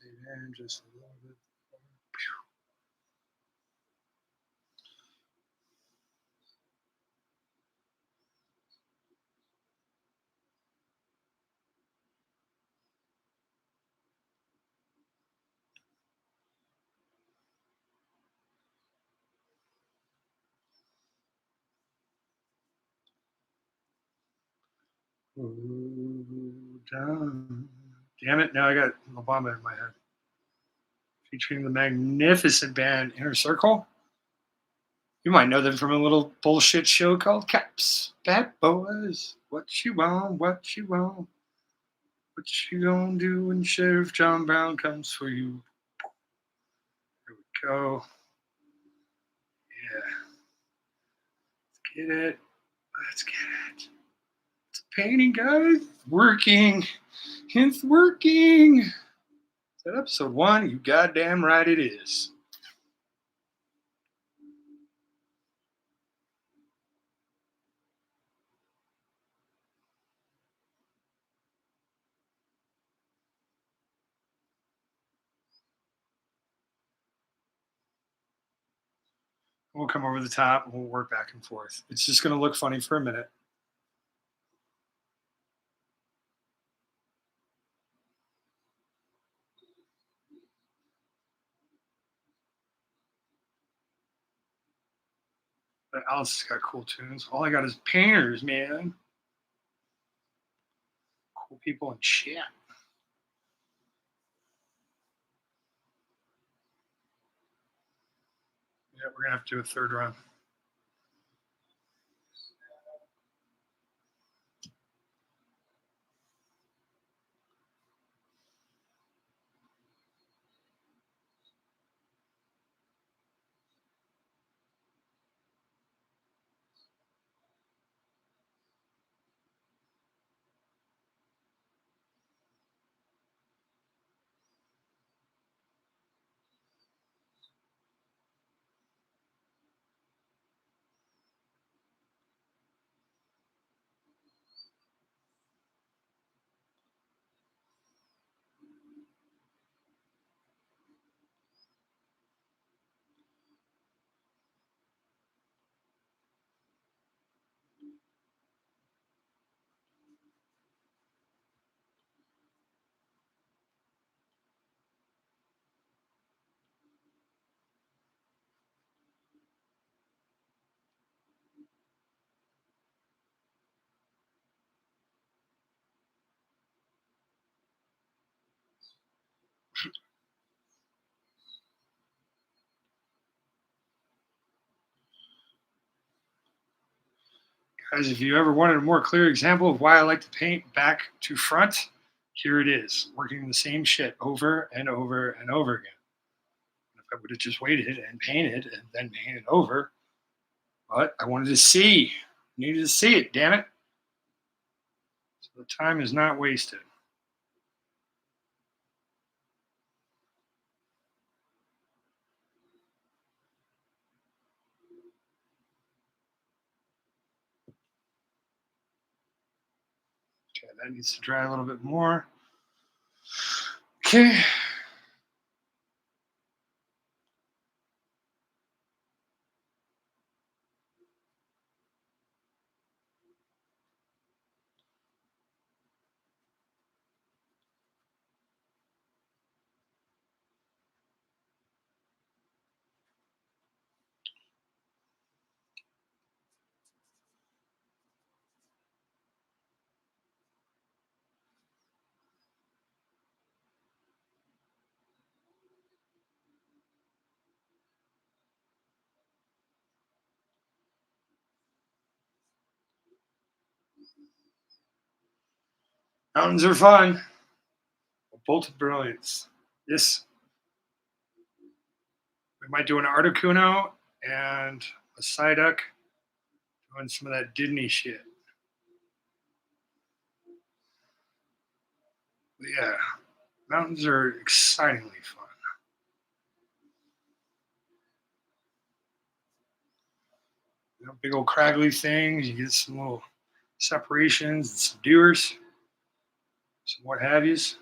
Fade in just a little bit. Ooh, down. Damn it! Now I got Obama in my head. Featuring the magnificent band Inner Circle. You might know them from a little bullshit show called Caps. Bad boys, what you want? What you want? What you gonna do when Sheriff John Brown comes for you? Here we go. Yeah, let's get it. Let's get it. It's a painting, guys. Working. It's working. Is that episode 1? You goddamn right it is. We'll come over the top and we'll work back and forth. It's just going to look funny for a minute. But Alice has got cool tunes. All I got is painters, man. Cool people and shit. Yeah, we're going to have to do a third round. Guys, if you ever wanted a more clear example of why I like to paint back to front, here it is, working the same shit over and over and over again. If I would have just waited and painted and then painted over, but I wanted to see, needed to see it, damn it. So the time is not wasted. Okay, that needs to dry a little bit more. Okay. Mountains are fun. A bolt of brilliance. Yes. We might do an Articuno and a Psyduck doing some of that Disney shit. But yeah, mountains are excitingly fun. You know, big old craggly things. You get some little separations, and some dewars, some what have yous.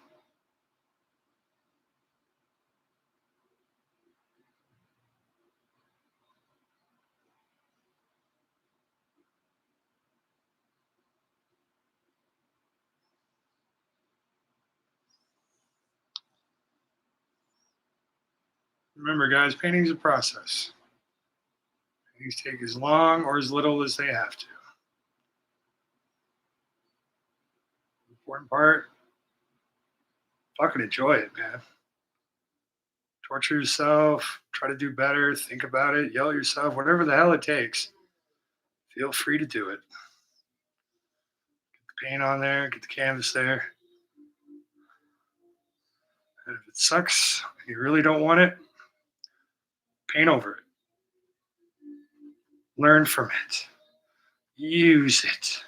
Remember, guys, painting's a process. Paintings take as long or as little as they have to. Important part, fucking enjoy it, man. Torture yourself, try to do better, think about it, yell at yourself, whatever the hell it takes. Feel free to do it. Get the paint on there, get the canvas there. And if it sucks, you really don't want it, paint over it. Learn from it. Use it.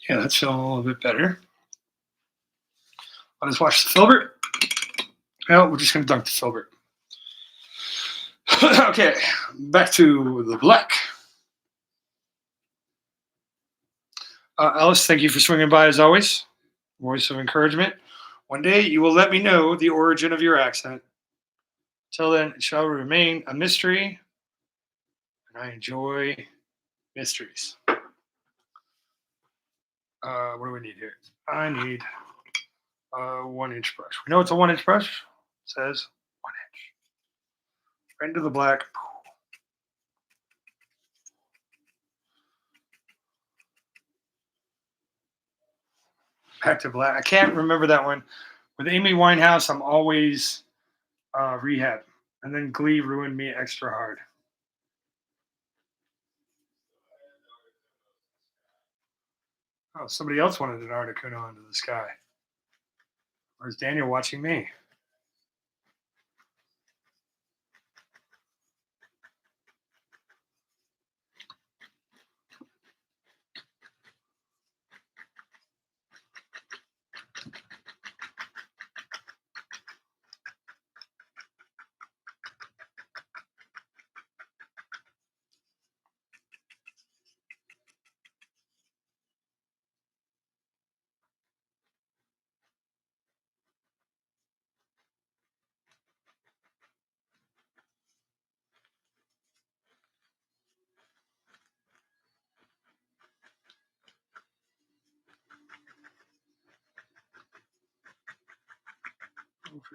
Yeah, that's feeling a little bit better. I'll just wash the filbert. Well, we're just going to dunk the filbert. Okay, back to the black. Alice, thank you for swinging by as always. Voice of encouragement. One day you will let me know the origin of your accent. Till then, it shall remain a mystery, and I enjoy mysteries. What do we need here? I need a 1-inch brush. We know it's a 1-inch brush. It says 1 inch. Right into the black. Back to black. I can't remember that one. With Amy Winehouse, I'm always Rehab. And then Glee ruined me extra hard. Oh, somebody else wanted an Articuno into the sky. Or is Daniel watching me?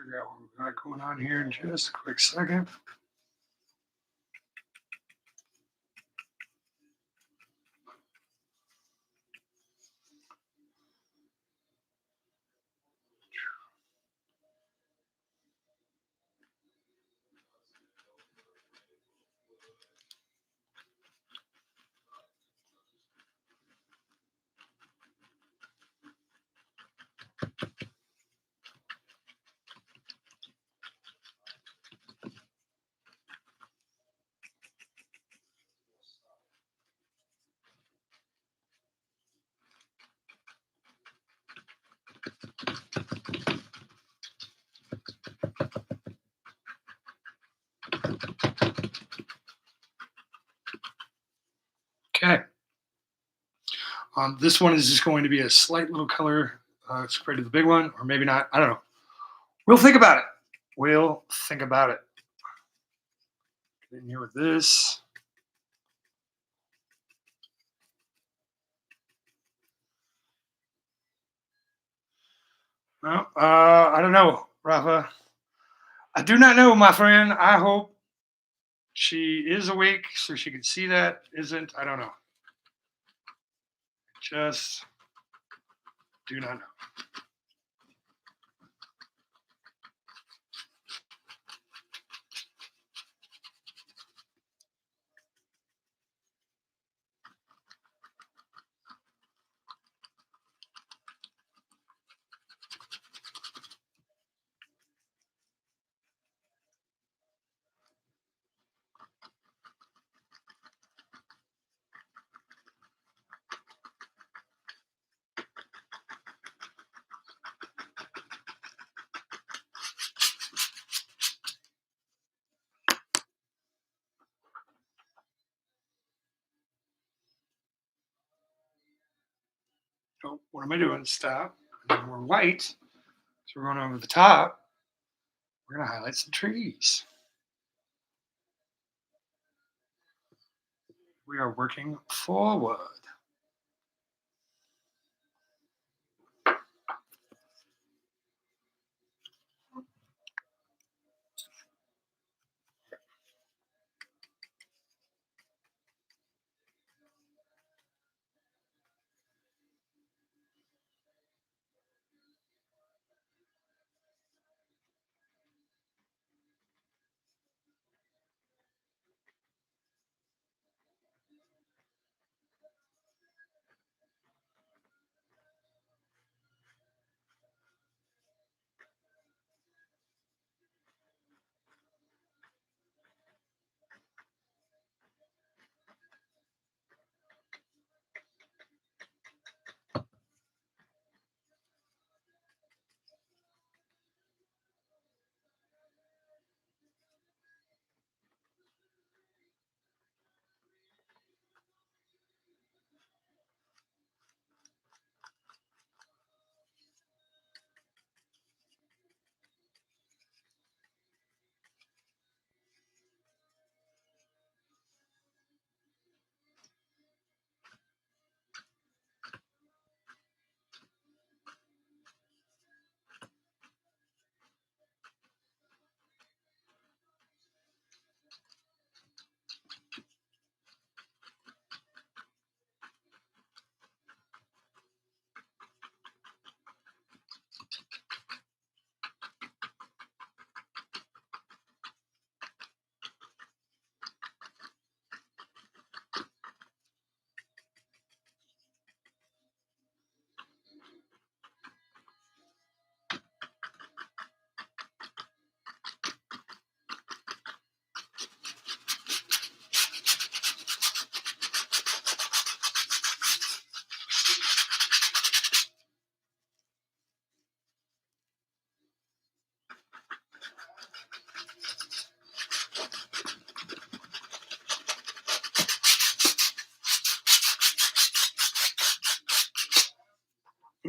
figure out what we've got going on here in just a quick second. Okay. This one is just going to be a slight little color compared to the big one, or maybe not. I don't know. We'll think about it. We'll think about it. Get in here with this. Well, I don't know, Rafa. I do not know, my friend. I hope she is awake so she can see that. Isn't? I don't know. Just do not know. Oh, what am I doing? Stop. And then we're white. So we're going over the top. We're going to highlight some trees. We are working forward.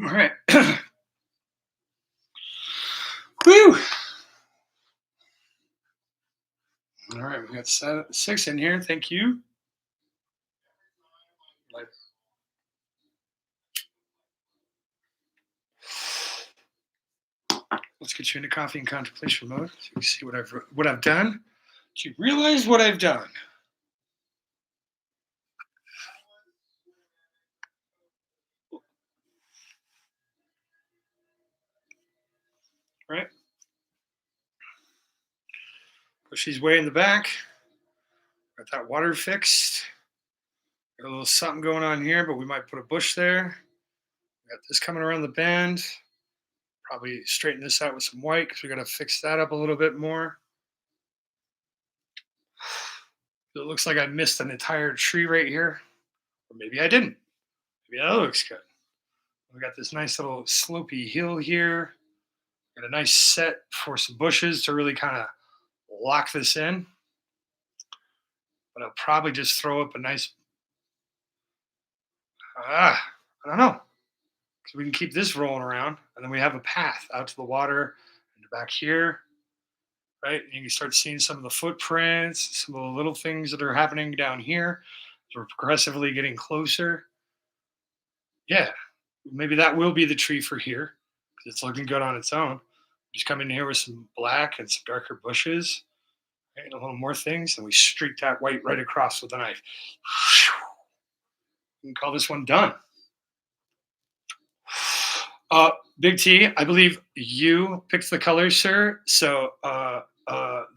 All right. Whew. All right, we got 6 in here. Thank you. let's get you into coffee and contemplation mode so you can see what I've done. Do you realize what I've done? Right? She's way in the back. Got that water fixed. Got a little something going on here, but we might put a bush there. Got this coming around the bend. Probably straighten this out with some white because we got to fix that up a little bit more. It looks like I missed an entire tree right here. Or maybe I didn't. Maybe that looks good. We got this nice little slopey hill here. Got a nice set for some bushes to really kind of lock this in. But I'll probably just throw up a nice, I don't know. So we can keep this rolling around. And then we have a path out to the water and back here. Right? And you can start seeing some of the footprints, some of the little things that are happening down here. So we're progressively getting closer. Yeah, maybe that will be the tree for here because it's looking good on its own. Just come in here with some black and some darker bushes, right, and a little more things, and we streak that white right across with a knife. You can call this one done. Big T, I believe you picked the colors, sir. So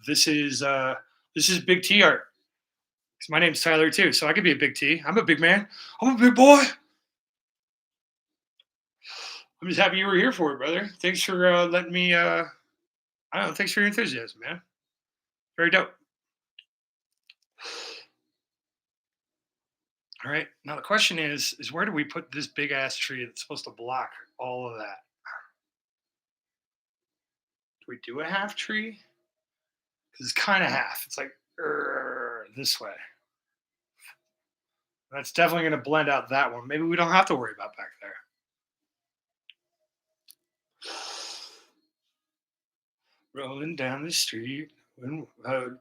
this is Big T art. My name's Tyler too, so I could be a big T. I'm a big man. I'm a big boy. I'm just happy you were here for it, brother. Thanks for letting me. I don't know. Thanks for your enthusiasm, man. Very dope. All right. Now the question is where do we put this big ass tree that's supposed to block all of that? Do we do a half tree? Because it's kind of half. It's like this way. That's definitely going to blend out that one. Maybe we don't have to worry about back there. Rolling down the street,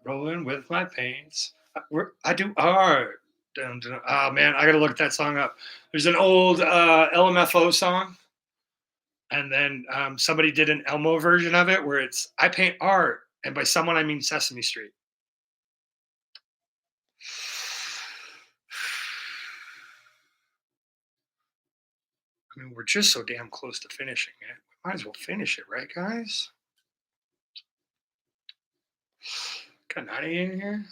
rolling with my paints. I do art. Dun, dun. Oh man, I gotta look that song up. There's an old LMFO song, and then somebody did an Elmo version of it where it's I paint art, and by someone I mean Sesame Street. I mean, we're just so damn close to finishing it. We might as well finish it, right, guys? Got 90 in here.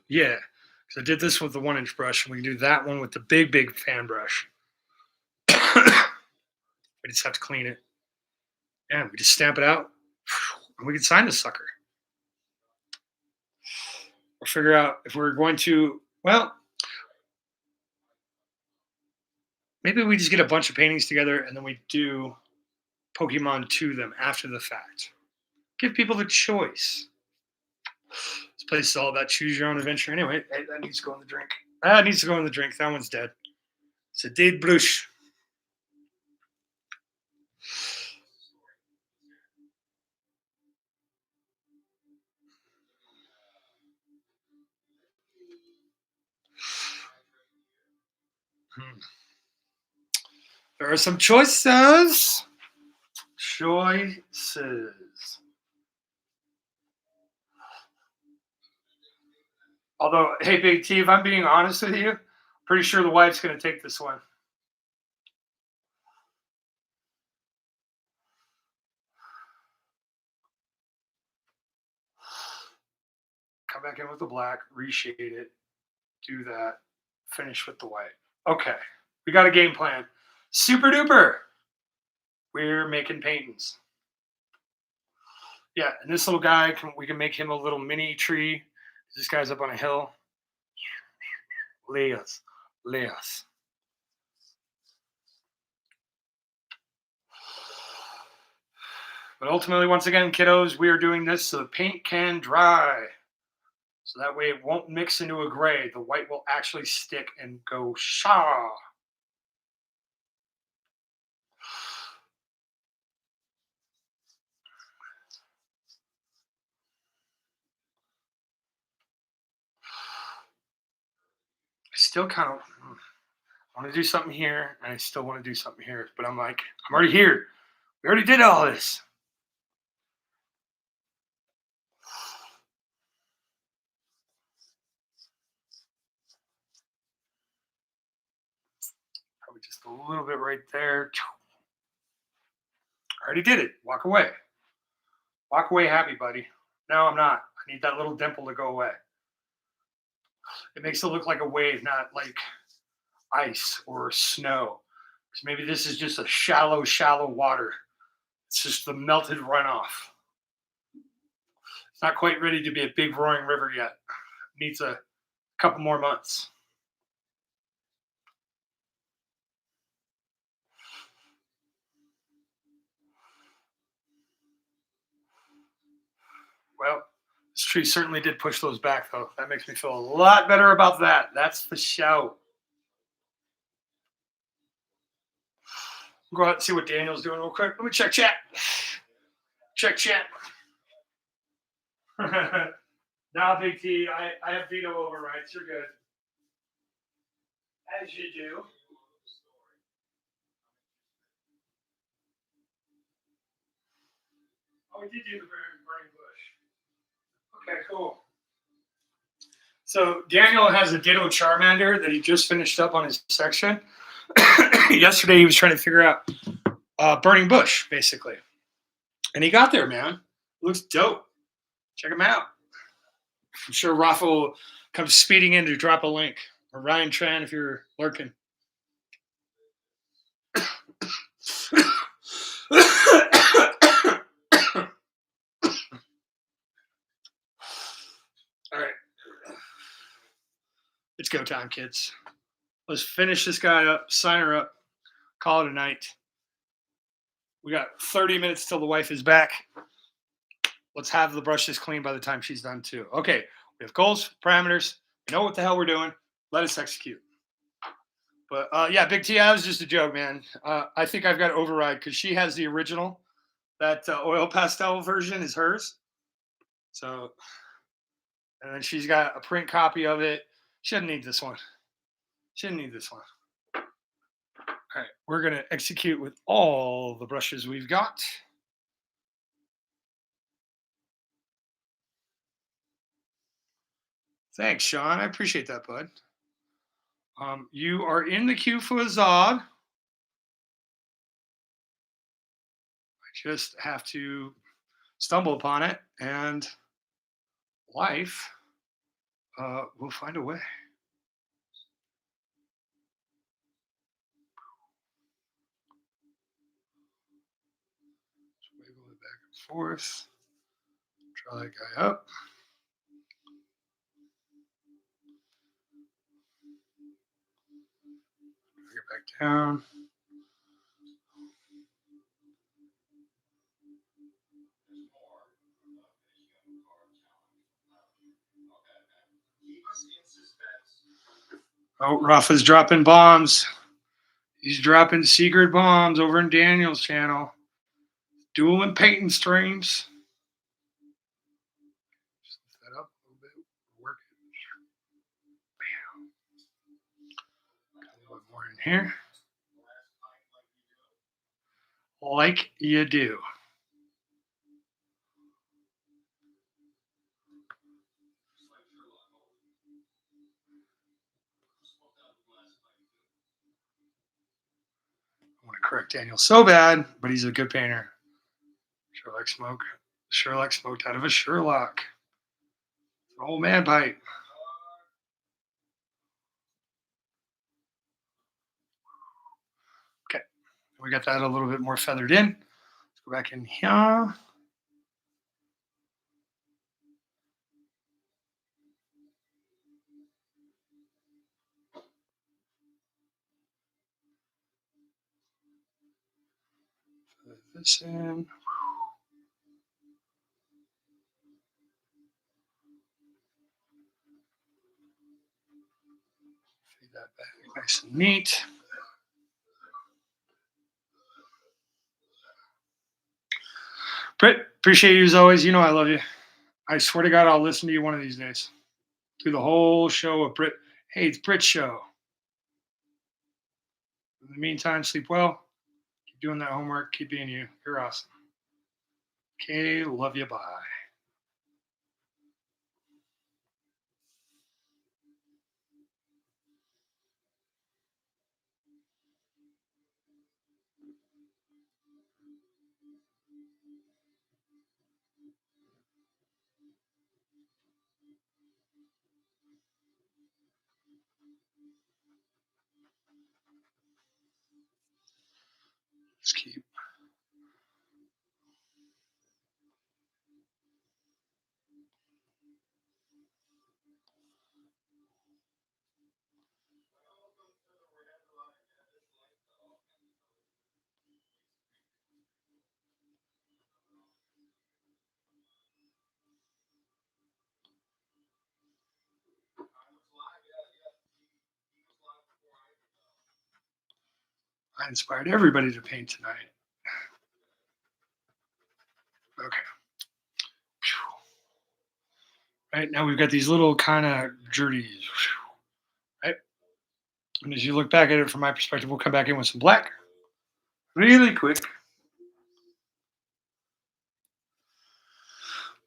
Yeah, because I did this with the 1-inch brush, and we can do that one with the big fan brush. We just have to clean it. And we just stamp it out, and we can sign this sucker. Or figure out if we're going to, well, maybe we just get a bunch of paintings together and then we do Pokemon to them after the fact. Give people the choice. This place is all about choose your own adventure. Anyway, hey, that needs to go in the drink. That needs to go in the drink. That one's dead. It's a dead blush. There are some choices. Although, hey, Big T, if I'm being honest with you, pretty sure the wife's going to take this one. Come back in with the black, reshade it, do that, finish with the white. Okay, we got a game plan. Super duper. We're making paintings. Yeah, and this little guy, we can make him a little mini tree. This guy's up on a hill. Leos. But ultimately, once again, kiddos, we are doing this so the paint can dry. So that way it won't mix into a gray. The white will actually stick and go shaw. still kind of want to do something here, and I still want to do something here. But I'm like, I'm already here. We already did all this. Probably just a little bit right there. I already did it. Walk away. Walk away happy, buddy. No, I'm not. I need that little dimple to go away. It makes it look like a wave, not like ice or snow. Because maybe this is just a shallow, shallow water. It's just the melted runoff. It's not quite ready to be a big roaring river yet. It needs a couple more months. Well, this tree certainly did push those back, though. That makes me feel a lot better about that. That's for show. Go out and see what Daniel's doing real quick. Let me check chat. Check chat. Now, Big T, I have veto overrides. You're good. As you do. Oh, we did do the burning bush. Okay, cool. So Daniel has a Ditto Charmander that he just finished up on his section. Yesterday he was trying to figure out burning bush, basically. And he got there, man. Looks dope. Check him out. I'm sure Rafa will come speeding in to drop a link. Or Ryan Tran if you're lurking. All right. It's go time, kids. Let's finish this guy up, sign her up, call it a night. We got 30 minutes till the wife is back. Let's have the brushes clean by the time she's done too. Okay, we have goals, parameters. We know what the hell we're doing. Let us execute. But yeah, Big T, that was just a joke, man. I think I've got to override because she has the original. That oil pastel version is hers. So, and then she's got a print copy of it. She doesn't need this one. She didn't need this one. All right, we're going to execute with all the brushes we've got. Thanks, Sean. I appreciate that, bud. You are in the queue for a Zod. I just have to stumble upon it, and life will find a way. Just wiggle it back and forth. Draw that guy up. Bring it back down. Oh, Rafa's dropping bombs. He's dropping secret bombs over in Daniel's channel. Dual and painting streams. Just lift that up a little bit. Work it. Bam. Got a little bit more in here. Like you do. I want to correct Daniel so bad, but he's a good painter. Sherlock smoke. Sherlock smoked out of a Sherlock. It's an old man bite. Okay. We got that a little bit more feathered in. Let's go back in here. Put this in. Feed that back nice and neat. Britt, appreciate you as always. You know I love you. I swear to God, I'll listen to you one of these days. Through the whole show of Britt Hey, it's Brit Show. In the meantime, sleep well. Keep doing that homework. Keep being you. You're awesome. Okay, love you. Bye. Just keep. I inspired everybody to paint tonight. Okay. Right now we've got these little kind of dirties. Right. And as you look back at it from my perspective, we'll come back in with some black really quick.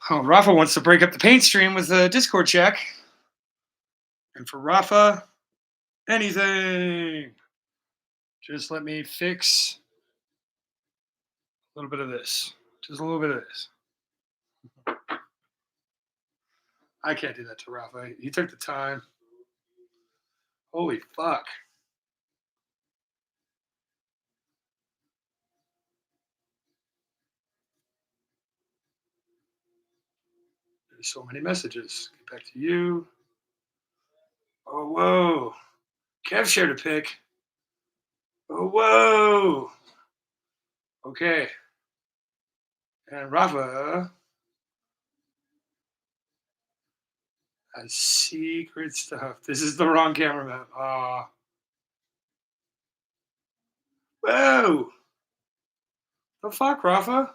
Oh, Rafa wants to break up the paint stream with a Discord check. And for Rafa, anything. Just let me fix a little bit of this. Just a little bit of this. I can't do that to Rafa. He took the time. Holy fuck. There's so many messages. Get back to you. Oh, whoa. Kev shared a pic. Oh, whoa. Okay. And Rafa has secret stuff. This is the wrong cameraman. Ah. Whoa. The fuck, Rafa?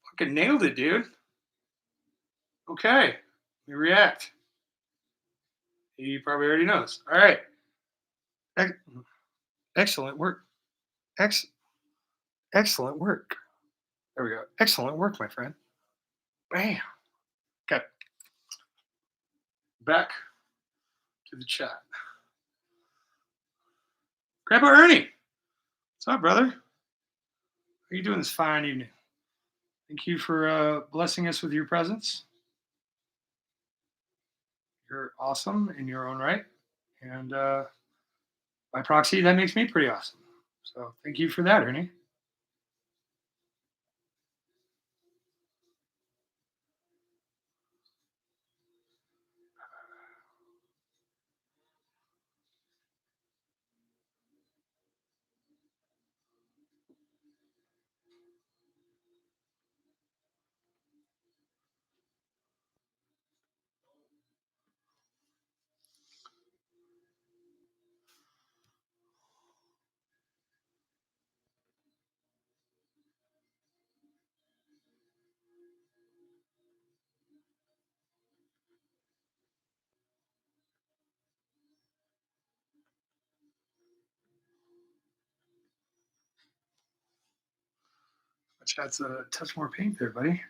Fucking nailed it, dude. Okay. Let me react. He probably already knows. All right. Excellent work. Excellent work. There we go. Excellent work, my friend. Bam. Okay. Back to the chat. Grandpa Ernie. What's up, brother? How are you doing this fine evening? Thank you for blessing us with your presence. You're awesome in your own right. And by proxy, that makes me pretty awesome. So thank you for that, Ernie. That's a touch more paint there, buddy. Get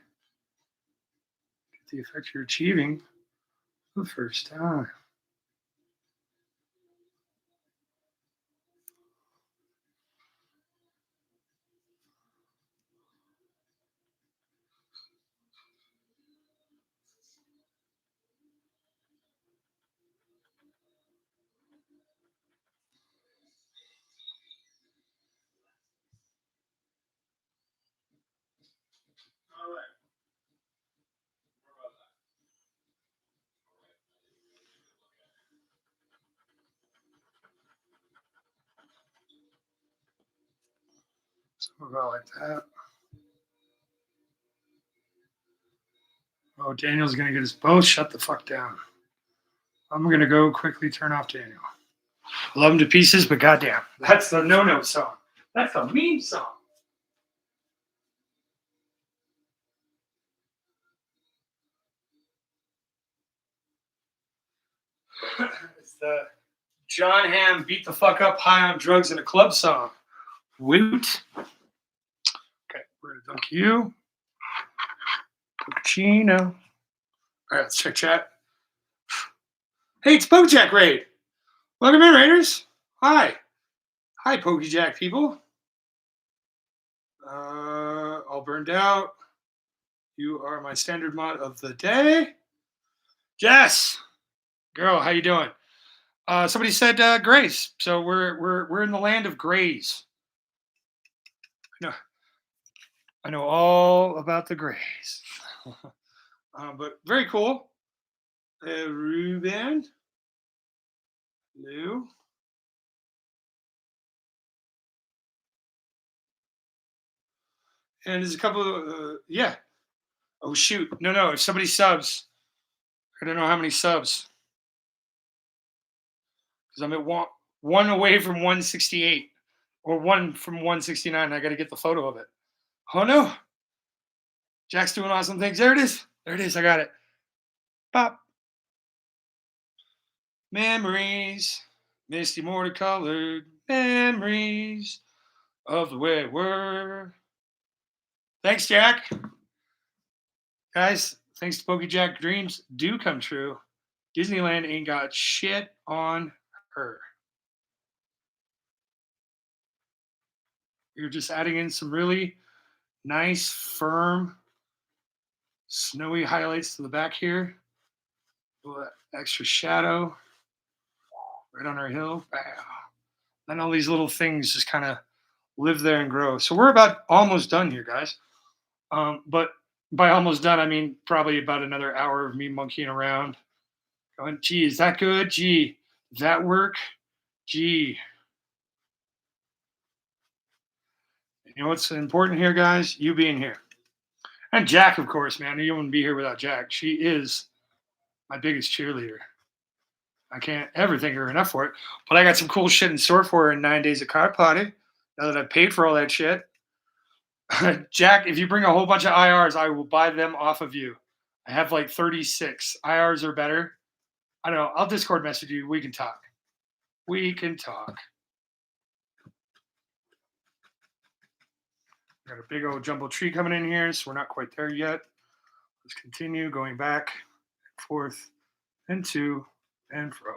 the effect you're achieving the first time. So we'll go like that. Oh, Daniel's going to get us both shut the fuck down. I'm going to go quickly turn off Daniel. Love him to pieces, but goddamn, that's the no-no song. That's the meme song. It's the John Hamm beat the fuck up high on drugs in a club song. Woot. Okay, we're gonna dunk you. Cappuccino. All right, let's check chat. Hey, it's PokeJack Raid. Welcome in, Raiders. Hi. Hi, PokeJack people. All burned out. You are my standard mod of the day. Jess, girl, how you doing? Somebody said Grace, so we're in the land of Grays. I know all about the Grays. But very cool. Ruben, Lou. And there's a couple of, yeah. Oh, shoot. No. If somebody subs, I don't know how many subs. Because I'm at one away from 168 or one from 169. I got to get the photo of it. Oh, no. Jack's doing awesome things. There it is. There it is. I got it. Pop. Memories. Misty multicolored memories of the way it were. Thanks, Jack. Guys, thanks to PokeJack, dreams do come true. Disneyland ain't got shit on her. You're just adding in some really nice, firm, snowy highlights to the back here. A little extra shadow right on our hill. Wow. Then all these little things just kind of live there and grow. So we're about almost done here, guys. But by almost done, I mean probably about another hour of me monkeying around. Going, gee, is that good? Gee, does that work? Gee. You know what's important here, guys? You being here. And Jack, of course, man. You wouldn't be here without Jack. She is my biggest cheerleader. I can't ever thank her enough for it. But I got some cool shit in store for her in 9 days of card party. Now that I've paid for all that shit. Jack, if you bring a whole bunch of IRs, I will buy them off of you. I have like 36. IRs are better. I don't know. I'll Discord message you. We can talk. We can talk. Got a big old jumbo tree coming in here, so we're not quite there yet. Let's continue going back and forth and to and fro.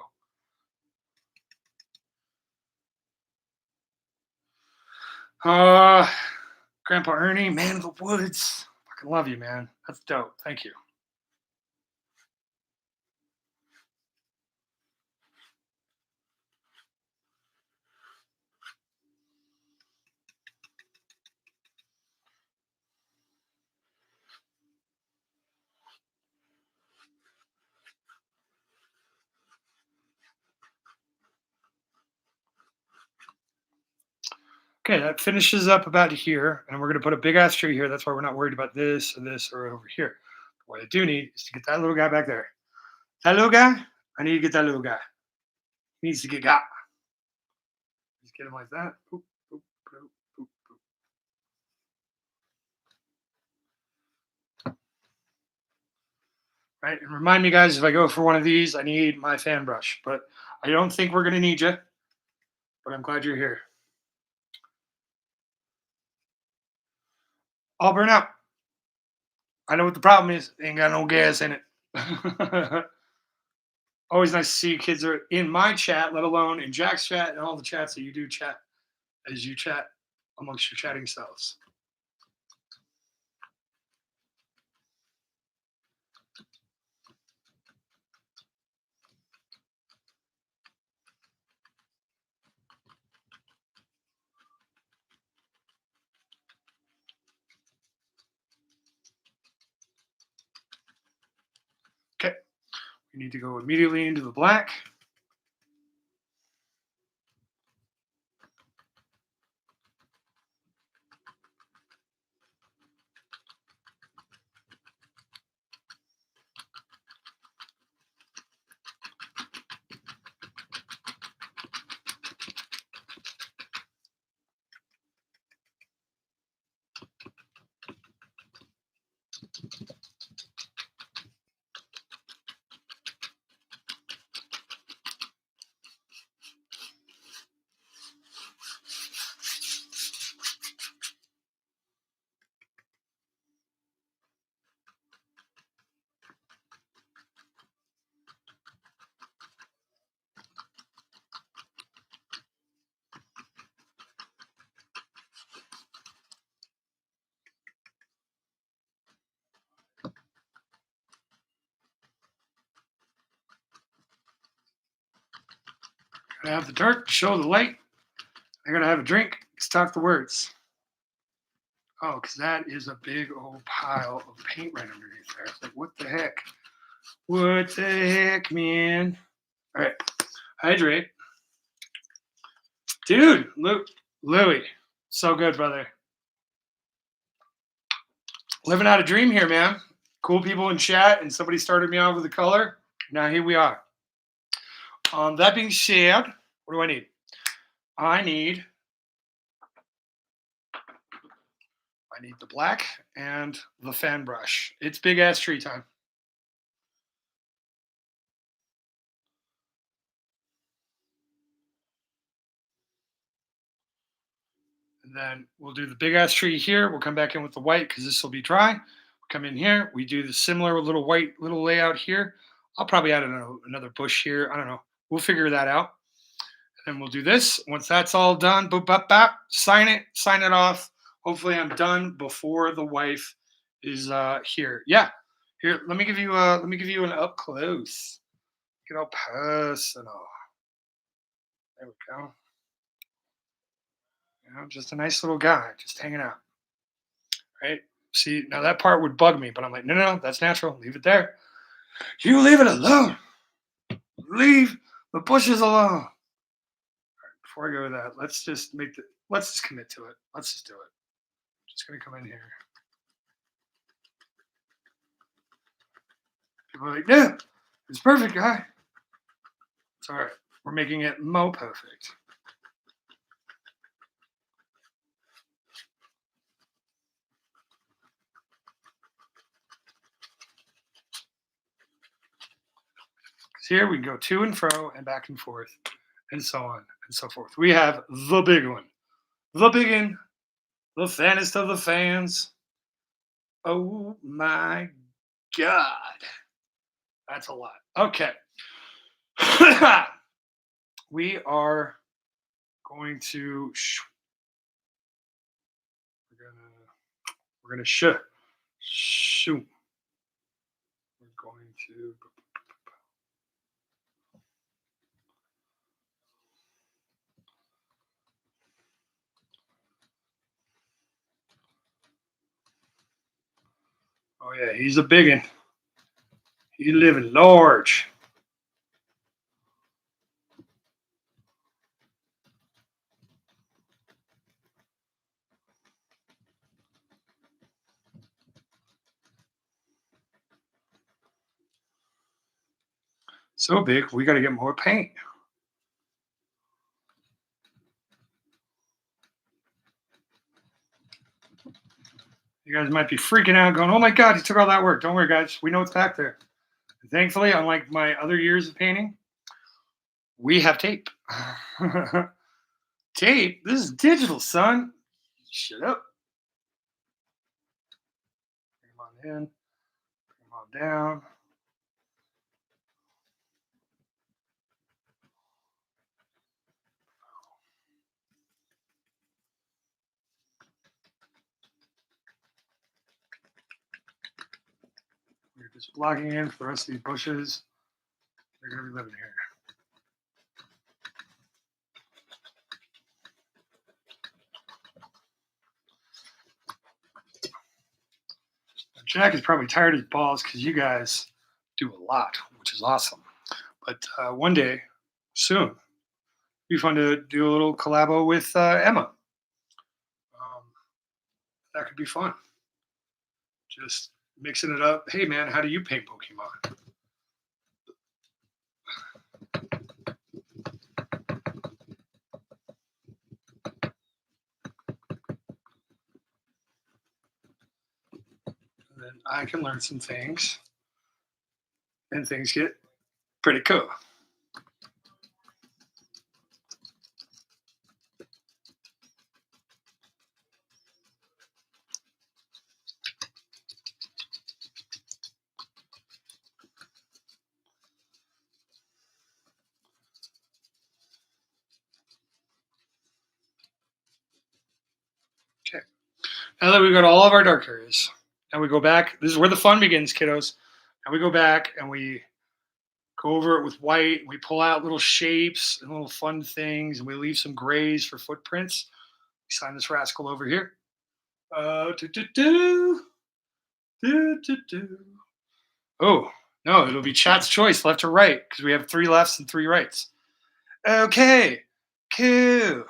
Grandpa Ernie, man of the woods. Fucking love you, man. That's dope. Thank you. Okay, that finishes up about here, and we're going to put a big ass tree here. That's why we're not worried about this or this or over here. What I do need is to get that little guy back there. That little guy, I need to get that little guy. He needs to get got. Just get him like that. Boop, boop, boop, boop, boop. Right, and remind me, guys, if I go for one of these, I need my fan brush. But I don't think we're going to need you. But I'm glad you're here. I'll burn out. I know what the problem is. Ain't got no gas in it. Always nice to see you kids are in my chat, let alone in Jack's chat and all the chats that you do chat as you chat amongst your chatting selves. Okay. We need to go immediately into the black. Gotta have the dark, show the light. I gotta have a drink. Let's talk the words. Oh, because that is a big old pile of paint right underneath there. It's like, what the heck? What the heck, man? All right, hydrate. Dude, Louie, so good, brother. Living out a dream here, man. Cool people in chat, and somebody started me off with a color. Now here we are. That being said, what do I need? I need the black and the fan brush. It's big ass tree time. And then we'll do the big ass tree here. We'll come back in with the white because this will be dry. We'll come in here. We do the similar little white little layout here. I'll probably add another bush here. I don't know. We'll figure that out. And then we'll do this. Once that's all done, boop, bop, bop, sign it off. Hopefully I'm done before the wife is here. Yeah. Here, let me give you an up close. Get all personal. There we go. You know, just a nice little guy, just hanging out. Right? See, now that part would bug me, but I'm like, no, that's natural. Leave it there. You leave it alone. Leave the bushes alone. All right, before I go with that, let's just commit to it. Let's just do it. Just gonna come in here. People are like, yeah, it's perfect, guy. It's all right. We're making it more perfect. Here we go to and fro and back and forth and so on and so forth. We have the big one, the biggin, the fanest of the fans. Oh my God. That's a lot. Okay. We are going to, we're gonna shoot. We're going to, oh yeah, he's a biggin. He living large. So big, we got to get more paint. You guys might be freaking out going, oh my God, he took all that work. Don't worry, guys. We know it's back there. And thankfully, unlike my other years of painting, we have tape. Tape? This is digital, son. Shut up. Bring them on in. Bring them on down. We're just blocking in for the rest of these bushes. They're going to be living here. Jack is probably tired of his balls because you guys do a lot, which is awesome. But one day, soon, it'll be fun to do a little collabo with Emma. That could be fun. Just mixing it up. Hey, man, how do you paint Pokemon? And then I can learn some things, and things get pretty cool. Okay. Now that we've got all of our dark areas, and we go back, this is where the fun begins, kiddos. And we go back and we go over it with white. We pull out little shapes and little fun things, and we leave some grays for footprints. We sign this rascal over here. Do, do, do. Do, do, do. Oh, no, it'll be chat's choice, left or right, because we have 3 lefts and 3 rights. Okay, cool. A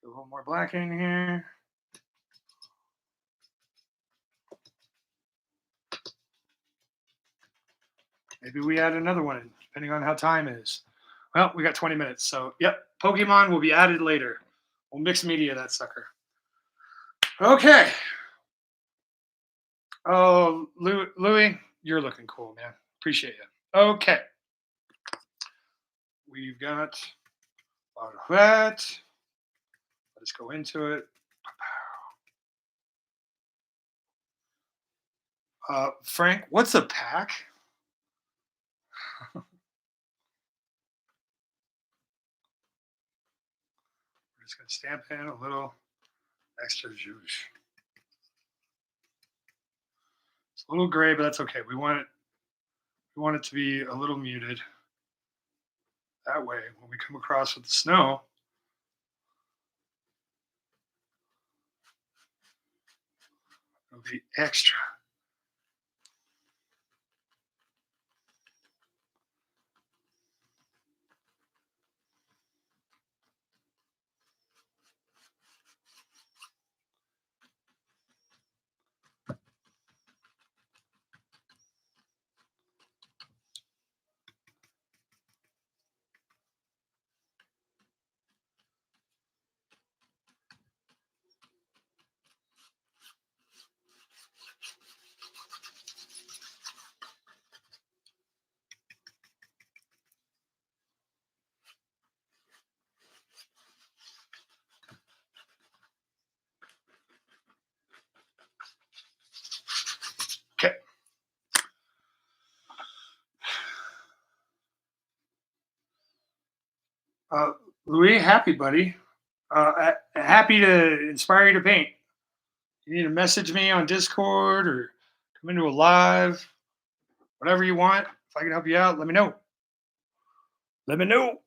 little more black in here. Maybe we add another one in, depending on how time is. Well, we got 20 minutes, so yep, Pokemon will be added later. We'll mix media that sucker. Okay. Oh, Louis, you're looking cool, man. Appreciate you. Okay. We've got a lot of that. Let's go into it. Frank, what's a pack? We're just going to stamp in a little extra juice. It's a little gray, but that's okay. We want it to be a little muted. That way, when we come across with the snow, it'll be extra. Okay. Louis, happy buddy. Happy to inspire you to paint. You need to message me on Discord or come into a live, whatever you want. If I can help you out, let me know. Let me know.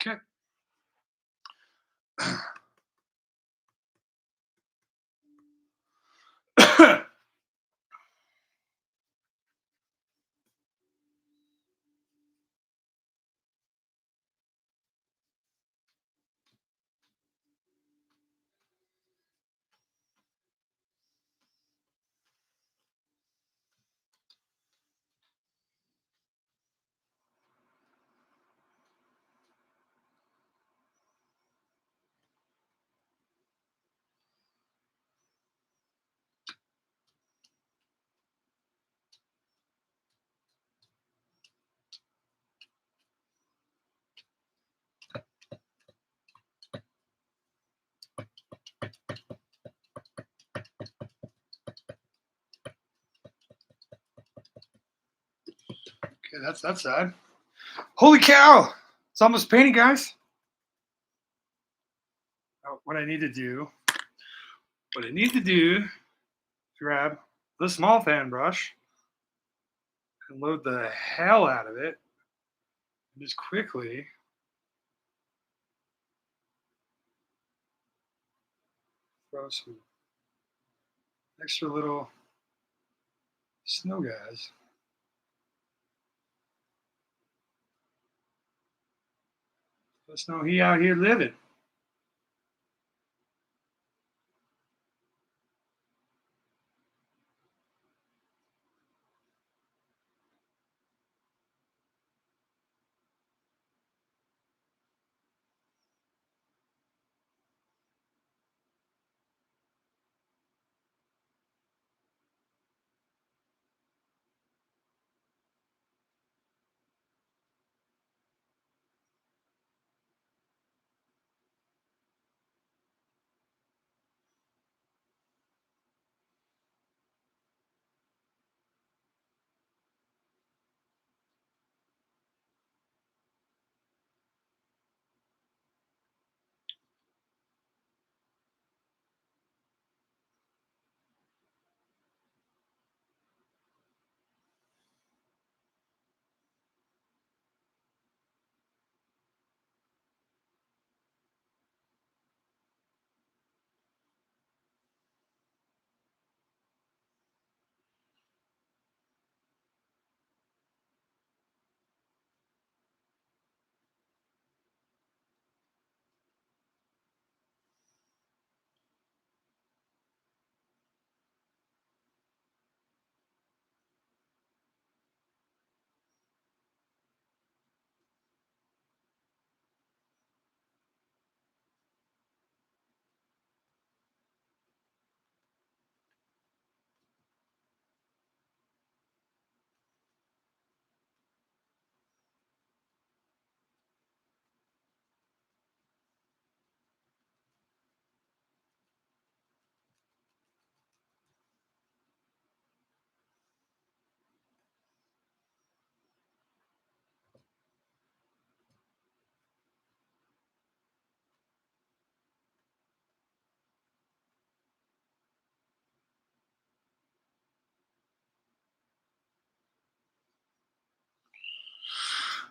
Okay. Okay, that's that side. Holy cow! It's almost painted, guys. I need to do is grab the small fan brush and load the hell out of it. And just quickly throw some extra little snow guys. Let us know he out here living.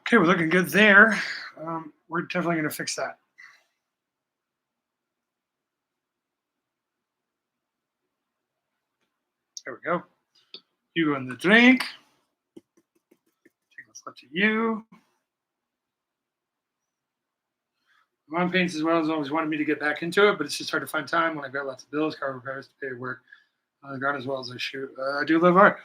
Okay, we're looking good there. We're definitely going to fix that. There we go. You go in the drink. Take a flip to you. Mom paints as well as always wanted me to get back into it, but it's just hard to find time when I've got lots of bills, car repairs to pay, work on the ground as well as I shoot. I do live art.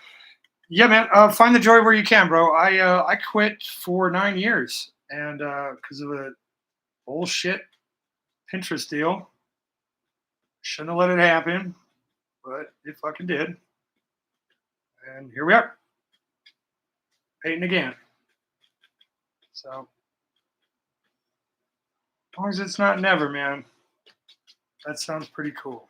Yeah, man. Find the joy where you can, bro. I quit for 9 years, and because of a bullshit Pinterest deal, shouldn't have let it happen, but it fucking did. And here we are, painting again. So, as long as it's not never, man. That sounds pretty cool.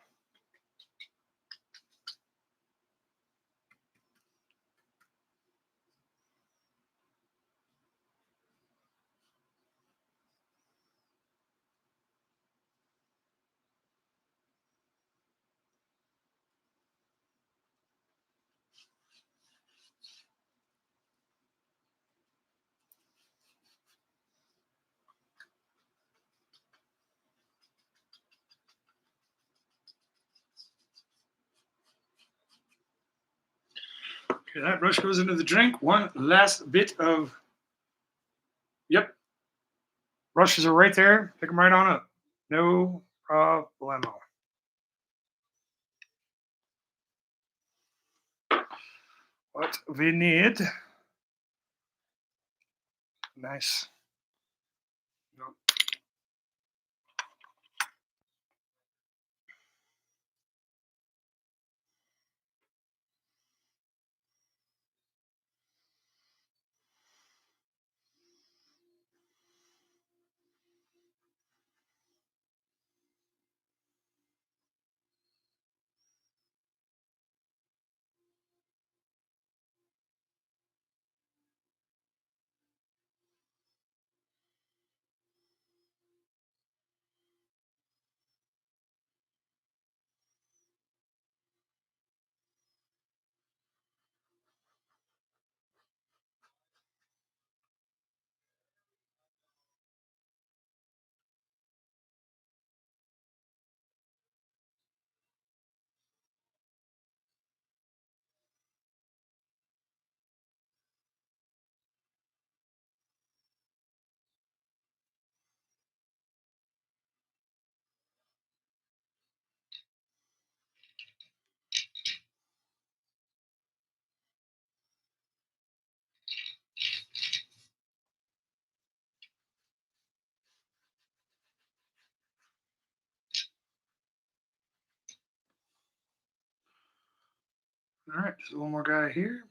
Okay, that brush goes into the drink. One last bit of, yep. Brushes are right there. Pick them right on up. No problemo. What we need. Nice. Nope. All right, just one more guy here.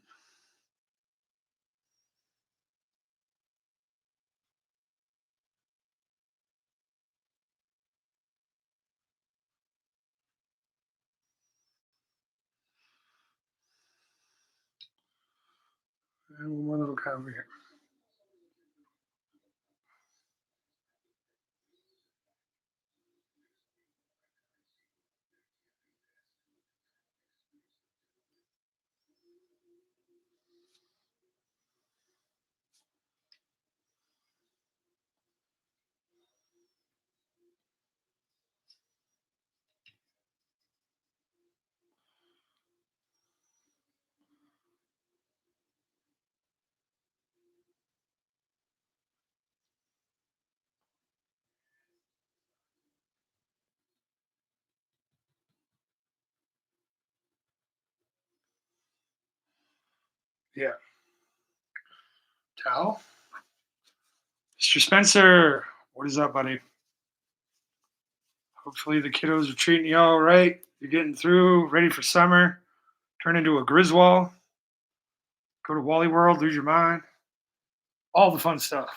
And one more little guy over here. Yeah. Towel. Mr. Spencer, what is up, buddy? Hopefully the kiddos are treating you all right. You're getting through, ready for summer. Turn into a Griswold. Go to Wally World, lose your mind. All the fun stuff.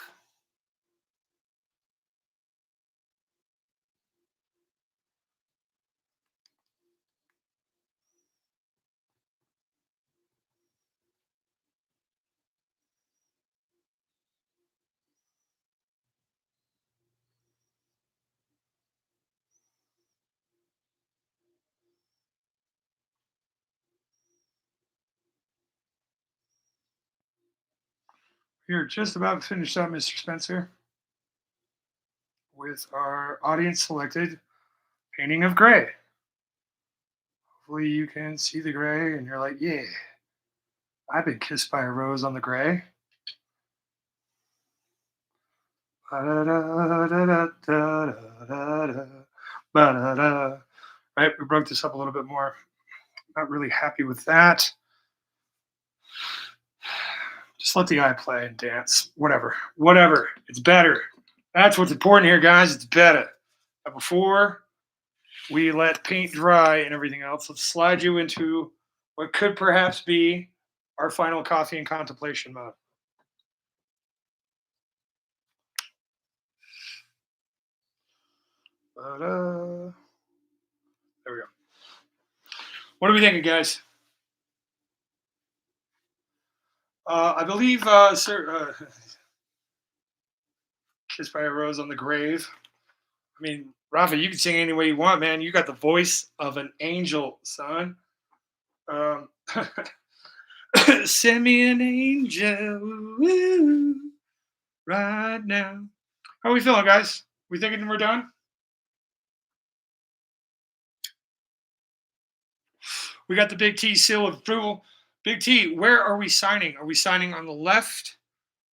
We're just about finished up, Mr. Spencer, with our audience selected painting of gray. Hopefully you can see the gray and you're like, yeah, I've been kissed by a rose on the gray. Right, we broke this up a little bit more. Not really happy with that. Just let the eye play and dance. Whatever. It's better. That's what's important here, guys. It's better. But before we let paint dry and everything else, let's slide you into what could perhaps be our final coffee and contemplation mode. There we go. What are we thinking, guys? I believe, sir, Kissed by a Rose on the Grave. I mean, Rafa, you can sing any way you want, man. You got the voice of an angel, son. Send me an angel right now. How are we feeling, guys? We thinking we're done? We got the Big T seal of approval. Big T, where are we signing? Are we signing on the left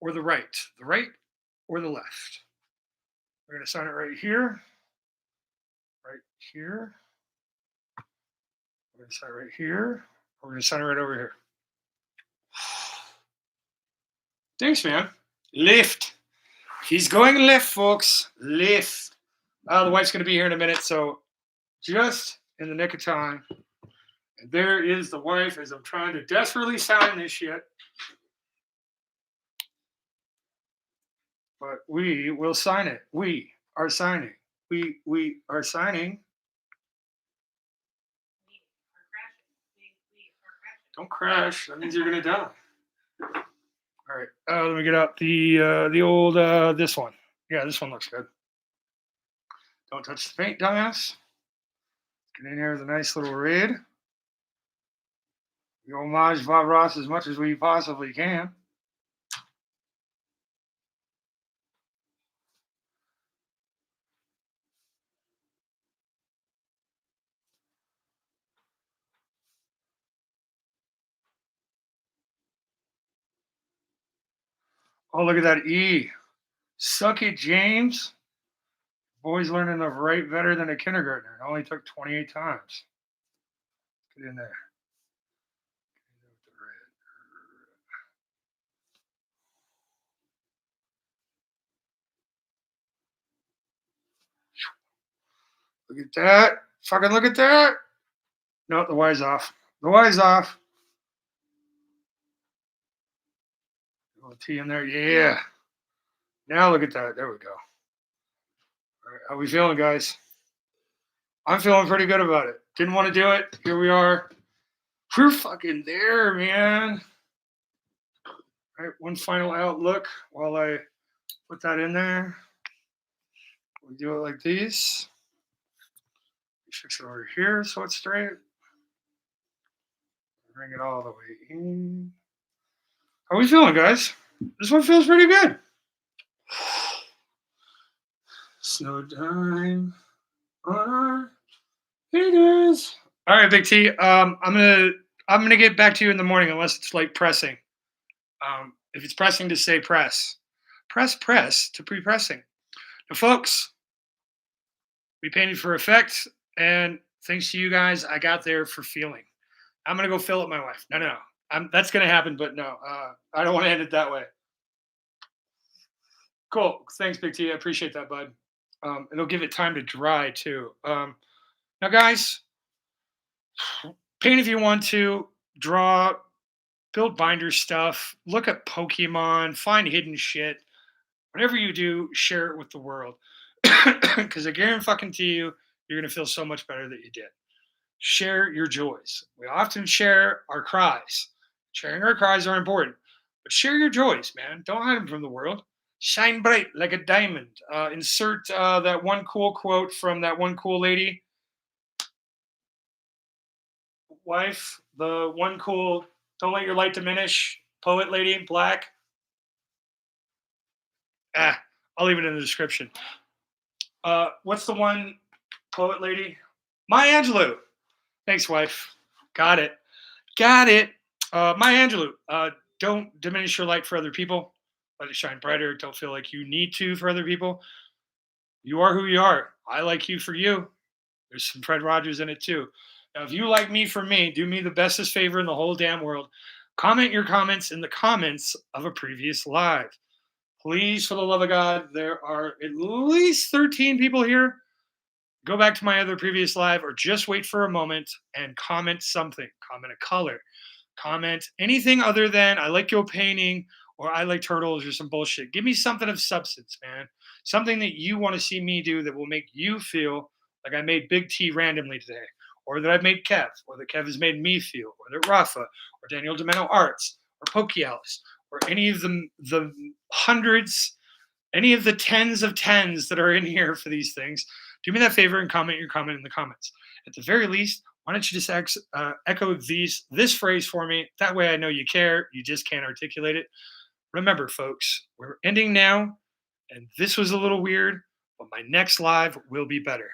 or the right? The right or the left? We're going to sign it right here. Right here. We're going to sign it right here. We're going to sign it right over here. Thanks, man. Lift. He's going left, folks. Lift. The wife's going to be here in a minute, so just in the nick of time. And there is the wife as I'm trying to desperately sign this shit. But we will sign it. We are signing. We are signing. Don't crash. That means you're going to die. All right. Let me get out the old this one. Yeah, this one looks good. Don't touch the paint, dumbass. Get in here with a nice little red. We homage Bob Ross as much as we possibly can. Oh, look at that E. Suck it, James. Boy's learning to write better than a kindergartner. It only took 28 times. Get in there. Look at that. Fucking look at that. No, the Y's off. The Y's off. little tea in there. Yeah. Now look at that. There we go. All right, how we feeling, guys? I'm feeling pretty good about it. Didn't want to do it. Here we are. We're fucking there, man. All right, one final outlook while I put that in there. We do it like these. Fix it over here so it's straight. Bring it all the way in. How are we feeling, guys? This one feels pretty good. Snow time on our fingers. All right, Big T. I'm gonna get back to you in the morning unless it's like pressing. If it's pressing to say press to pre-pressing. Now, folks, we painted for effect, and thanks to you guys, I got there for feeling. I'm gonna go fill up my wife. No. That's gonna happen, but no, I don't want to end it that way. Cool. Thanks, Big T. I appreciate that, bud. It'll give it time to dry too. Now, guys, paint if you want to, draw, build binder stuff, look at Pokemon, find hidden shit. Whatever you do, share it with the world. Because I guarantee you, you're going to feel so much better that you did. Share your joys. We often share our cries. Sharing our cries are important. But share your joys, man. Don't hide them from the world. Shine bright like a diamond. Insert that one cool quote from that one cool lady. Wife, the one cool, don't let your light diminish. Poet lady, black. I'll leave it in the description. What's the one poet lady? Maya Angelou. Thanks, wife. Got it. Maya Angelou. Don't diminish your light for other people. Let it shine brighter. Don't feel like you need to for other people. You are who you are. I like you for you. There's some Fred Rogers in it too. Now, if you like me for me, do me the bestest favor in the whole damn world. Comment your comments in the comments of a previous live. Please, for the love of God, there are at least 13 people here. Go back to my other previous live or just wait for a moment and comment something. Comment a color. Comment anything other than I like your painting or I like turtles or some bullshit. Give me something of substance, man. Something that you want to see me do that will make you feel like I made Big T randomly today, or that I've made Kev, or that Kev has made me feel, or that Rafa, or Daniel Domeno Arts, or PokeLawyerDave, or any of the hundreds, any of the tens of tens that are in here for these things. Do me that favor and comment your comment in the comments. At the very least, why don't you just echo this phrase for me? That way I know you care. You just can't articulate it. Remember, folks, we're ending now, and this was a little weird, but my next live will be better.